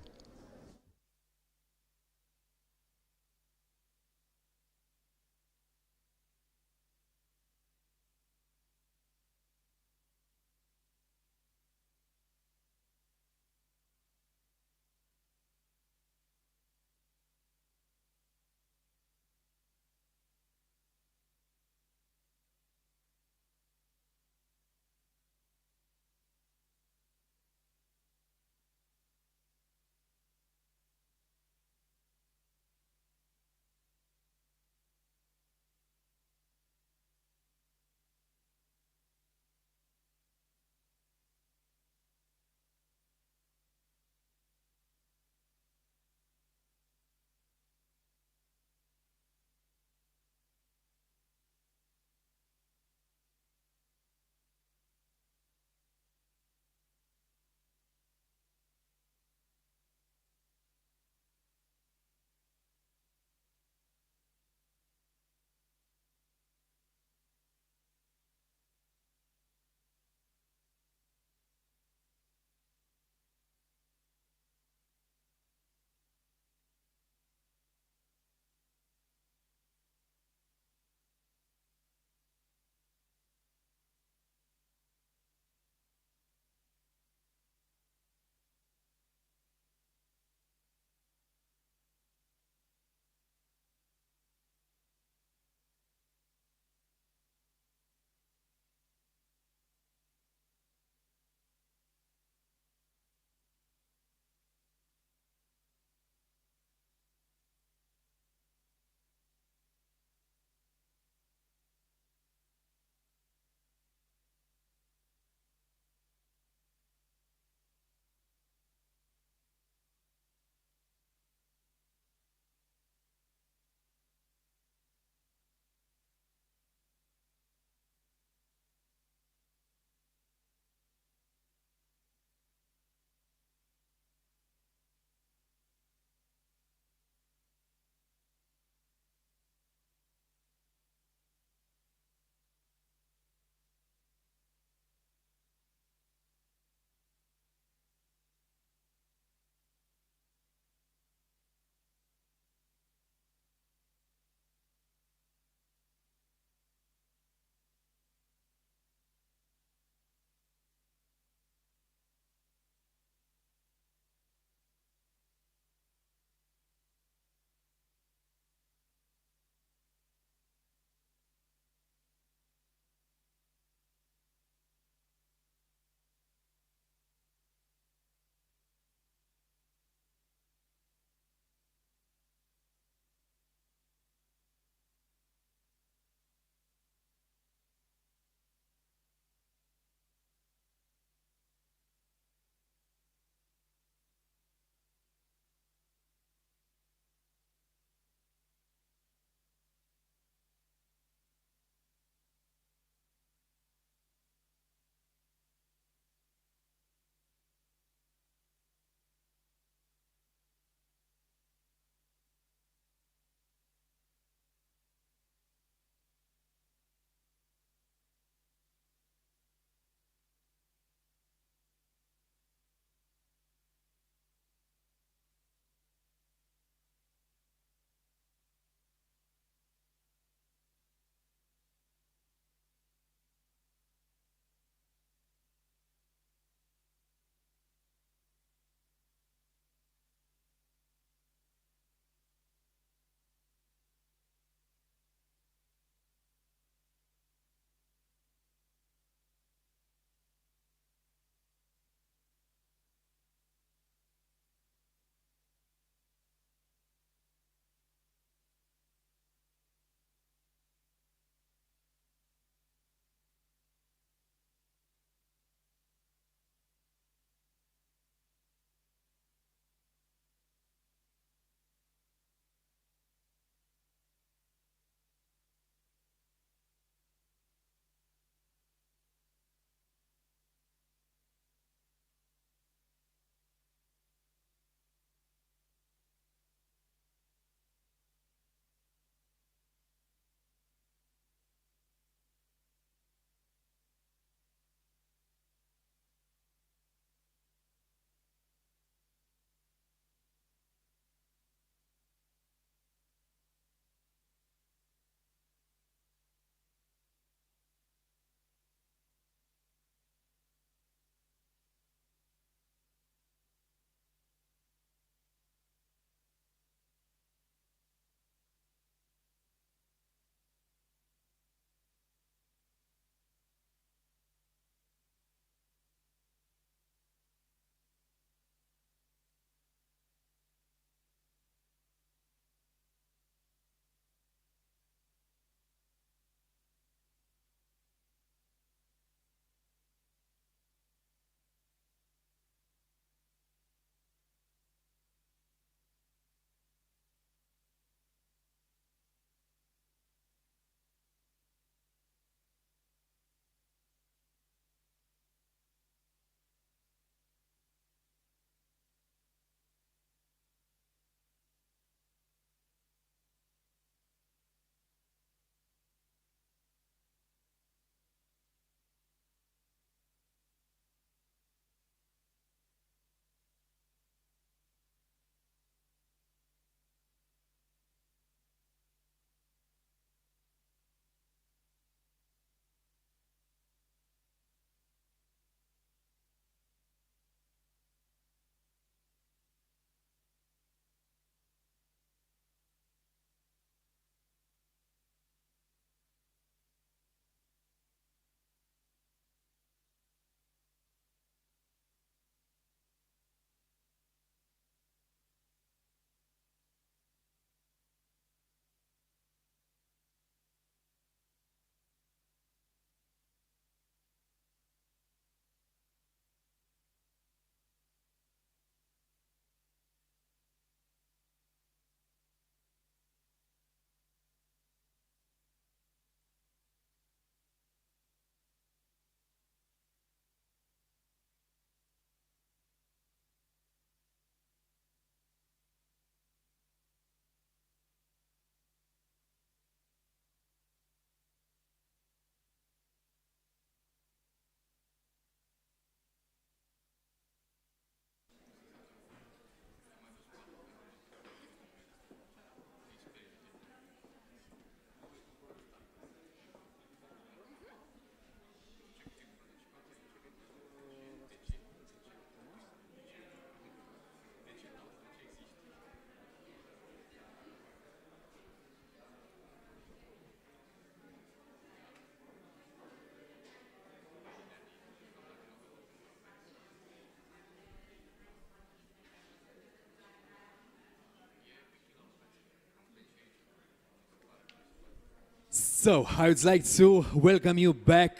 So, I would like to welcome you back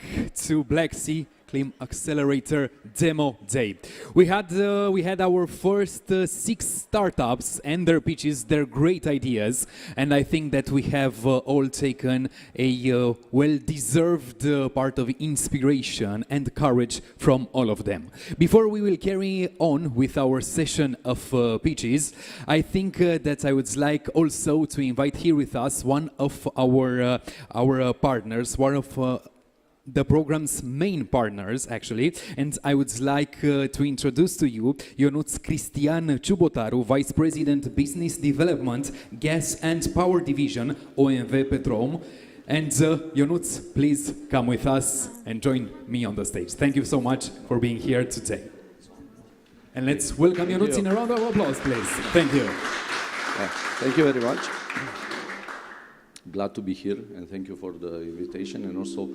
to Black Sea ClimAccelerator Demo Day. We had our first 6 startups and their pitches, their great ideas, and I think that we have all taken a well-deserved part of inspiration and courage from all of them. Before we will carry on with our session of pitches, I think that I would like also to invite here with us one of our partners, one of the program's main partners, actually, and I would like to introduce to you Ionuț Cristian Ciubotaru, Vice President Business Development, Gas and Power Division, OMV Petrom. And Ionuț, please come with us and join me on the stage. Thank you so much for being here today. And let's welcome Ionuț in a round of applause, please. Thank you. Thank you very much. Glad to be here, and thank you for the invitation, and also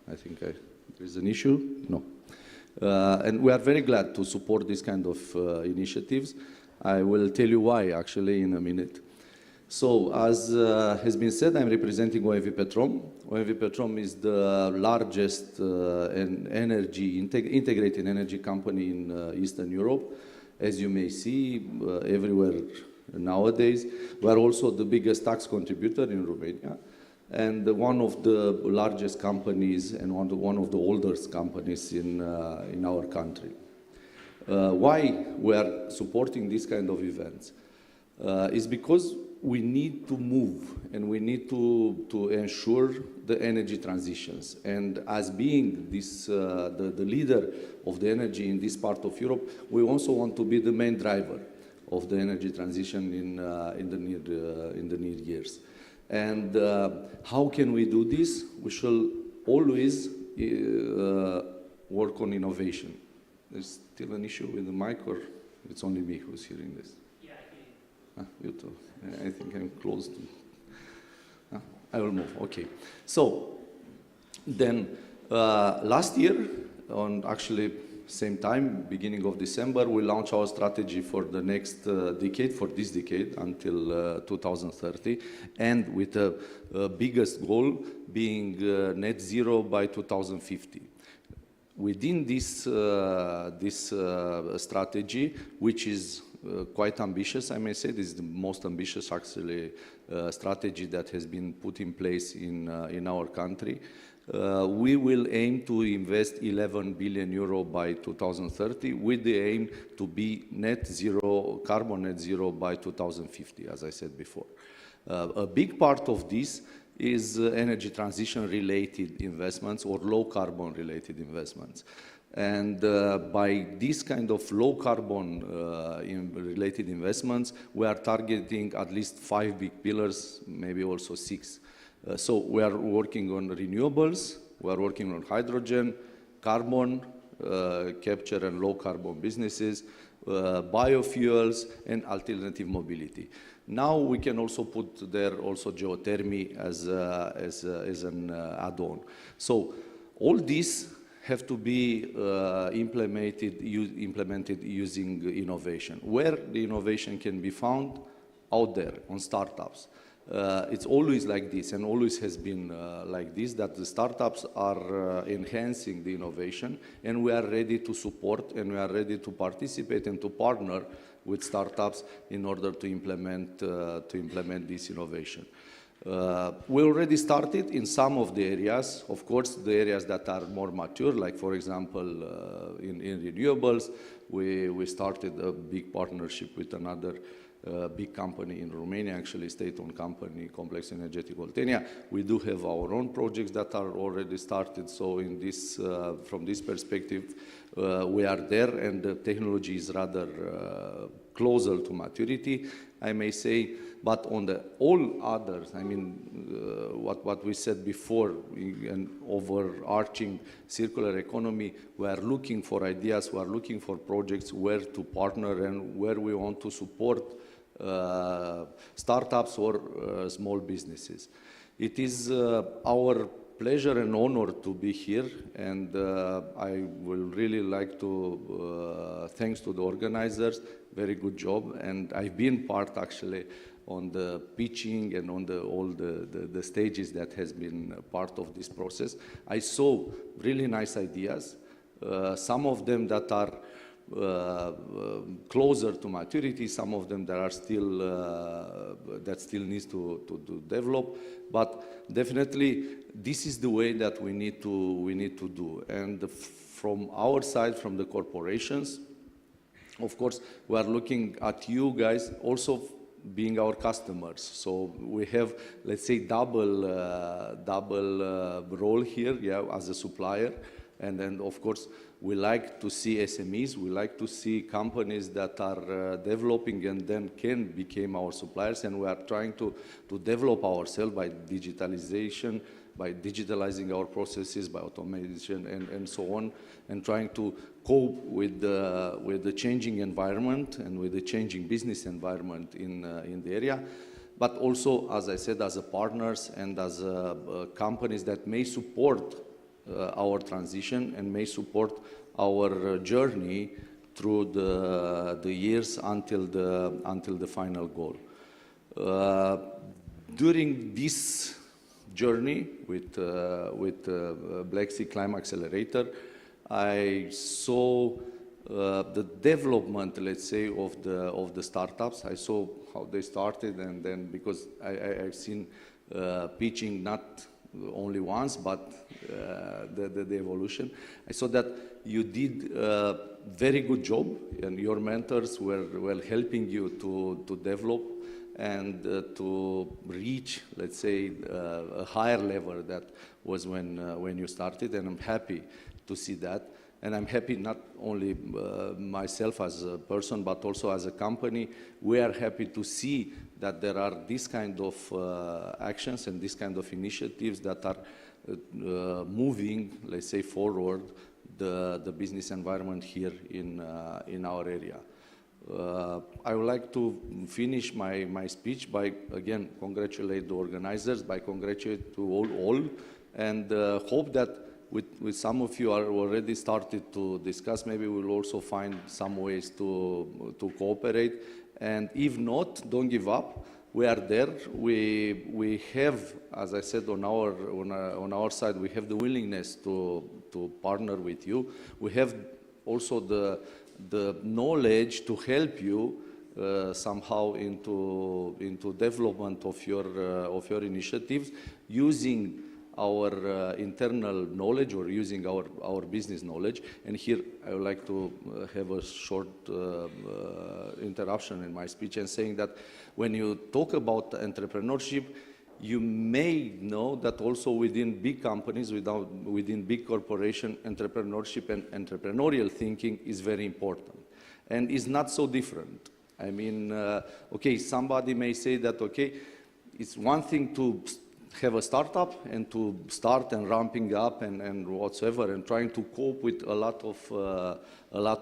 I think there is an issue. No. And we are very glad to support this kind of initiatives. I will tell you why, actually, in a minute. So, as has been said, I'm representing OMV Petrom. OMV Petrom is the largest integrated energy company in Eastern Europe. As you may see, everywhere nowadays. We are also the biggest tax contributor in Romania, and one of the largest companies and one of the oldest companies in our country. Why we are supporting this kind of events is because we need to move and we need to ensure the energy transitions. And as being this, the leader of the energy in this part of Europe, we also want to be the main driver of the energy transition in the near years. And how can we do this? We shall always work on innovation. There's still an issue with the mic, or it's only me who's hearing this? Yeah, I can. You too. I think I'm close to... I will move, okay. So, then last year, on actually same time, beginning of December, we launched our strategy for the next decade, for this decade, until 2030, and with the biggest goal being net zero by 2050. Within this, strategy, which is quite ambitious, I may say, this is the most ambitious, actually, strategy that has been put in place in our country. We will aim to invest 11 billion euro by 2030 with the aim to be net zero, carbon net zero by 2050, as I said before. A big part of this is energy transition related investments or low carbon related investments. And by this kind of low carbon related investments, we are targeting at least 5 big pillars, maybe also 6. So we are working on renewables, we are working on hydrogen, carbon capture and low carbon businesses, biofuels, and alternative mobility. Now we can also put there also geothermy as an add-on. So all these have to be implemented using innovation. Where the innovation can be found? Out there, on startups. It's always like this, and always has been like this, that the startups are enhancing the innovation, and we are ready to support, and we are ready to participate and to partner with startups in order to implement this innovation. We already started in some of the areas, of course, the areas that are more mature, like for example, in renewables, we started a big partnership with another big company in Romania, actually state-owned company, Complex Energetic Oltenia. We do have our own projects that are already started, so in this, from this perspective, we are there, and the technology is rather closer to maturity, I may say. But on the all others, I mean, what we said before, an overarching circular economy, we are looking for ideas, we are looking for projects where to partner and where we want to support startups or small businesses. It is our pleasure and honor to be here, and I will really like to thanks to the organizers, very good job, and I've been part actually on the pitching and on all the stages that has been part of this process. I saw really nice ideas, some of them that are closer to maturity, some of them that are still that still needs to develop, but definitely this is the way that we need to do. And from our side, from the corporations, of course, we are looking at you guys also being our customers. So we have, let's say, double role here, yeah, as a supplier. And then, of course, we like to see SMEs, we like to see companies that are developing and then can become our suppliers, and we are trying to develop ourselves by digitalization, by digitalizing our processes, by automation and so on, and trying to cope with the changing environment and with the changing business environment in the area. But also, as I said, as a partners and as companies that may support our transition and may support our journey through the years until the final goal. During this journey with Black Sea ClimAccelerator, I saw the development, let's say, of the startups. I saw how they started, and then because I've seen pitching not only once, but the evolution. I saw that you did a very good job, and your mentors were helping you to develop and to reach, let's say, a higher level that was when you started, and I'm happy to see that. And I'm happy not only myself as a person, but also as a company. We are happy to see that there are these kind of actions and these kind of initiatives that are moving, let's say, forward the business environment here in our area. I would like to finish my speech by, again, congratulate the organizers, by congratulate to all, and hope that with some of you are already started to discuss, maybe we'll also find some ways to cooperate. And if not, don't give up. We are there. We have, as I said, on our side, we have the willingness to partner with you. We have also the knowledge to help you somehow into development of your initiatives using our internal knowledge or using our business knowledge. And here I would like to have a short interruption in my speech and saying that when you talk about entrepreneurship, you may know that also within big companies, within big corporations, entrepreneurship and entrepreneurial thinking is very important and is not so different. I mean, okay, somebody may say that, okay, it's one thing to have a startup and to start and ramping up and whatsoever and trying to cope with a lot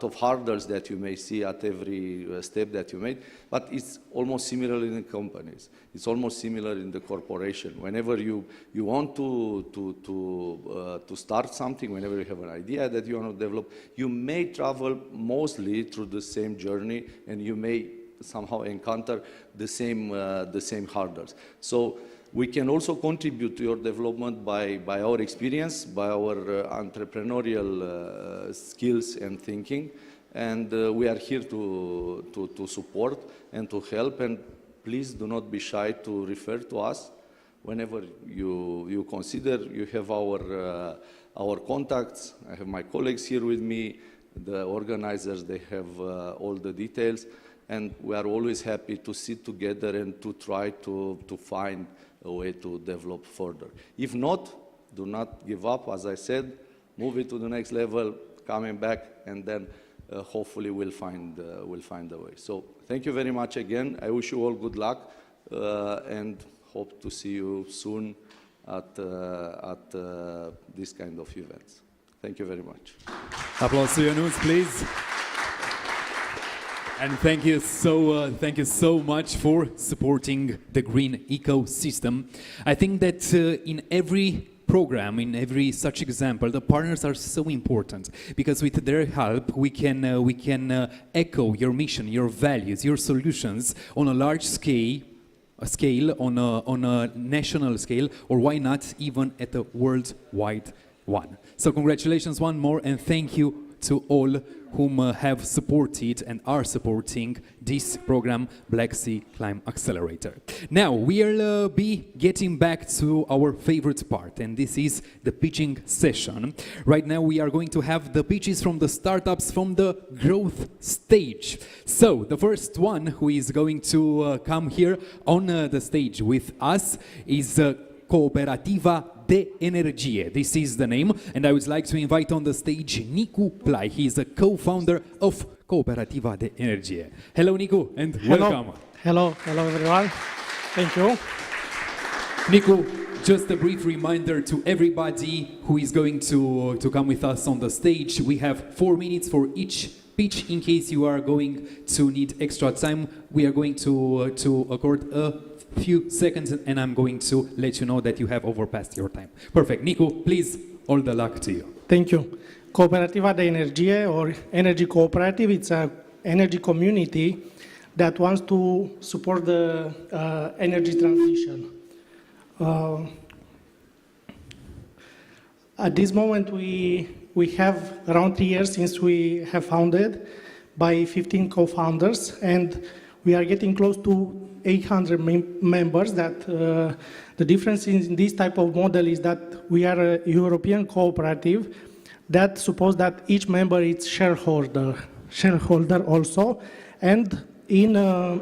of hurdles that you may see at every step that you make, but it's almost similar in the companies. It's almost similar in the corporation. Whenever you want to start something, whenever you have an idea that you want to develop, you may travel mostly through the same journey, and you may somehow encounter the same hurdles. So we can also contribute to your development by our experience, by our entrepreneurial skills and thinking, and we are here to support and to help. And please do not be shy to refer to us whenever you consider. You have our contacts. I have my colleagues here with me, the organizers. They have all the details, and we are always happy to sit together and to try to find a way to develop further. If not, do not give up. As I said, move it to the next level, coming back, and then hopefully we'll find a way. So thank you very much again. I wish you all good luck and hope to see you soon at this kind of events. Thank you very much. Applause to Janusz, please. And thank you so much for supporting the green ecosystem. I think that in every program, in every such example, the partners are so important, because with their help we can echo your mission, your values, your solutions on a large scale scale, on a national scale, or why not even at a worldwide one. So congratulations one more, and thank you to all whom have supported and are supporting this program, Black Sea ClimAccelerator. Now, we'll be getting back to our favorite part, and this is the pitching session. Right now, we are going to have the pitches from the startups from the growth stage. So, the first one who is going to come here on the stage with us is Cooperativa de Energie. This is the name, and I would like to invite on the stage Nicu Plai. He is a co-founder of Cooperativa de Energie. Hello, Nicu, and welcome. Hello everyone. Thank you. Nicu, just a brief reminder to everybody who is going to come with us on the stage. We have 4 minutes for each pitch. In case you are going to need extra time, we are going to accord a few seconds, and I'm going to let you know that you have overpassed your time. Perfect. Nicu, please, all the luck to you. Thank you. Cooperativa de Energie, or Energy Cooperative, it's an energy community that wants to support the energy transition. At this moment, we have around 3 years since we have founded by 15 co-founders, and we are getting close to 800 members. That the difference in this type of model is that we are a European cooperative that suppose that each member is shareholder also, and in a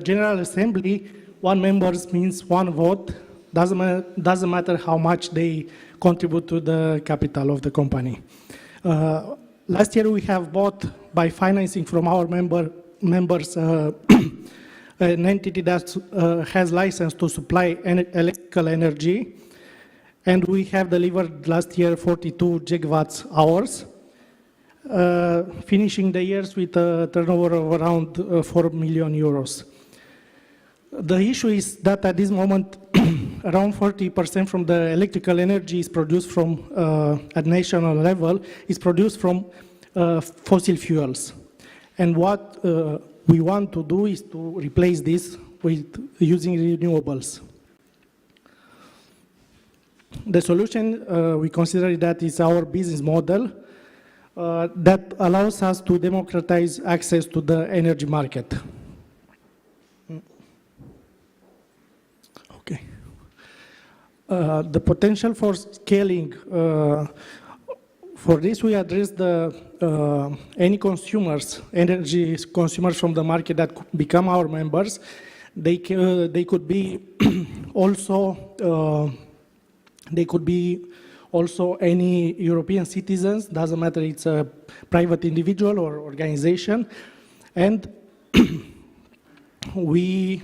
general assembly, one member means one vote. Doesn't matter how much they contribute to the capital of the company. Last year we have bought by financing from our members an entity that has license to supply electrical energy, and we have delivered last year 42 gigawatts hours, finishing the years with a turnover of around 4 million euros. The issue is that at this moment, around 40% from the electrical energy is produced from, at national level, is produced from fossil fuels. And what we want to do is to replace this with using renewables. The solution, we consider that is our business model that allows us to democratize access to the energy market. Okay. The potential for scaling, for this we address any consumers, energy consumers from the market that become our members. They could be also any European citizens, doesn't matter it's a private individual or organization. And we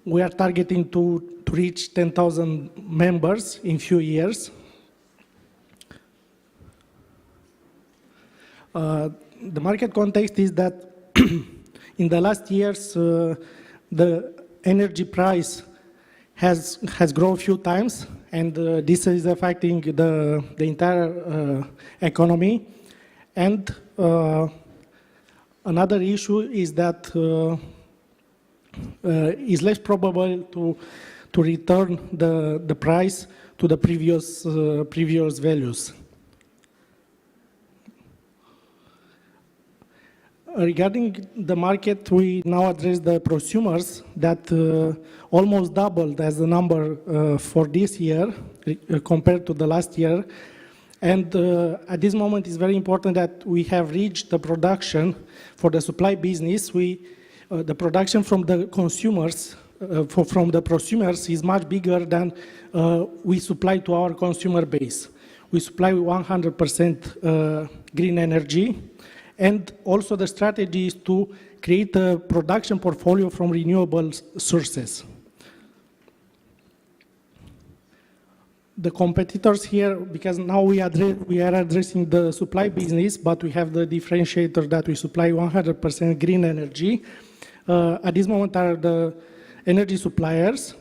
are targeting to reach 10,000 members in few years. The market context is that in the last years, the energy price has grown a few times, and this is affecting the entire economy. And another issue is that it's less probable to return the price to the previous values. Regarding the market, we now address the prosumers that almost doubled as the number for this year compared to the last year. And at this moment, it's very important that we have reached the production for the supply business. The production from the consumers, from the prosumers, is much bigger than we supply to our consumer base. We supply 100% green energy. And also the strategy is to create a production portfolio from renewable sources. The competitors here, because now we are addressing the supply business, but we have the differentiator that we supply 100% green energy. At this moment are the energy suppliers.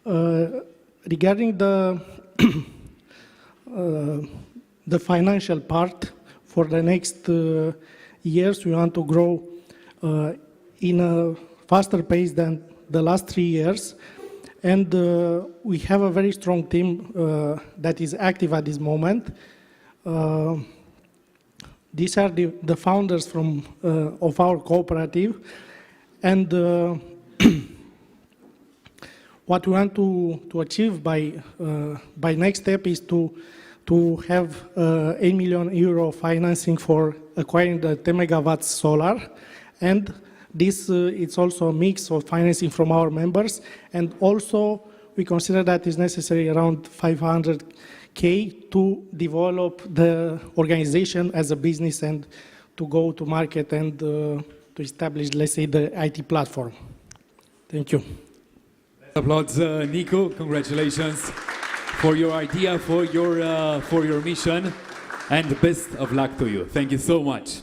Regarding the financial part for the next years, we want to grow in a faster pace than the last 3 years. And we have a very strong team that is active at this moment. These are the founders of our cooperative. And what we want to achieve by next step is to have 8 million euro financing for acquiring the 10 megawatts solar. And this it's also a mix of financing from our members. And also we consider that is necessary around 500K to develop the organization as a business and to go to market and to establish, let's say, the IT platform. Thank you. Applause, Nico. Congratulations for your idea, for your mission, and the best of luck to you. Thank you so much.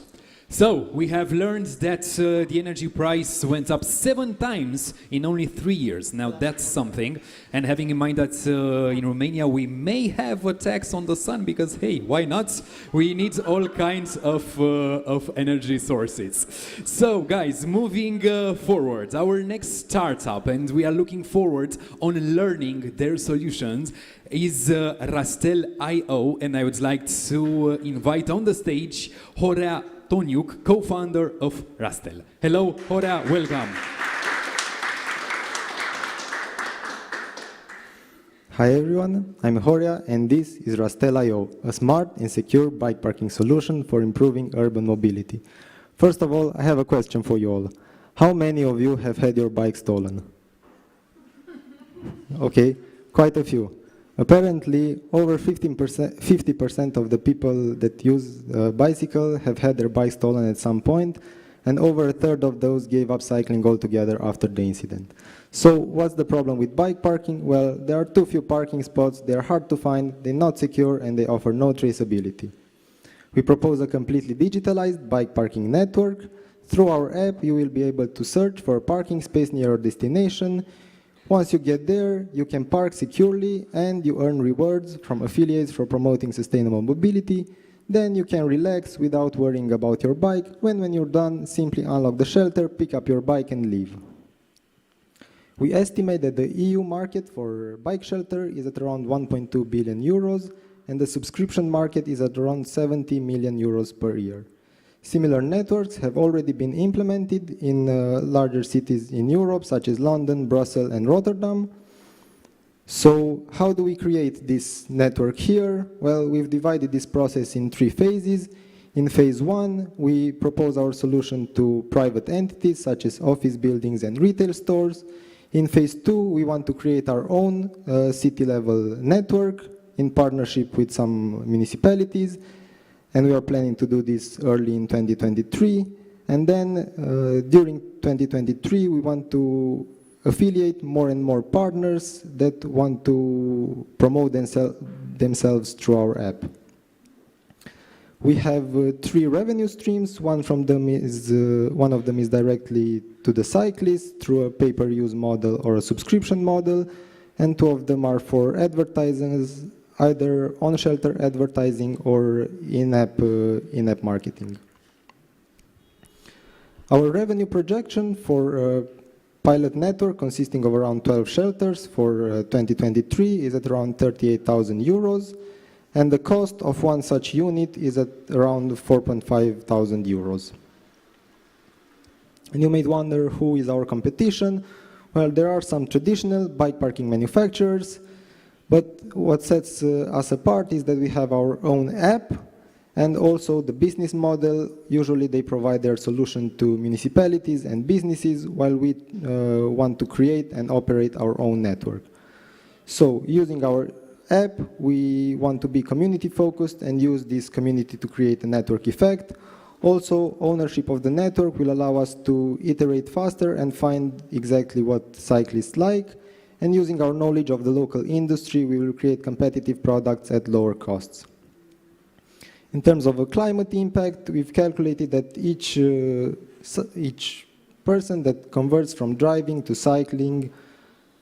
So we have learned that the energy price went up 7 times in only 3 years. Now that's something. And having in mind that in Romania we may have a tax on the sun because, hey, why not? We need all kinds of energy sources. So guys, moving forward, our next startup, and we are looking forward on learning their solutions, is Rastel.io, and I would like to invite on the stage Horea Toniuk, co-founder of Rastel. Hello, Horea, welcome. Hi everyone, I'm Horea and this is Rastel.io, a smart and secure bike parking solution for improving urban mobility. First of all, I have a question for you all. How many of you have had your bike stolen? Okay, quite a few. Apparently, over 50% of the people that use a bicycle have had their bike stolen at some point, and over a third of those gave up cycling altogether after the incident. So what's the problem with bike parking? Well, there are too few parking spots, they're hard to find, they're not secure, and they offer no traceability. We propose a completely digitalized bike parking network. Through our app, you will be able to search for a parking space near your destination. Once you get there, you can park securely and you earn rewards from affiliates for promoting sustainable mobility. Then you can relax without worrying about your bike. When you're done, simply unlock the shelter, pick up your bike and leave. We estimate that the EU market for bike shelter is at around 1.2 billion euros and the subscription market is at around 70 million euros per year. Similar networks have already been implemented in larger cities in Europe, such as London, Brussels, and Rotterdam. So how do we create this network here? Well, we've divided this process in 3 phases. In phase 1, we propose our solution to private entities, such as office buildings and retail stores. In phase 2, we want to create our own city-level network in partnership with some municipalities. And we are planning to do this early in 2023. And then during 2023, we want to affiliate more and more partners that want to promote themselves through our app. We have 3 revenue streams. One of them is directly to the cyclist through a pay-per-use model or a subscription model, and 2 of them are for advertisers, either on-shelter advertising or in-app marketing. Our revenue projection for a pilot network consisting of around 12 shelters for 2023 is at around 38,000 euros, and the cost of one such unit is at around 4,500 euros. And you may wonder who is our competition. Well, there are some traditional bike parking manufacturers, but what sets us apart is that we have our own app and also the business model. Usually they provide their solution to municipalities and businesses while we want to create and operate our own network. So using our app, we want to be community focused and use this community to create a network effect. Also, ownership of the network will allow us to iterate faster and find exactly what cyclists like. And using our knowledge of the local industry, we will create competitive products at lower costs. In terms of a climate impact, we've calculated that each person that converts from driving to cycling,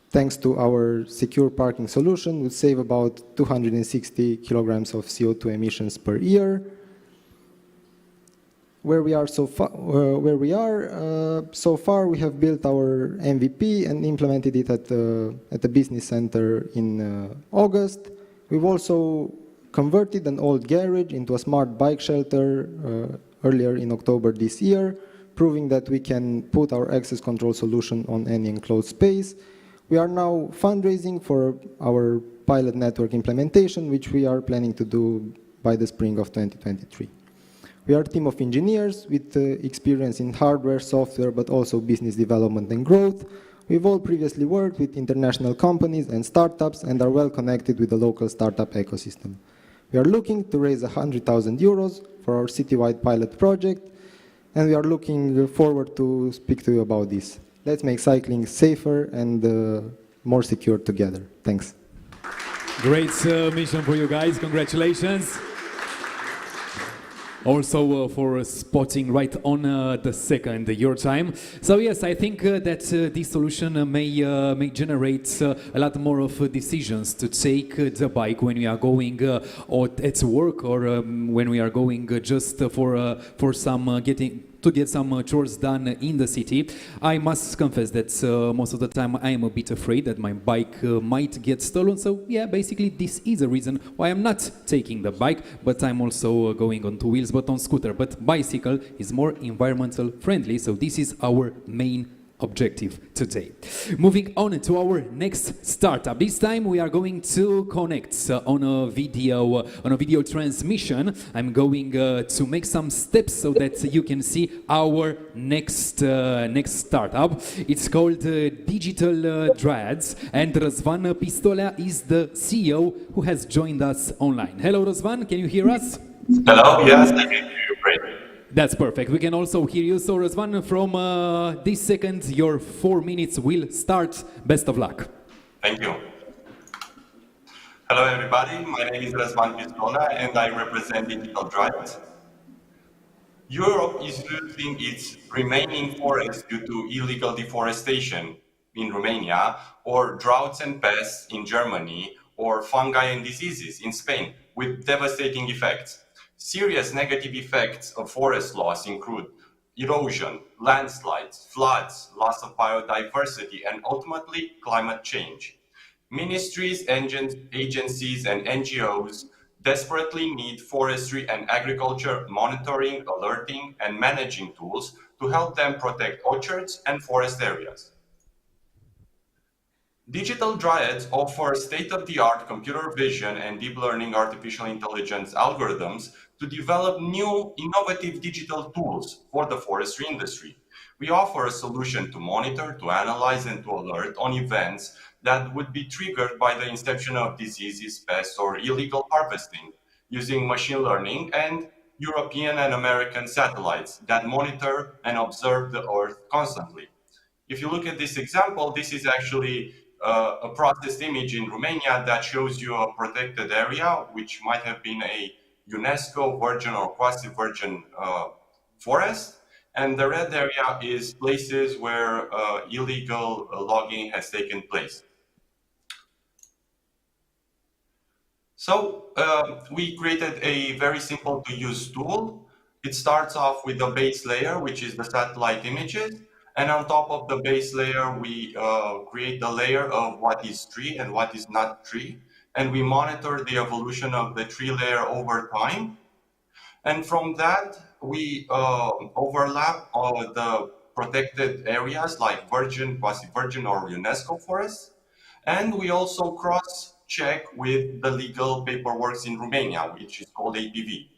thanks to our secure parking solution, would save about 260 kilograms of CO2 emissions per year. where we are so far, so far we have built our MVP and implemented it at the business center in August. We've also converted an old garage into a smart bike shelter earlier in October this year, proving that we can put our access control solution on any enclosed space. We are now fundraising for our pilot network implementation, which we are planning to do by the spring of 2023. We are a team of engineers with experience in hardware, software, but also business development and growth. We've all previously worked with international companies and startups and are well connected with the local startup ecosystem. We are looking to raise 100,000 euros for our citywide pilot project, and we are looking forward to speak to you about this. Let's make cycling safer and more secure together. Thanks. Great mission for you guys. Congratulations. Also for spotting right on the second your time. So yes, I think that this solution may generate a lot more of decisions to take the bike when we are going or at work or when we are going just for some to get some chores done in the city. I must confess that most of the time I am a bit afraid that my bike might get stolen. So yeah, basically this is a reason why I'm not taking the bike, but I'm also going on two wheels, but on scooter. But bicycle is more environmental friendly, so this is our main objective today. Moving on to our next startup. This time we are going to connect on a video transmission. I'm going to make some steps so that you can see our next startup. It's called Digital Dryads, and Răzvan Pistolea is the CEO who has joined us online. Hello Răzvan, can you hear us? Hello, yes, I can hear you great. That's perfect. We can also hear you. So Răzvan, from this second, your 4 minutes will start. Best of luck. Thank you. Hello everybody, my name is Răzvan Pistolea and I represent Digital Dryads. Europe is losing its remaining forests due to illegal deforestation in Romania, or droughts and pests in Germany, or fungi and diseases in Spain, with devastating effects. Serious negative effects of forest loss include erosion, landslides, floods, loss of biodiversity, and ultimately climate change. Ministries, agencies, and NGOs desperately need forestry and agriculture monitoring, alerting, and managing tools to help them protect orchards and forest areas. Digital Dryads offer state-of-the-art computer vision and deep learning artificial intelligence algorithms to develop new innovative digital tools for the forestry industry. We offer a solution to monitor, to analyze, and to alert on events that would be triggered by the inception of diseases, pests, or illegal harvesting, using machine learning and European and American satellites that monitor and observe the Earth constantly. If you look at this example, this is actually a processed image in Romania that shows you a protected area, which might have been a UNESCO virgin or quasi-virgin forest. And the red area is places where illegal logging has taken place. So we created a very simple to use tool. It starts off with a base layer, which is the satellite images. And on top of the base layer, we create the layer of what is tree and what is not tree. And we monitor the evolution of the tree layer over time. And from that, we overlap the protected areas like virgin, quasi-virgin, or UNESCO forests. And we also cross-check with the legal paperwork in Romania, which is called APV.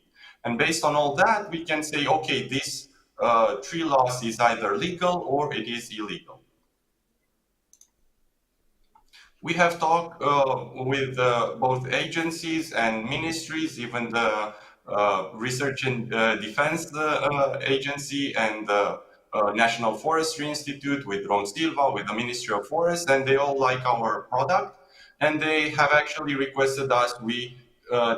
And based on all that, we can say, okay, this tree loss is either legal or it is illegal. We have talked with both agencies and ministries, even the Research and Defense Agency and the National Forestry Institute, with Rom Silva, with the Ministry of Forests, and they all like our product. And they have actually requested us we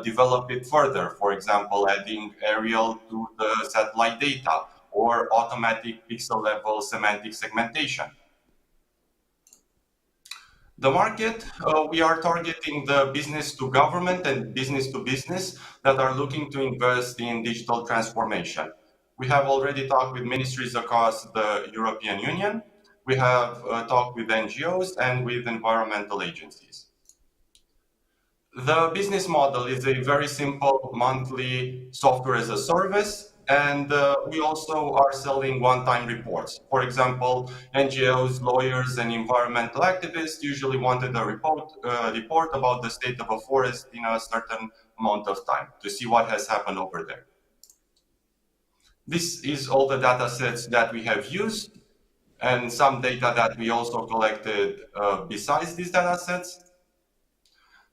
develop it further, for example, adding aerial to the satellite data, or automatic pixel level semantic segmentation. The market, we are targeting the business to government and business to business that are looking to invest in digital transformation. We have already talked with ministries across the European Union. We have talked with NGOs and with environmental agencies. The business model is a very simple monthly software as a service, and we also are selling one-time reports. For example, NGOs, lawyers, and environmental activists usually wanted a report about the state of a forest in a certain amount of time to see what has happened over there. This is all the data sets that we have used, and some data that we also collected besides these data sets.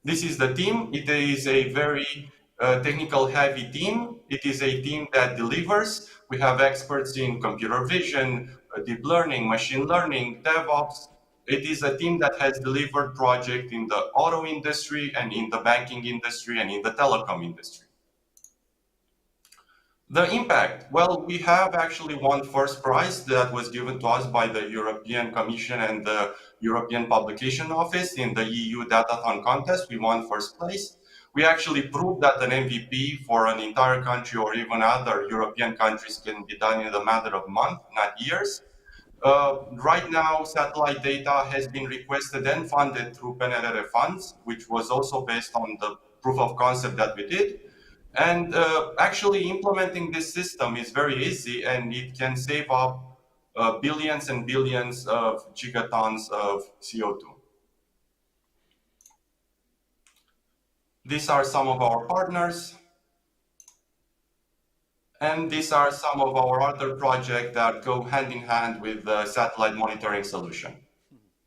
This is the team. It is a very technical heavy team. It is a team that delivers. We have experts in computer vision, deep learning, machine learning, DevOps. It is a team that has delivered projects in the auto industry and in the banking industry and in the telecom industry. The impact, well, we have actually won first prize that was given to us by the European Commission and the European Publication Office in the EU Datathon contest. We won first place. We actually proved that an MVP for an entire country or even other European countries can be done in a matter of months, not years. Right now, satellite data has been requested and funded through PNRR funds, which was also based on the proof of concept that we did. And actually implementing this system is very easy, and it can save up billions and billions of gigatons of CO2. These are some of our partners. And these are some of our other projects that go hand in hand with the satellite monitoring solution.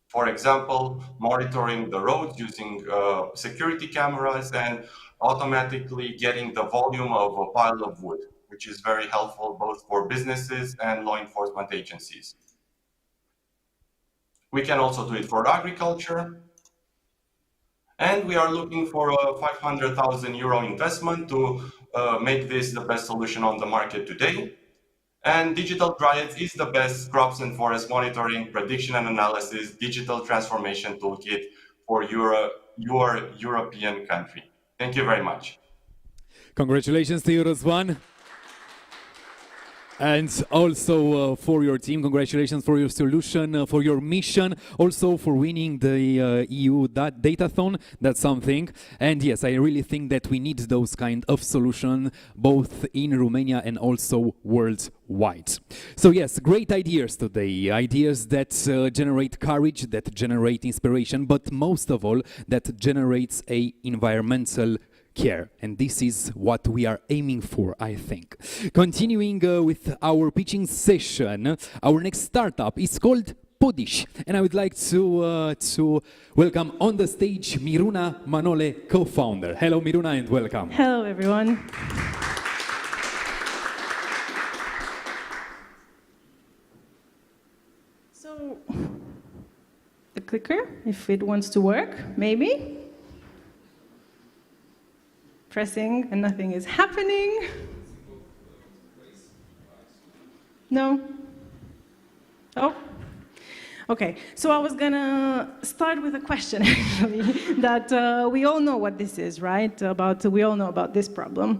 For example, monitoring the roads using security cameras and automatically getting the volume of a pile of wood, which is very helpful both for businesses and law enforcement agencies. We can also do it for agriculture. And we are looking for a 500,000 euro investment to make this the best solution on the market today. And Digital Triads is the best crops and forest monitoring, prediction and analysis, digital transformation toolkit for your European country. Thank you very much. Congratulations to you, Răzvan. And also for your team, congratulations for your solution, for your mission, also for winning the EU Datathon. That's something. And yes, I really think that we need those kind of solutions both in Romania and also worldwide. So yes, great ideas today, ideas that generate courage, that generate inspiration, but most of all, that generates a environmental care, and this is what we are aiming for, I think. Continuing with our pitching session, our next startup is called Podish, and I would like to welcome on the stage Miruna Manole, co-founder. Hello Miruna and welcome. Hello everyone. So, the clicker, if it wants to work, maybe. Pressing and nothing is happening. No? Oh? Okay, so I was gonna start with a question actually, that we all know what this is, right? We all know about this problem.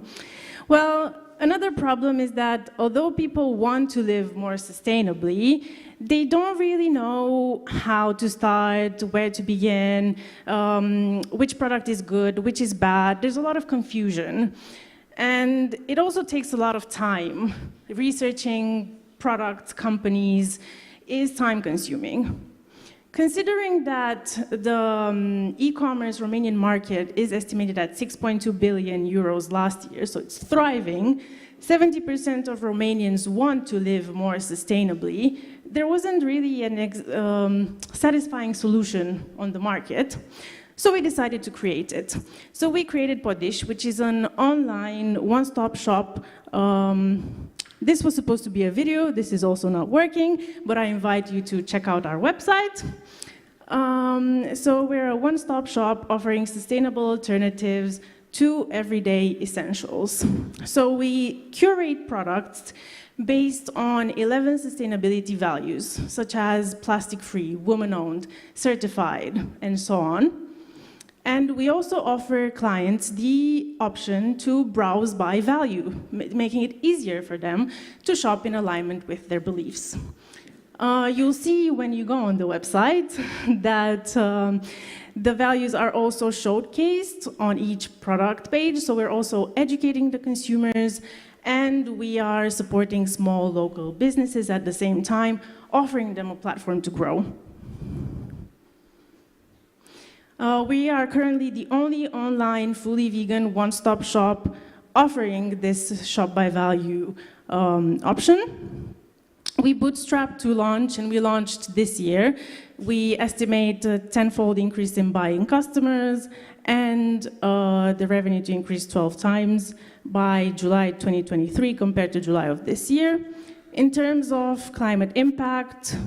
Well, another problem is that although people want to live more sustainably, they don't really know how to start, where to begin, which product is good, which is bad. There's a lot of confusion. And it also takes a lot of time. Researching products, companies, is time-consuming. Considering that the e-commerce Romanian market is estimated at 6.2 billion euros last year, so it's thriving, 70% of Romanians want to live more sustainably. There wasn't really an satisfying solution on the market, so we decided to create it. So we created Podish, which is an online one-stop shop. This was supposed to be a video. This is also not working, but I invite you to check out our website. So we're a one-stop shop offering sustainable alternatives to everyday essentials. So we curate products based on 11 sustainability values, such as plastic-free, woman-owned, certified, and so on. And we also offer clients the option to browse by value, making it easier for them to shop in alignment with their beliefs. You'll see when you go on the website that the values are also showcased on each product page, so we're also educating the consumers, and we are supporting small local businesses at the same time, offering them a platform to grow. We are currently the only online fully vegan one-stop shop offering this shop by value option. We bootstrapped to launch, and we launched this year. We estimate a tenfold increase in buying customers and the revenue to increase 12 times by July 2023 compared to July of this year. In terms of climate impact,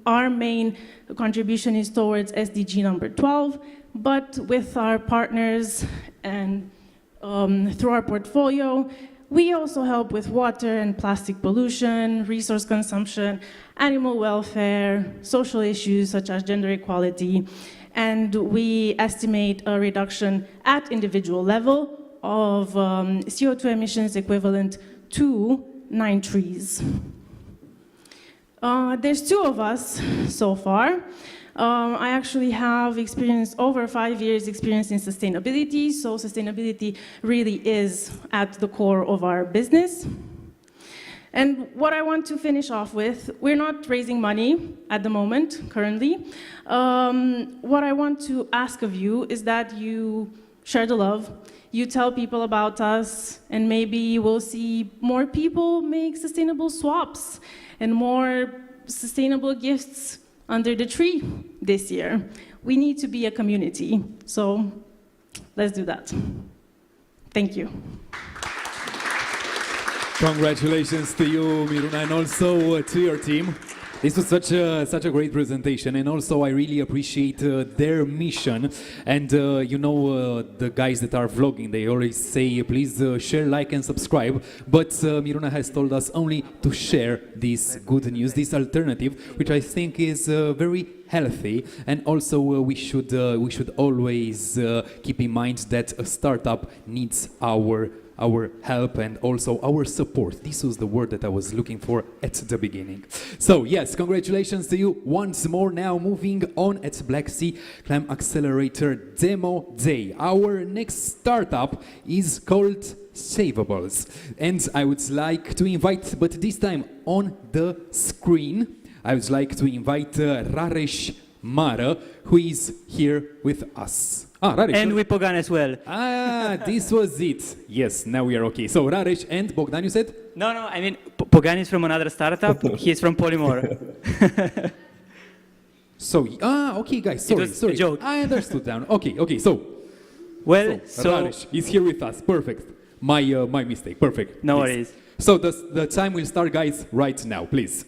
our main contribution is towards SDG number 12, but with our partners and through our portfolio, we also help with water and plastic pollution, resource consumption, animal welfare, social issues such as gender equality, and we estimate a reduction at individual level of CO2 emissions equivalent to 9 trees. There's 2 of us so far. I actually have over 5 years experience in sustainability, so sustainability really is at the core of our business. And what I want to finish off with, we're not raising money at the moment, currently. What I want to ask of you is that you share the love, you tell people about us, and maybe we'll see more people make sustainable swaps and more sustainable gifts under the tree this year. We need to be a community, so let's do that. Thank you. Congratulations to you, Miruna, and also to your team. This was such a great presentation, and also I really appreciate their mission. And the guys that are vlogging, they always say, please share, like, and subscribe. But Miruna has told us only to share this good news, this alternative, which I think is very healthy. And also we should always keep in mind that a startup needs our help and also our support. This was the word that I was looking for at the beginning. So yes, congratulations to you once more. Now moving on at Black Sea ClimAccelerator Demo Day. Our next startup is called Savables. And I would like to invite, but this time on the screen, I would like to invite Raresh Mara, who is here with us. Raresh. And with Bogdan as well. This was it. Yes, now we are okay. So Raresh and Bogdan, you said? No, I mean, Bogdan is from another startup. He's from Polymore. So, okay, guys, sorry. A joke. I understood now. Okay, so. Well, Raresh is here with us. Perfect. My mistake. Perfect. No Please. worries. So the time will start, guys, right now, please.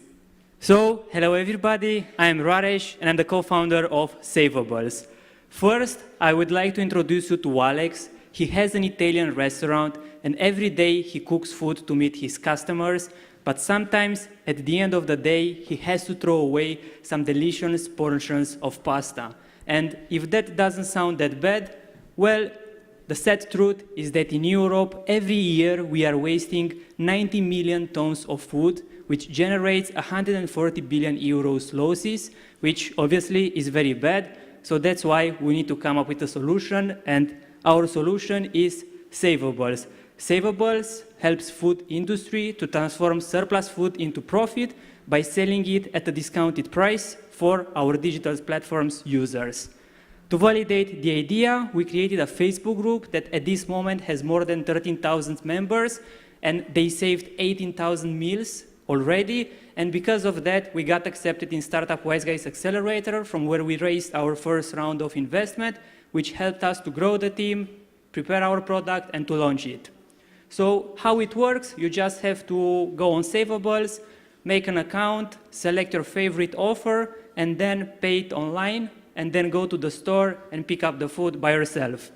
So, hello everybody. I'm Raresh, and I'm the co-founder of Savables. First, I would like to introduce you to Alex. He has an Italian restaurant, and every day he cooks food to meet his customers, but sometimes at the end of the day, he has to throw away some delicious portions of pasta. And if that doesn't sound that bad, well, the sad truth is that in Europe, every year we are wasting 90 million tons of food, which generates 140 billion euros losses, which obviously is very bad. So that's why we need to come up with a solution, and our solution is Savables. Savables helps food industry to transform surplus food into profit by selling it at a discounted price for our digital platforms users. To validate the idea, we created a Facebook group that at this moment has more than 13,000 members, and they saved 18,000 meals already, and because of that, we got accepted in Startup Wise Guys Accelerator, from where we raised our first round of investment, which helped us to grow the team, prepare our product, and to launch it. So how it works, you just have to go on Savables, make an account, select your favorite offer, and then pay it online, and then go to the store and pick up the food by yourself.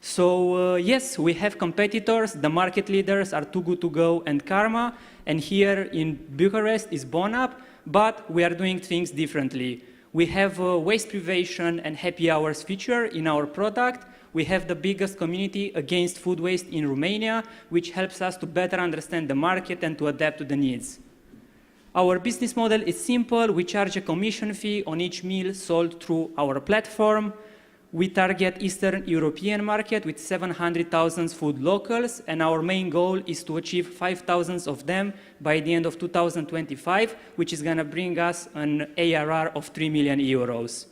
So yes, we have competitors. The market leaders are Too Good To Go and Karma, and here in Bucharest is Bonap, but we are doing things differently. We have a waste prevention and happy hours feature in our product. We have the biggest community against food waste in Romania, which helps us to better understand the market and to adapt to the needs. Our business model is simple. We charge a commission fee on each meal sold through our platform. We target Eastern European market with 700,000 food locals, and our main goal is to achieve 5,000 of them by the end of 2025, which is going to bring us an ARR of 3 million euros.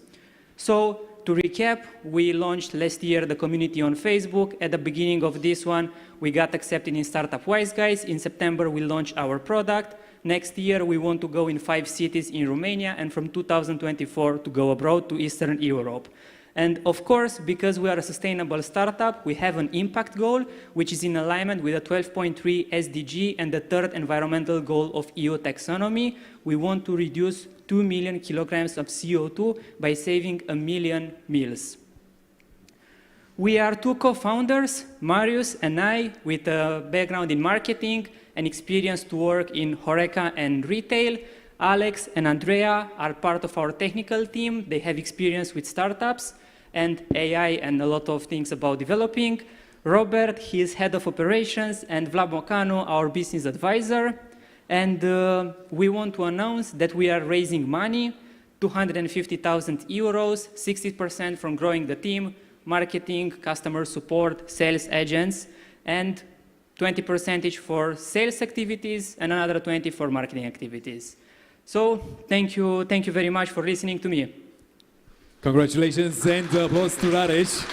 So, to recap, we launched last year the community on Facebook. At the beginning of this one, we got accepted in Startup Wise Guys. In September, we launched our product. Next year, we want to go in 5 cities in Romania, and from 2024 to go abroad to Eastern Europe. And of course, because we are a sustainable startup, we have an impact goal, which is in alignment with the 12.3 SDG and the third environmental goal of EU taxonomy. We want to reduce 2 million kilograms of CO2 by saving 1 million meals. We are 2 co-founders, Marius and I, with a background in marketing and experience to work in HoReCa and retail. Alex and Andrea are part of our technical team. They have experience with startups and AI and a lot of things about developing. Robert, he is head of operations, and Vlad Mocanu, our business advisor. And we want to announce that we are raising money, 250,000 euros, 60% from growing the team, marketing, customer support, sales agents, and 20% for sales activities and another 20 for marketing activities. So thank you very much for listening to me. Congratulations and applause to Raresh.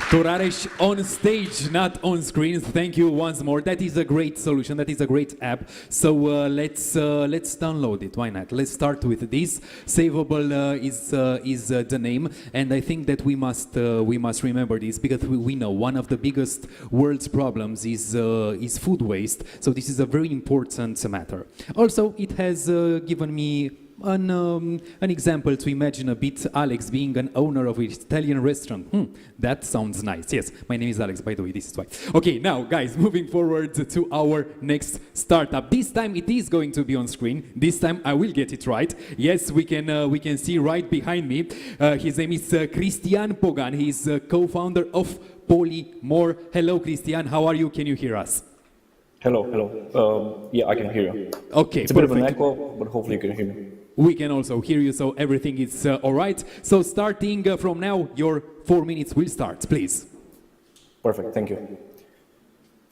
To Raresh on stage, not on screens. Thank you once more. That is a great solution. That is a great app. So let's download it. Why not? Let's start with this. Savable is the name, and I think that we must remember this because we know one of the biggest world's problems is food waste. So this is a very important matter. Also, it has given me an example to imagine a bit Alex being an owner of an Italian restaurant. That sounds nice. Yes, my name is Alex, by the way, this is why. Okay, now guys, moving forward to our next startup. This time it is going to be on screen. This time I will get it right. Yes, we can see right behind me. His name is Cristian Pogan. He's co-founder of Polymore. Hello, Cristian. How are you? Can you hear us? Hello. Yeah, I can hear you. Okay, it's a bit of an echo, but hopefully you can hear me. We can also hear you, so everything is all right. So starting from now, your 4 minutes will start, please. Perfect, thank you.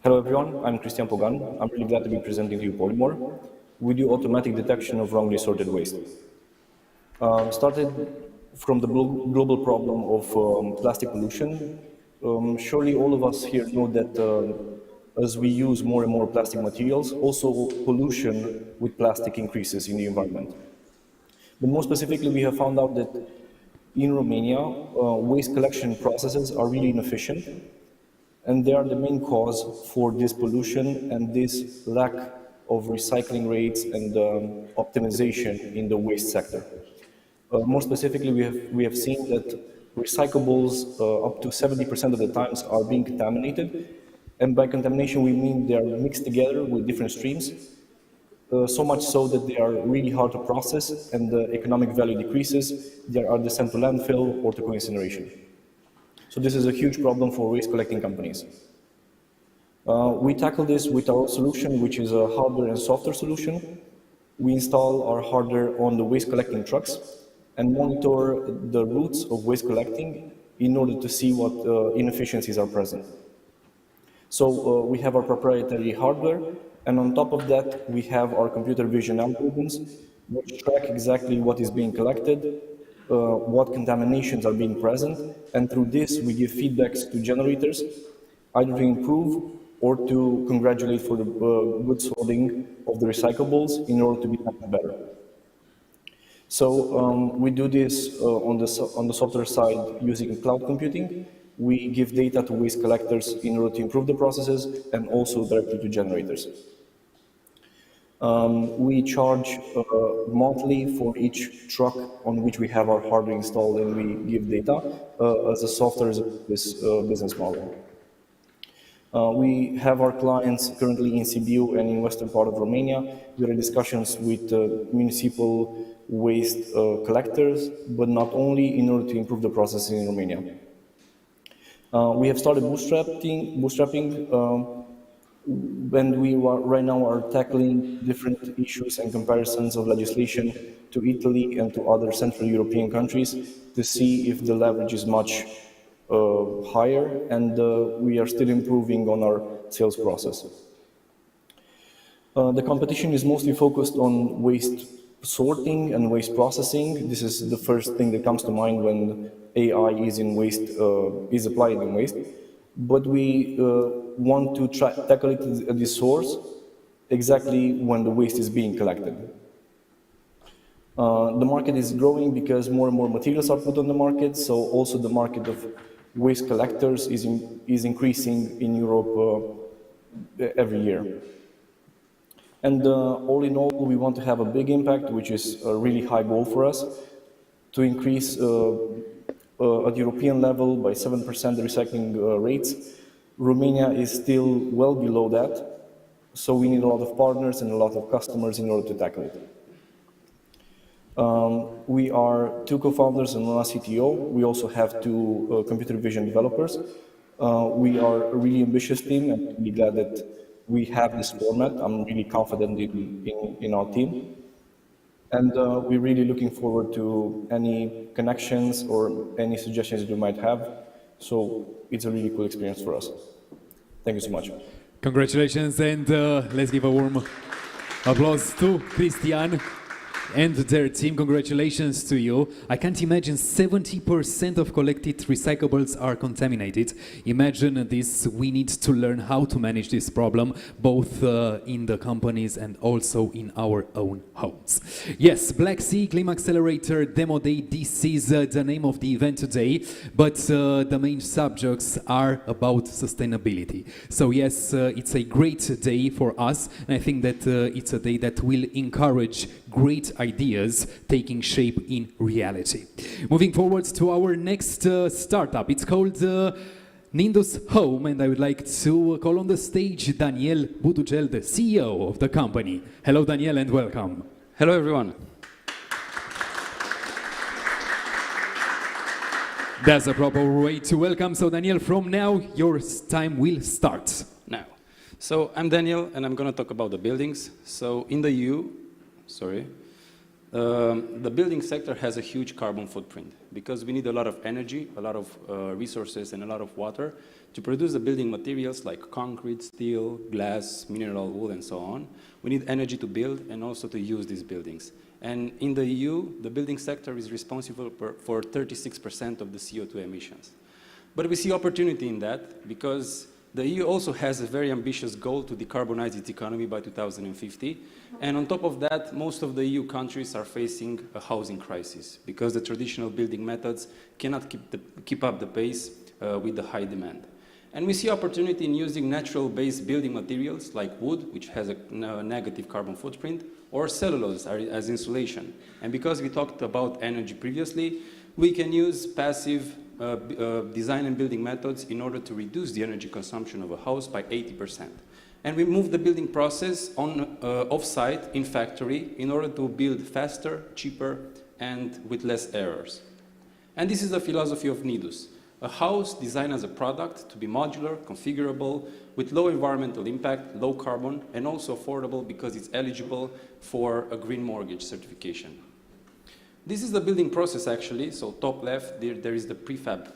Hello everyone, I'm Cristian Pogan. I'm really glad to be presenting to you Polymore. We do automatic detection of wrongly sorted waste. Started from the global problem of plastic pollution. Surely all of us here know that as we use more and more plastic materials, also pollution with plastic increases in the environment. But more specifically, we have found out that in Romania, waste collection processes are really inefficient, and they are the main cause for this pollution and this lack of recycling rates and optimization in the waste sector. More specifically, we have seen that recyclables up to 70% of the times are being contaminated, and by contamination we mean they are mixed together with different streams, so much so that they are really hard to process and the economic value decreases. They are sent to landfill or to co-incineration. So this is a huge problem for waste collecting companies. We tackle this with our solution, which is a hardware and software solution. We install our hardware on the waste collecting trucks and monitor the routes of waste collecting in order to see what inefficiencies are present. So we have our proprietary hardware, and on top of that, we have our computer vision algorithms, which track exactly what is being collected, what contaminations are being present, and through this, we give feedbacks to generators, either to improve or to congratulate for the good sorting of the recyclables in order to be better. So we do this on the software side using cloud computing. We give data to waste collectors in order to improve the processes and also directly to generators. We charge monthly for each truck on which we have our hardware installed, and we give data as a software as a business model. We have our clients currently in Sibiu and in western part of Romania. We are in discussions with municipal waste collectors, but not only, in order to improve the processing in Romania. We have started bootstrapping and we right now are tackling different issues and comparisons of legislation to Italy and to other Central European countries to see if the leverage is much higher, and we are still improving on our sales process. The competition is mostly focused on waste sorting and waste processing. This is the first thing that comes to mind when AI is in waste, is applied in waste. But we want to tackle it at the source, exactly when the waste is being collected. The market is growing because more and more materials are put on the market, so also the market of waste collectors is increasing in Europe every year. And all in all, we want to have a big impact, which is a really high goal for us, to increase at European level by 7% the recycling rates. Romania is still well below that, so we need a lot of partners and a lot of customers in order to tackle it. We are 2 co-founders and 1 CTO. We also have 2 computer vision developers. We are a really ambitious team, and I'm really glad that we have this format. I'm really confident in our team. And we're really looking forward to any connections or any suggestions that you might have. So it's a really cool experience for us. Thank you so much. Congratulations, and let's give a warm applause to Christian and their team. Congratulations to you. I can't imagine 70% of collected recyclables are contaminated. Imagine this. We need to learn how to manage this problem, both in the companies and also in our own homes. Yes, Black Sea ClimAccelerator Demo Day. This is the name of the event today, but the main subjects are about sustainability. So yes, it's a great day for us, and I think that it's a day that will encourage great ideas taking shape in reality. Moving forward to our next startup. It's called Nindus Home, and I would like to call on the stage Daniel Butucel, the CEO of the company. Hello, Daniel, and welcome. Hello, everyone. That's a proper way to welcome. So, Daniel, from now, your time will start. Now, so I'm Daniel, and I'm going to talk about the buildings. So, in the EU, the building sector has a huge carbon footprint because we need a lot of energy, a lot of resources, and a lot of water to produce the building materials like concrete, steel, glass, mineral wool, and so on. We need energy to build and also to use these buildings. And in the EU, the building sector is responsible for 36% of the CO2 emissions. But we see opportunity in that because the EU also has a very ambitious goal to decarbonize its economy by 2050. And on top of that, most of the EU countries are facing a housing crisis because the traditional building methods cannot keep up the pace with the high demand. And we see opportunity in using natural-based building materials like wood, which has a negative carbon footprint, or cellulose as insulation. And because we talked about energy previously, we can use passive design and building methods in order to reduce the energy consumption of a house by 80%. And we move the building process on off-site in factory in order to build faster, cheaper, and with less errors. And this is the philosophy of Nidus, a house designed as a product to be modular, configurable, with low environmental impact, low carbon, and also affordable because it's eligible for a green mortgage certification. This is the building process, actually. So top left, there is the prefab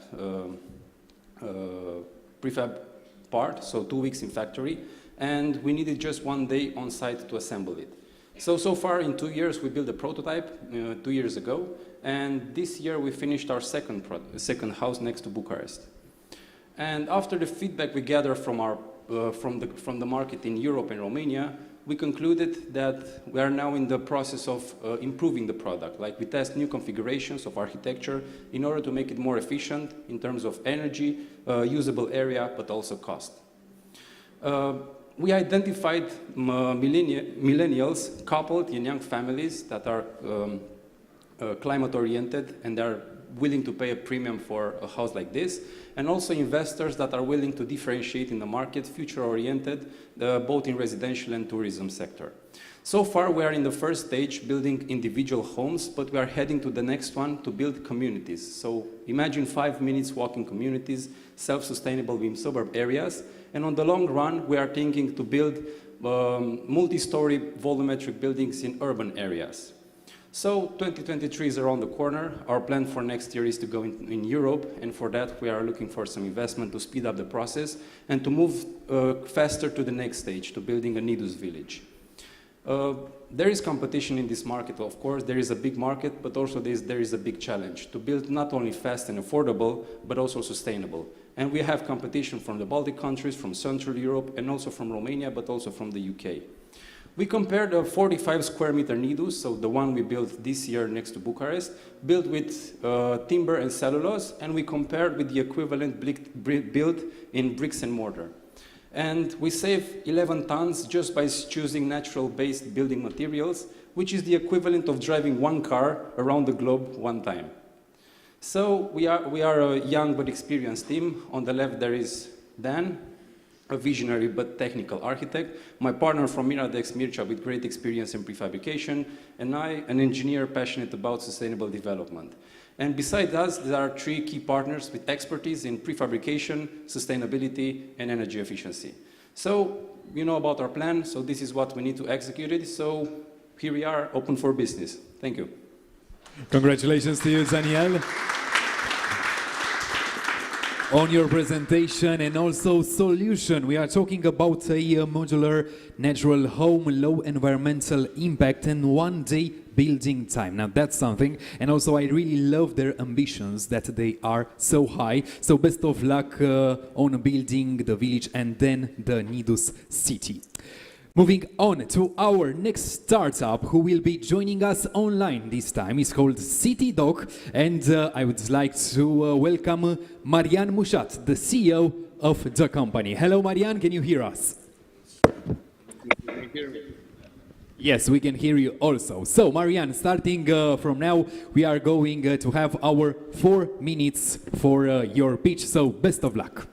part, so 2 weeks in factory, and we needed just 1 day on site to assemble it. So far in 2 years, we built a prototype 2 years ago, and this year we finished our second house next to Bucharest. And after the feedback we gathered from the market in Europe and Romania, we concluded that we are now in the process of improving the product. Like we test new configurations of architecture in order to make it more efficient in terms of energy, usable area, but also cost. We identified millennials coupled in young families that are climate-oriented and are willing to pay a premium for a house like this, and also investors that are willing to differentiate in the market, future-oriented, both in residential and tourism sector. So far, we are in the first stage building individual homes, but we are heading to the next one to build communities. So imagine 5 minutes walking communities, self-sustainable in suburb areas, and on the long run, we are thinking to build multi-story volumetric buildings in urban areas. So 2023 is around the corner. Our plan for next year is to go in Europe, and for that we are looking for some investment to speed up the process and to move faster to the next stage, to building a Nidus village. There is competition in this market, of course. There is a big market, but also there is a big challenge to build not only fast and affordable, but also sustainable. And we have competition from the Baltic countries, from Central Europe, and also from Romania, but also from the UK. We compared a 45 square meter Nidus, so the one we built this year next to Bucharest, built with timber and cellulose, and we compared with the equivalent built in bricks and mortar. And we save 11 tons just by choosing natural-based building materials, which is the equivalent of driving one car around the globe one time. So we are a young but experienced team. On the left there is Dan, a visionary but technical architect, my partner from Miradex, Mircea, with great experience in prefabrication, and I, an engineer passionate about sustainable development. And besides us, there are 3 key partners with expertise in prefabrication, sustainability, and energy efficiency. So, you know about our plan, so this is what we need to execute it. So here we are, open for business. Thank you. Congratulations to you, Daniel, on your presentation and also solution. We are talking about a modular natural home, low environmental impact, and one-day building time. Now that's something, and also I really love their ambitions that they are so high. So best of luck on building the village and then the Nidus city. Moving on to our next startup who will be joining us online this time. It's called CityDoc, and I would like to welcome Marian Mușat, the CEO of the company. Hello Marian, can you hear us? Can you hear me? Yes, we can hear you also. So Marian, starting from now, we are going to have our 4 minutes for your pitch, so best of luck.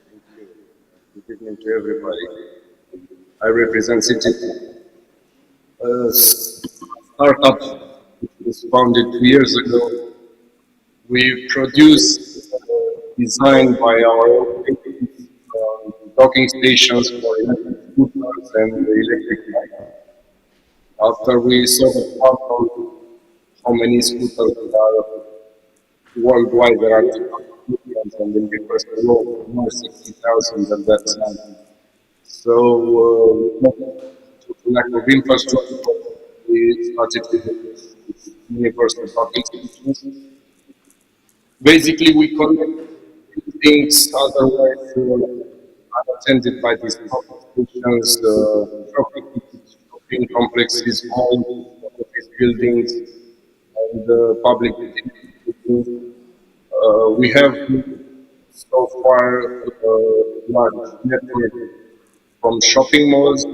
Thank you. Good evening to everybody. I represent City, a startup which was founded 2 years ago. We produce, designed by our own teams, docking stations for electric scooters and electric bikes. After we saw the problem, how many scooters there are worldwide, there are 200 million, and in the first world, more 60,000 at that time. So, to lack of infrastructure, we started with universal docking stations. Basically, we connect things otherwise unattended by these docking stations, shopping complexes, malls, office buildings, and public buildings. We have so far a large network from shopping malls,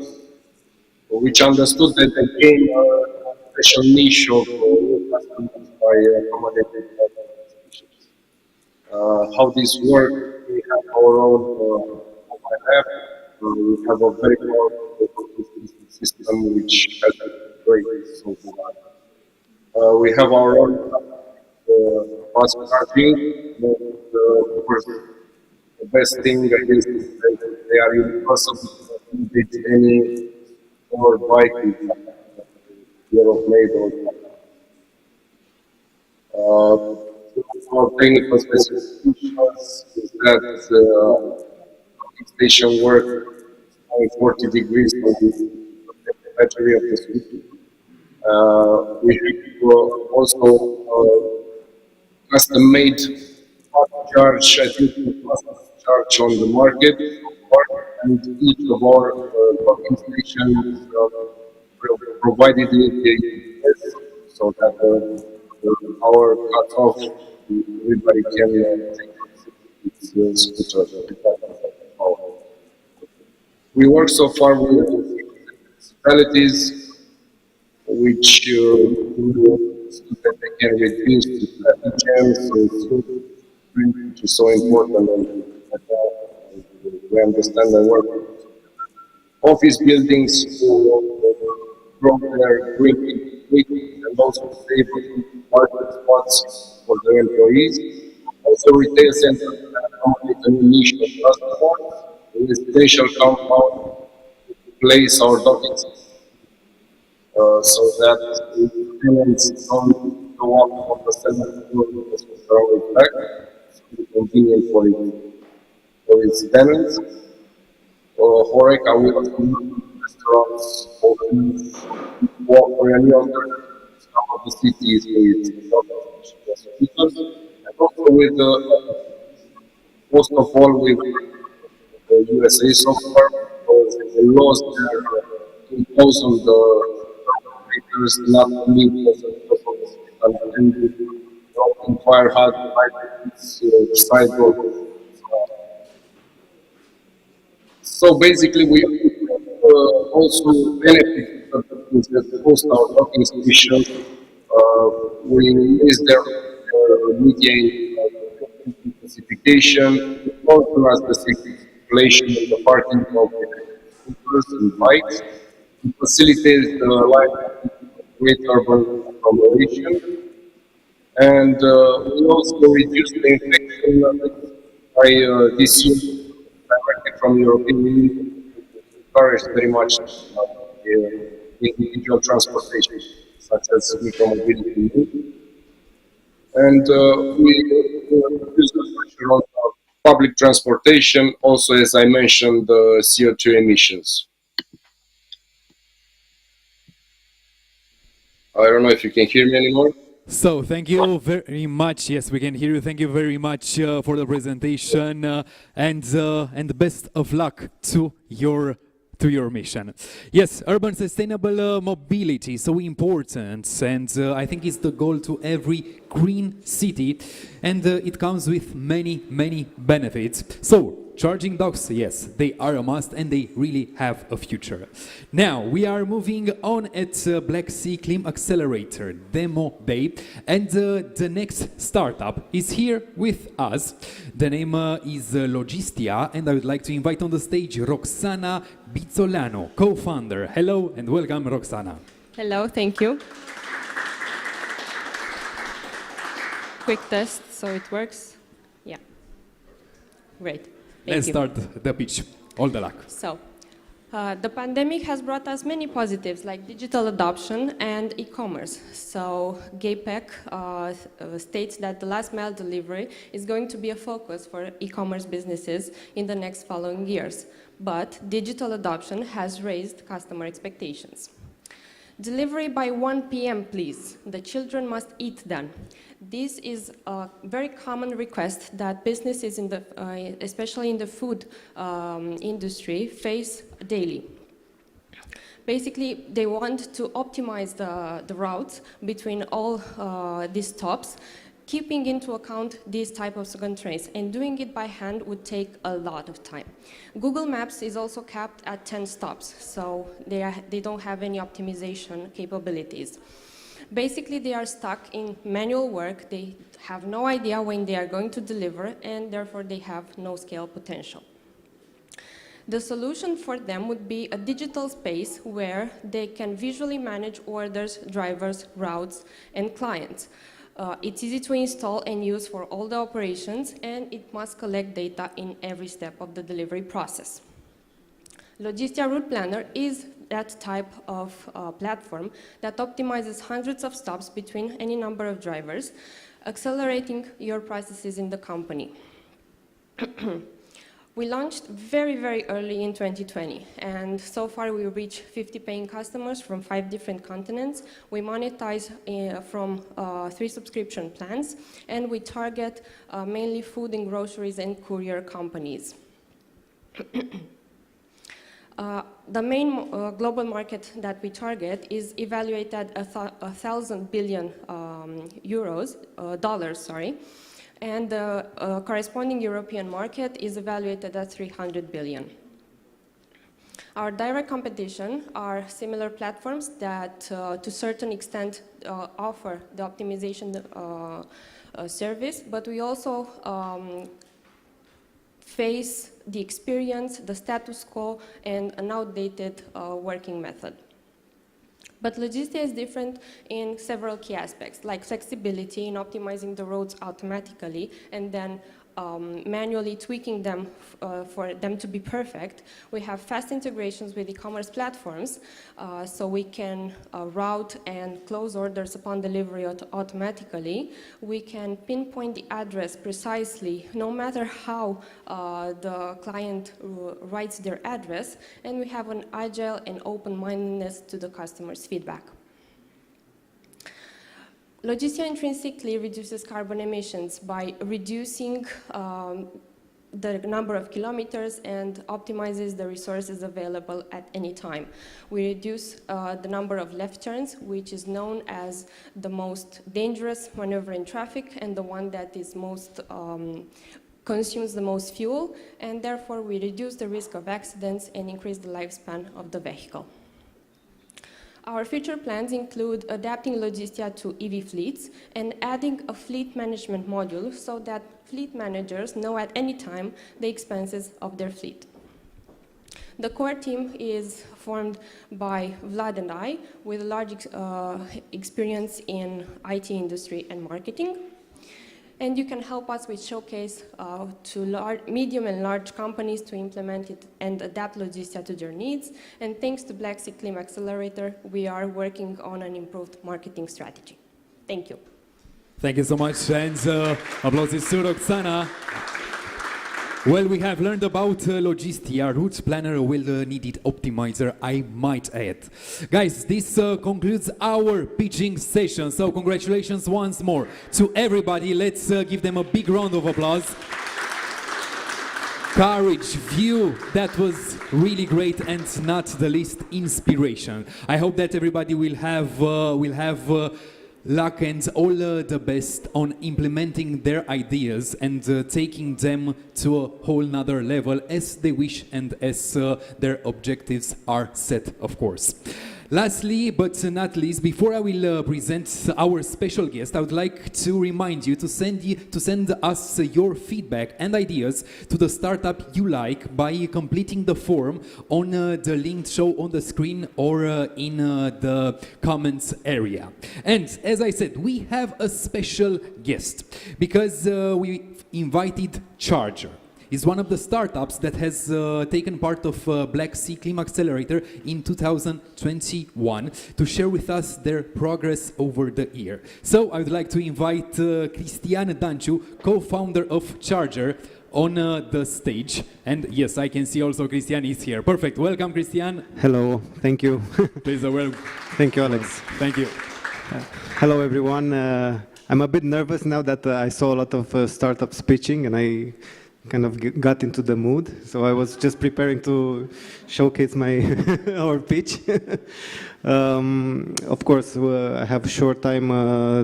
which understood that they gain a special niche of customers by accommodating stations. How this works, we have our own mobile app. We have a very powerful system which has been great so far. We have our own fast charging. Of course, the best thing is that they are universal. With any or bike year of made or our technical specifications is that station work at 40 degrees for the battery of the scooter. We have also custom-made fast charge, I think fast charge on the market, and each of our docking stations provided with the GPS so that the power cuts off, everybody can take its scooter. We work so far with municipalities which that they can reduce the traffic jams, so it's which is so important and we understand and work. Office buildings grow their green quickly and also save parking spots for their employees. Also, retail centers can accommodate a new niche of customers, a residential compound to place our docking so that tenants don't go up on the seventh floor because they're always back. It's convenient for its tenants. Horeca will also restaurants, hotels, walk for any alternative some of the cities with hospitals, and also with most of all with the USA so far, because they lost their 2,000 operators not only because of the hospital and the fire hydrants, sidewalk. So basically, we also benefit from the things that host our docking stations. We use their mediate classification, also as the circulation of the parking of scooters and bikes, to facilitate the life of great urban agglomeration. And we also reduce the infection by this year directly from European Union, encourage very much individual transportation, such as micromobility. And we reduce the pressure on public transportation, also as I mentioned, the CO2 emissions. I don't know if you can hear me anymore. So thank you very much. Yes, we can hear you. Thank you very much for the presentation and the best of luck to your mission. Yes, urban sustainable mobility, so important, and I think it's the goal to every green city, and it comes with many benefits. So charging docks, yes, they are a must and they really have a future. Now, we are moving on at Black Sea ClimAccelerator Demo Day, and the next startup is here with us. The name is Logistia, and I would like to invite on the stage Roxana Bizzolano, co-founder. Hello and welcome, Roxana. Hello, thank you. Quick test, so it works. Yeah, great. Let's start the pitch. All the luck. So, the pandemic has brought us many positives like digital adoption and e-commerce. So, GAPEC states that the last mile delivery is going to be a focus for e-commerce businesses in the next following years. But digital adoption has raised customer expectations. Delivery by 1 p.m., please. The children must eat then. This is a very common request that businesses, especially in the food industry, face daily. Basically, they want to optimize the routes between all these stops, keeping into account these type of constraints, and doing it by hand would take a lot of time. Google Maps is also capped at 10 stops, so they don't have any optimization capabilities. Basically, they are stuck in manual work, they have no idea when they are going to deliver, and therefore they have no scale potential. The solution for them would be a digital space where they can visually manage orders, drivers, routes, and clients. It's easy to install and use for all the operations, and it must collect data in every step of the delivery process. Logistia Route Planner is that type of platform that optimizes hundreds of stops between any number of drivers, accelerating your processes in the company. We launched very early in 2020, and so far we reached 50 paying customers from 5 different continents. We monetize from 3 subscription plans, and we target mainly food and groceries and courier companies. The main global market that we target is evaluated at 1,000 billion dollars, sorry. And the corresponding European market is evaluated at 300 billion. Our direct competition are similar platforms that, to a certain extent, offer the optimization service, but we also face the experience, the status quo, and an outdated working method. But Logistia is different in several key aspects, like flexibility in optimizing the roads automatically and then manually tweaking them for them to be perfect. We have fast integrations with e-commerce platforms, so we can route and close orders upon delivery automatically. We can pinpoint the address precisely, no matter how the client writes their address, and we have an agile and open-mindedness to the customer's feedback. Logistia intrinsically reduces carbon emissions by reducing the number of kilometers and optimizes the resources available at any time. We reduce the number of left turns, which is known as the most dangerous maneuver in traffic and the one that is most consumes the most fuel, and therefore we reduce the risk of accidents and increase the lifespan of the vehicle. Our future plans include adapting Logistia to EV fleets and adding a fleet management module so that fleet managers know at any time the expenses of their fleet. The core team is formed by Vlad and I, with a large experience in IT industry and marketing. And you can help us with showcase to medium and large companies to implement it and adapt Logistia to their needs. And thanks to Black Sea ClimAccelerator, we are working on an improved marketing strategy. Thank you. Thank you so much, and applause to Roxana. Well, we have learned about Logistia, route planner, well-needed optimizer, I might add. Guys, this concludes our pitching session, so congratulations once more to everybody. Let's give them a big round of applause. Courage, view, that was really great, and not the least, inspiration. I hope that everybody will have luck and all the best on implementing their ideas and taking them to a whole nother level as they wish and as their objectives are set, of course. Lastly, but not least, before I will present our special guest, I would like to remind you to send us your feedback and ideas to the startup you like by completing the form on the link shown on the screen or in the comments area. And as I said, we have a special guest because we invited Charger. Is one of the startups that has taken part of Black Sea ClimAccelerator in 2021 to share with us their progress over the year. So I would like to invite Cristian Danciu, co-founder of Charger, on the stage. And yes, I can see also Cristian is here. Perfect. Welcome, Cristian. Hello. Thank you. Please, welcome. Thank you, Alex. Thank you. Hello, everyone. I'm a bit nervous now that I saw a lot of startups pitching and I kind of got into the mood. So I was just preparing to showcase our pitch. Of course, I have a short time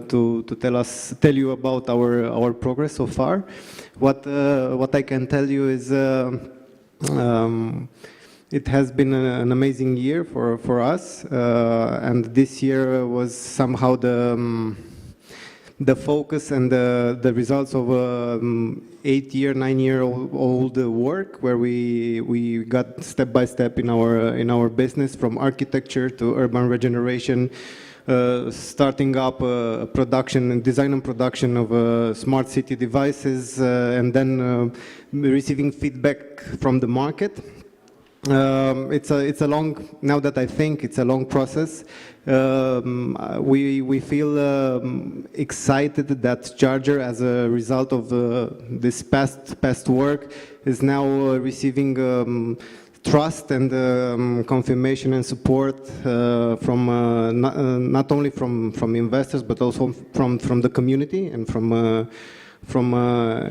to tell you about our progress so far. What I can tell you is it has been an amazing year for us, and this year was somehow the focus and the results of 9-year-old work, where we got step by step in our business, from architecture to urban regeneration, starting up production and design and production of smart city devices, and then receiving feedback from the market. It's a long, now that I think, it's a long process. We feel excited that Charger, as a result of this past work, is now receiving trust and confirmation and support from not only from investors, but also from the community and from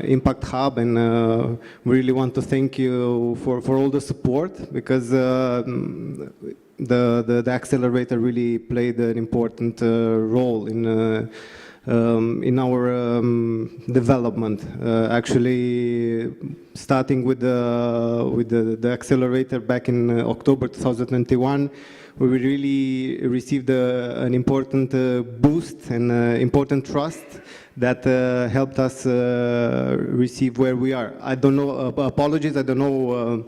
Impact Hub, and we really want to thank you for all the support, because the accelerator really played an important role in in our development. Actually, starting with the accelerator back in October 2021, we really received an important boost and important trust that helped us receive where we are. I don't know, apologies, I don't know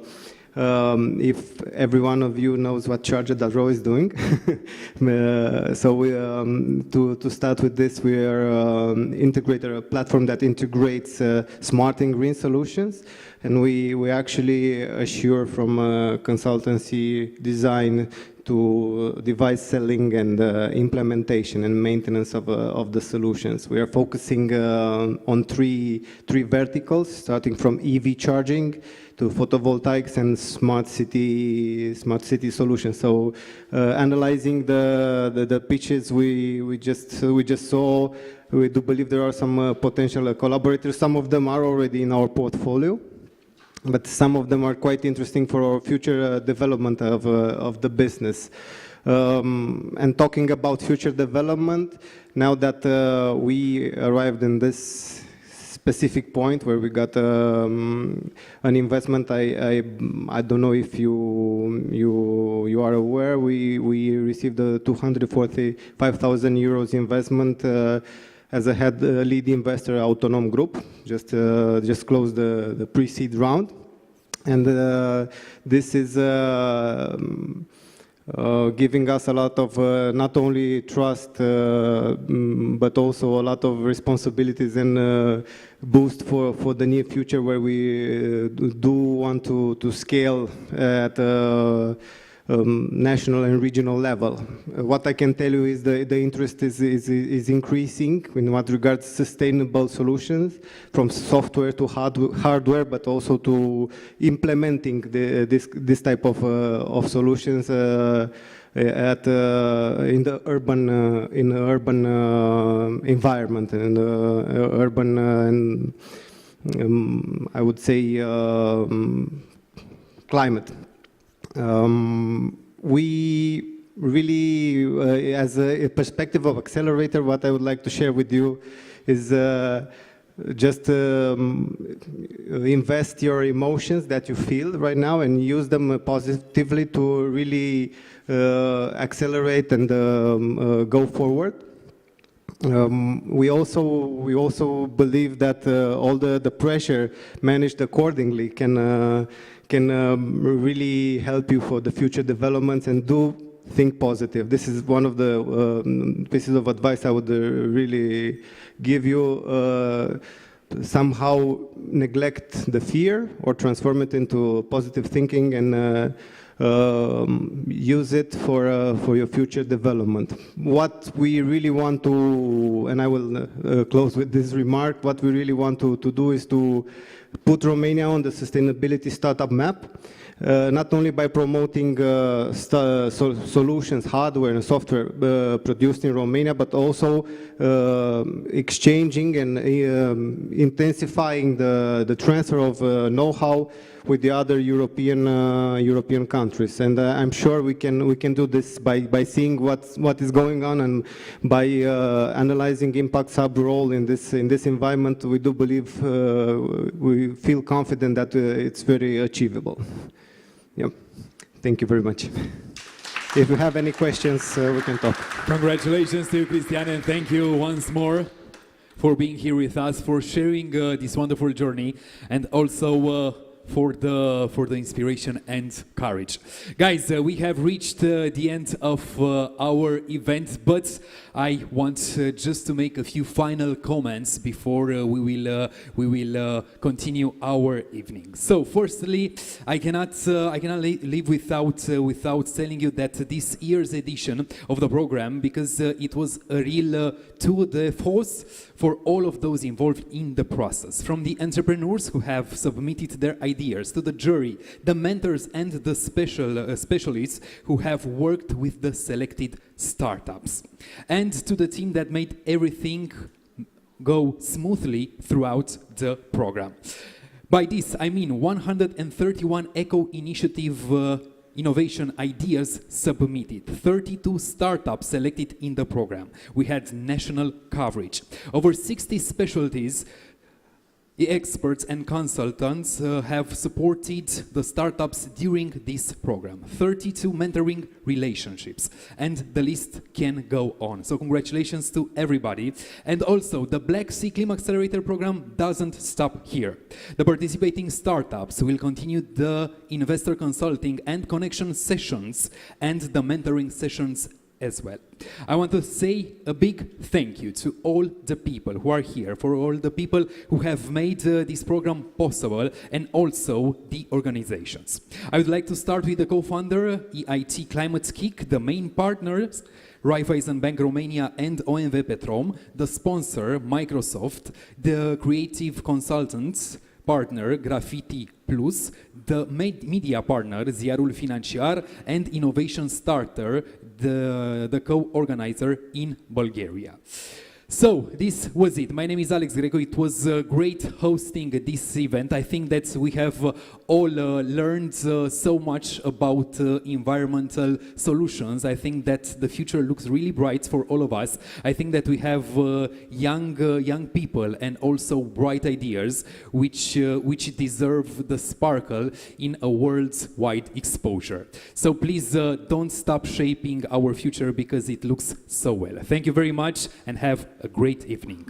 if every one of you knows what Charger.ro is doing. So we, to start with this, we are integrated a platform that integrates smart and green solutions. And we actually assure from consultancy, design, to device selling and implementation and maintenance of the solutions. We are focusing on three verticals, starting from EV charging to photovoltaics and smart city solutions. So analyzing the pitches we just saw, we do believe there are some potential collaborators. Some of them are already in our portfolio, but some of them are quite interesting for our future development of the business. And talking about future development, now that we arrived in this specific point where we got an investment, I don't know if you are aware, we received a 245,000 euros investment as a lead investor, Autonom Group, just closed the pre-seed round. And this is giving us a lot of not only trust, but also a lot of responsibilities and boost for the near future, where we do want to scale at national and regional level. What I can tell you is the interest is increasing in what regards sustainable solutions, from software to hardware, but also to implementing this type of solutions in the urban environment and urban and I would say climate. We really, as a perspective of accelerator, what I would like to share with you is just invest your emotions that you feel right now and use them positively to really accelerate and go forward. We also believe that all the pressure managed accordingly can really help you for the future developments, and do think positive. This is one of the pieces of advice I would really give you. Somehow neglect the fear or transform it into positive thinking and use it for your future development. What we really want to, and I will close with this remark, what we really want to do is to put Romania on the sustainability startup map, not only by promoting solutions, hardware and software produced in Romania, but also exchanging and intensifying the transfer of know-how with the other European countries. And I'm sure we can do this by seeing what is going on, and by analyzing Impact Hub role in this environment. We do believe, we feel confident that it's very achievable. Yeah. Thank you very much. If you have any questions, we can talk. Congratulations to you, Cristian, and thank you once more for being here with us, for sharing this wonderful journey, and also for the inspiration and courage. Guys, we have reached the end of our event, but I want just to make a few final comments before we will continue our evening. So, firstly, I cannot leave without telling you that this year's edition of the program, because it was a real tour de force for all of those involved in the process, from the entrepreneurs who have submitted their ideas, to the jury, the mentors and the specialists who have worked with the selected startups, and to the team that made everything go smoothly throughout the program. By this, I mean 131 eco-initiative innovation ideas submitted, 32 startups selected in the program. We had national coverage. Over 60 specialties, the experts and consultants have supported the startups during this program. 32 mentoring relationships, and the list can go on. So congratulations to everybody. And also, the Black Sea ClimAccelerator program doesn't stop here. The participating startups will continue the investor consulting and connection sessions and the mentoring sessions as well. I want to say a big thank you to all the people who are here, for all the people who have made this program possible, and also the organizations. I would like to start with the co-founder, EIT Climate Kick, the main partners, Raiffeisen Bank Romania and OMV Petrom, the sponsor, Microsoft, the creative consultants, partner, Graffiti Plus, the media partner, Ziarul Financiar, and Innovation Starter, the co-organizer in Bulgaria. So, this was it. My name is Alex Greco. It was great hosting this event. I think that we have all learned so much about environmental solutions. I think that the future looks really bright for all of us. I think that we have young people and also bright ideas which deserve the sparkle in a worldwide exposure. So please don't stop shaping our future because it looks so well. Thank you very much and have a great evening.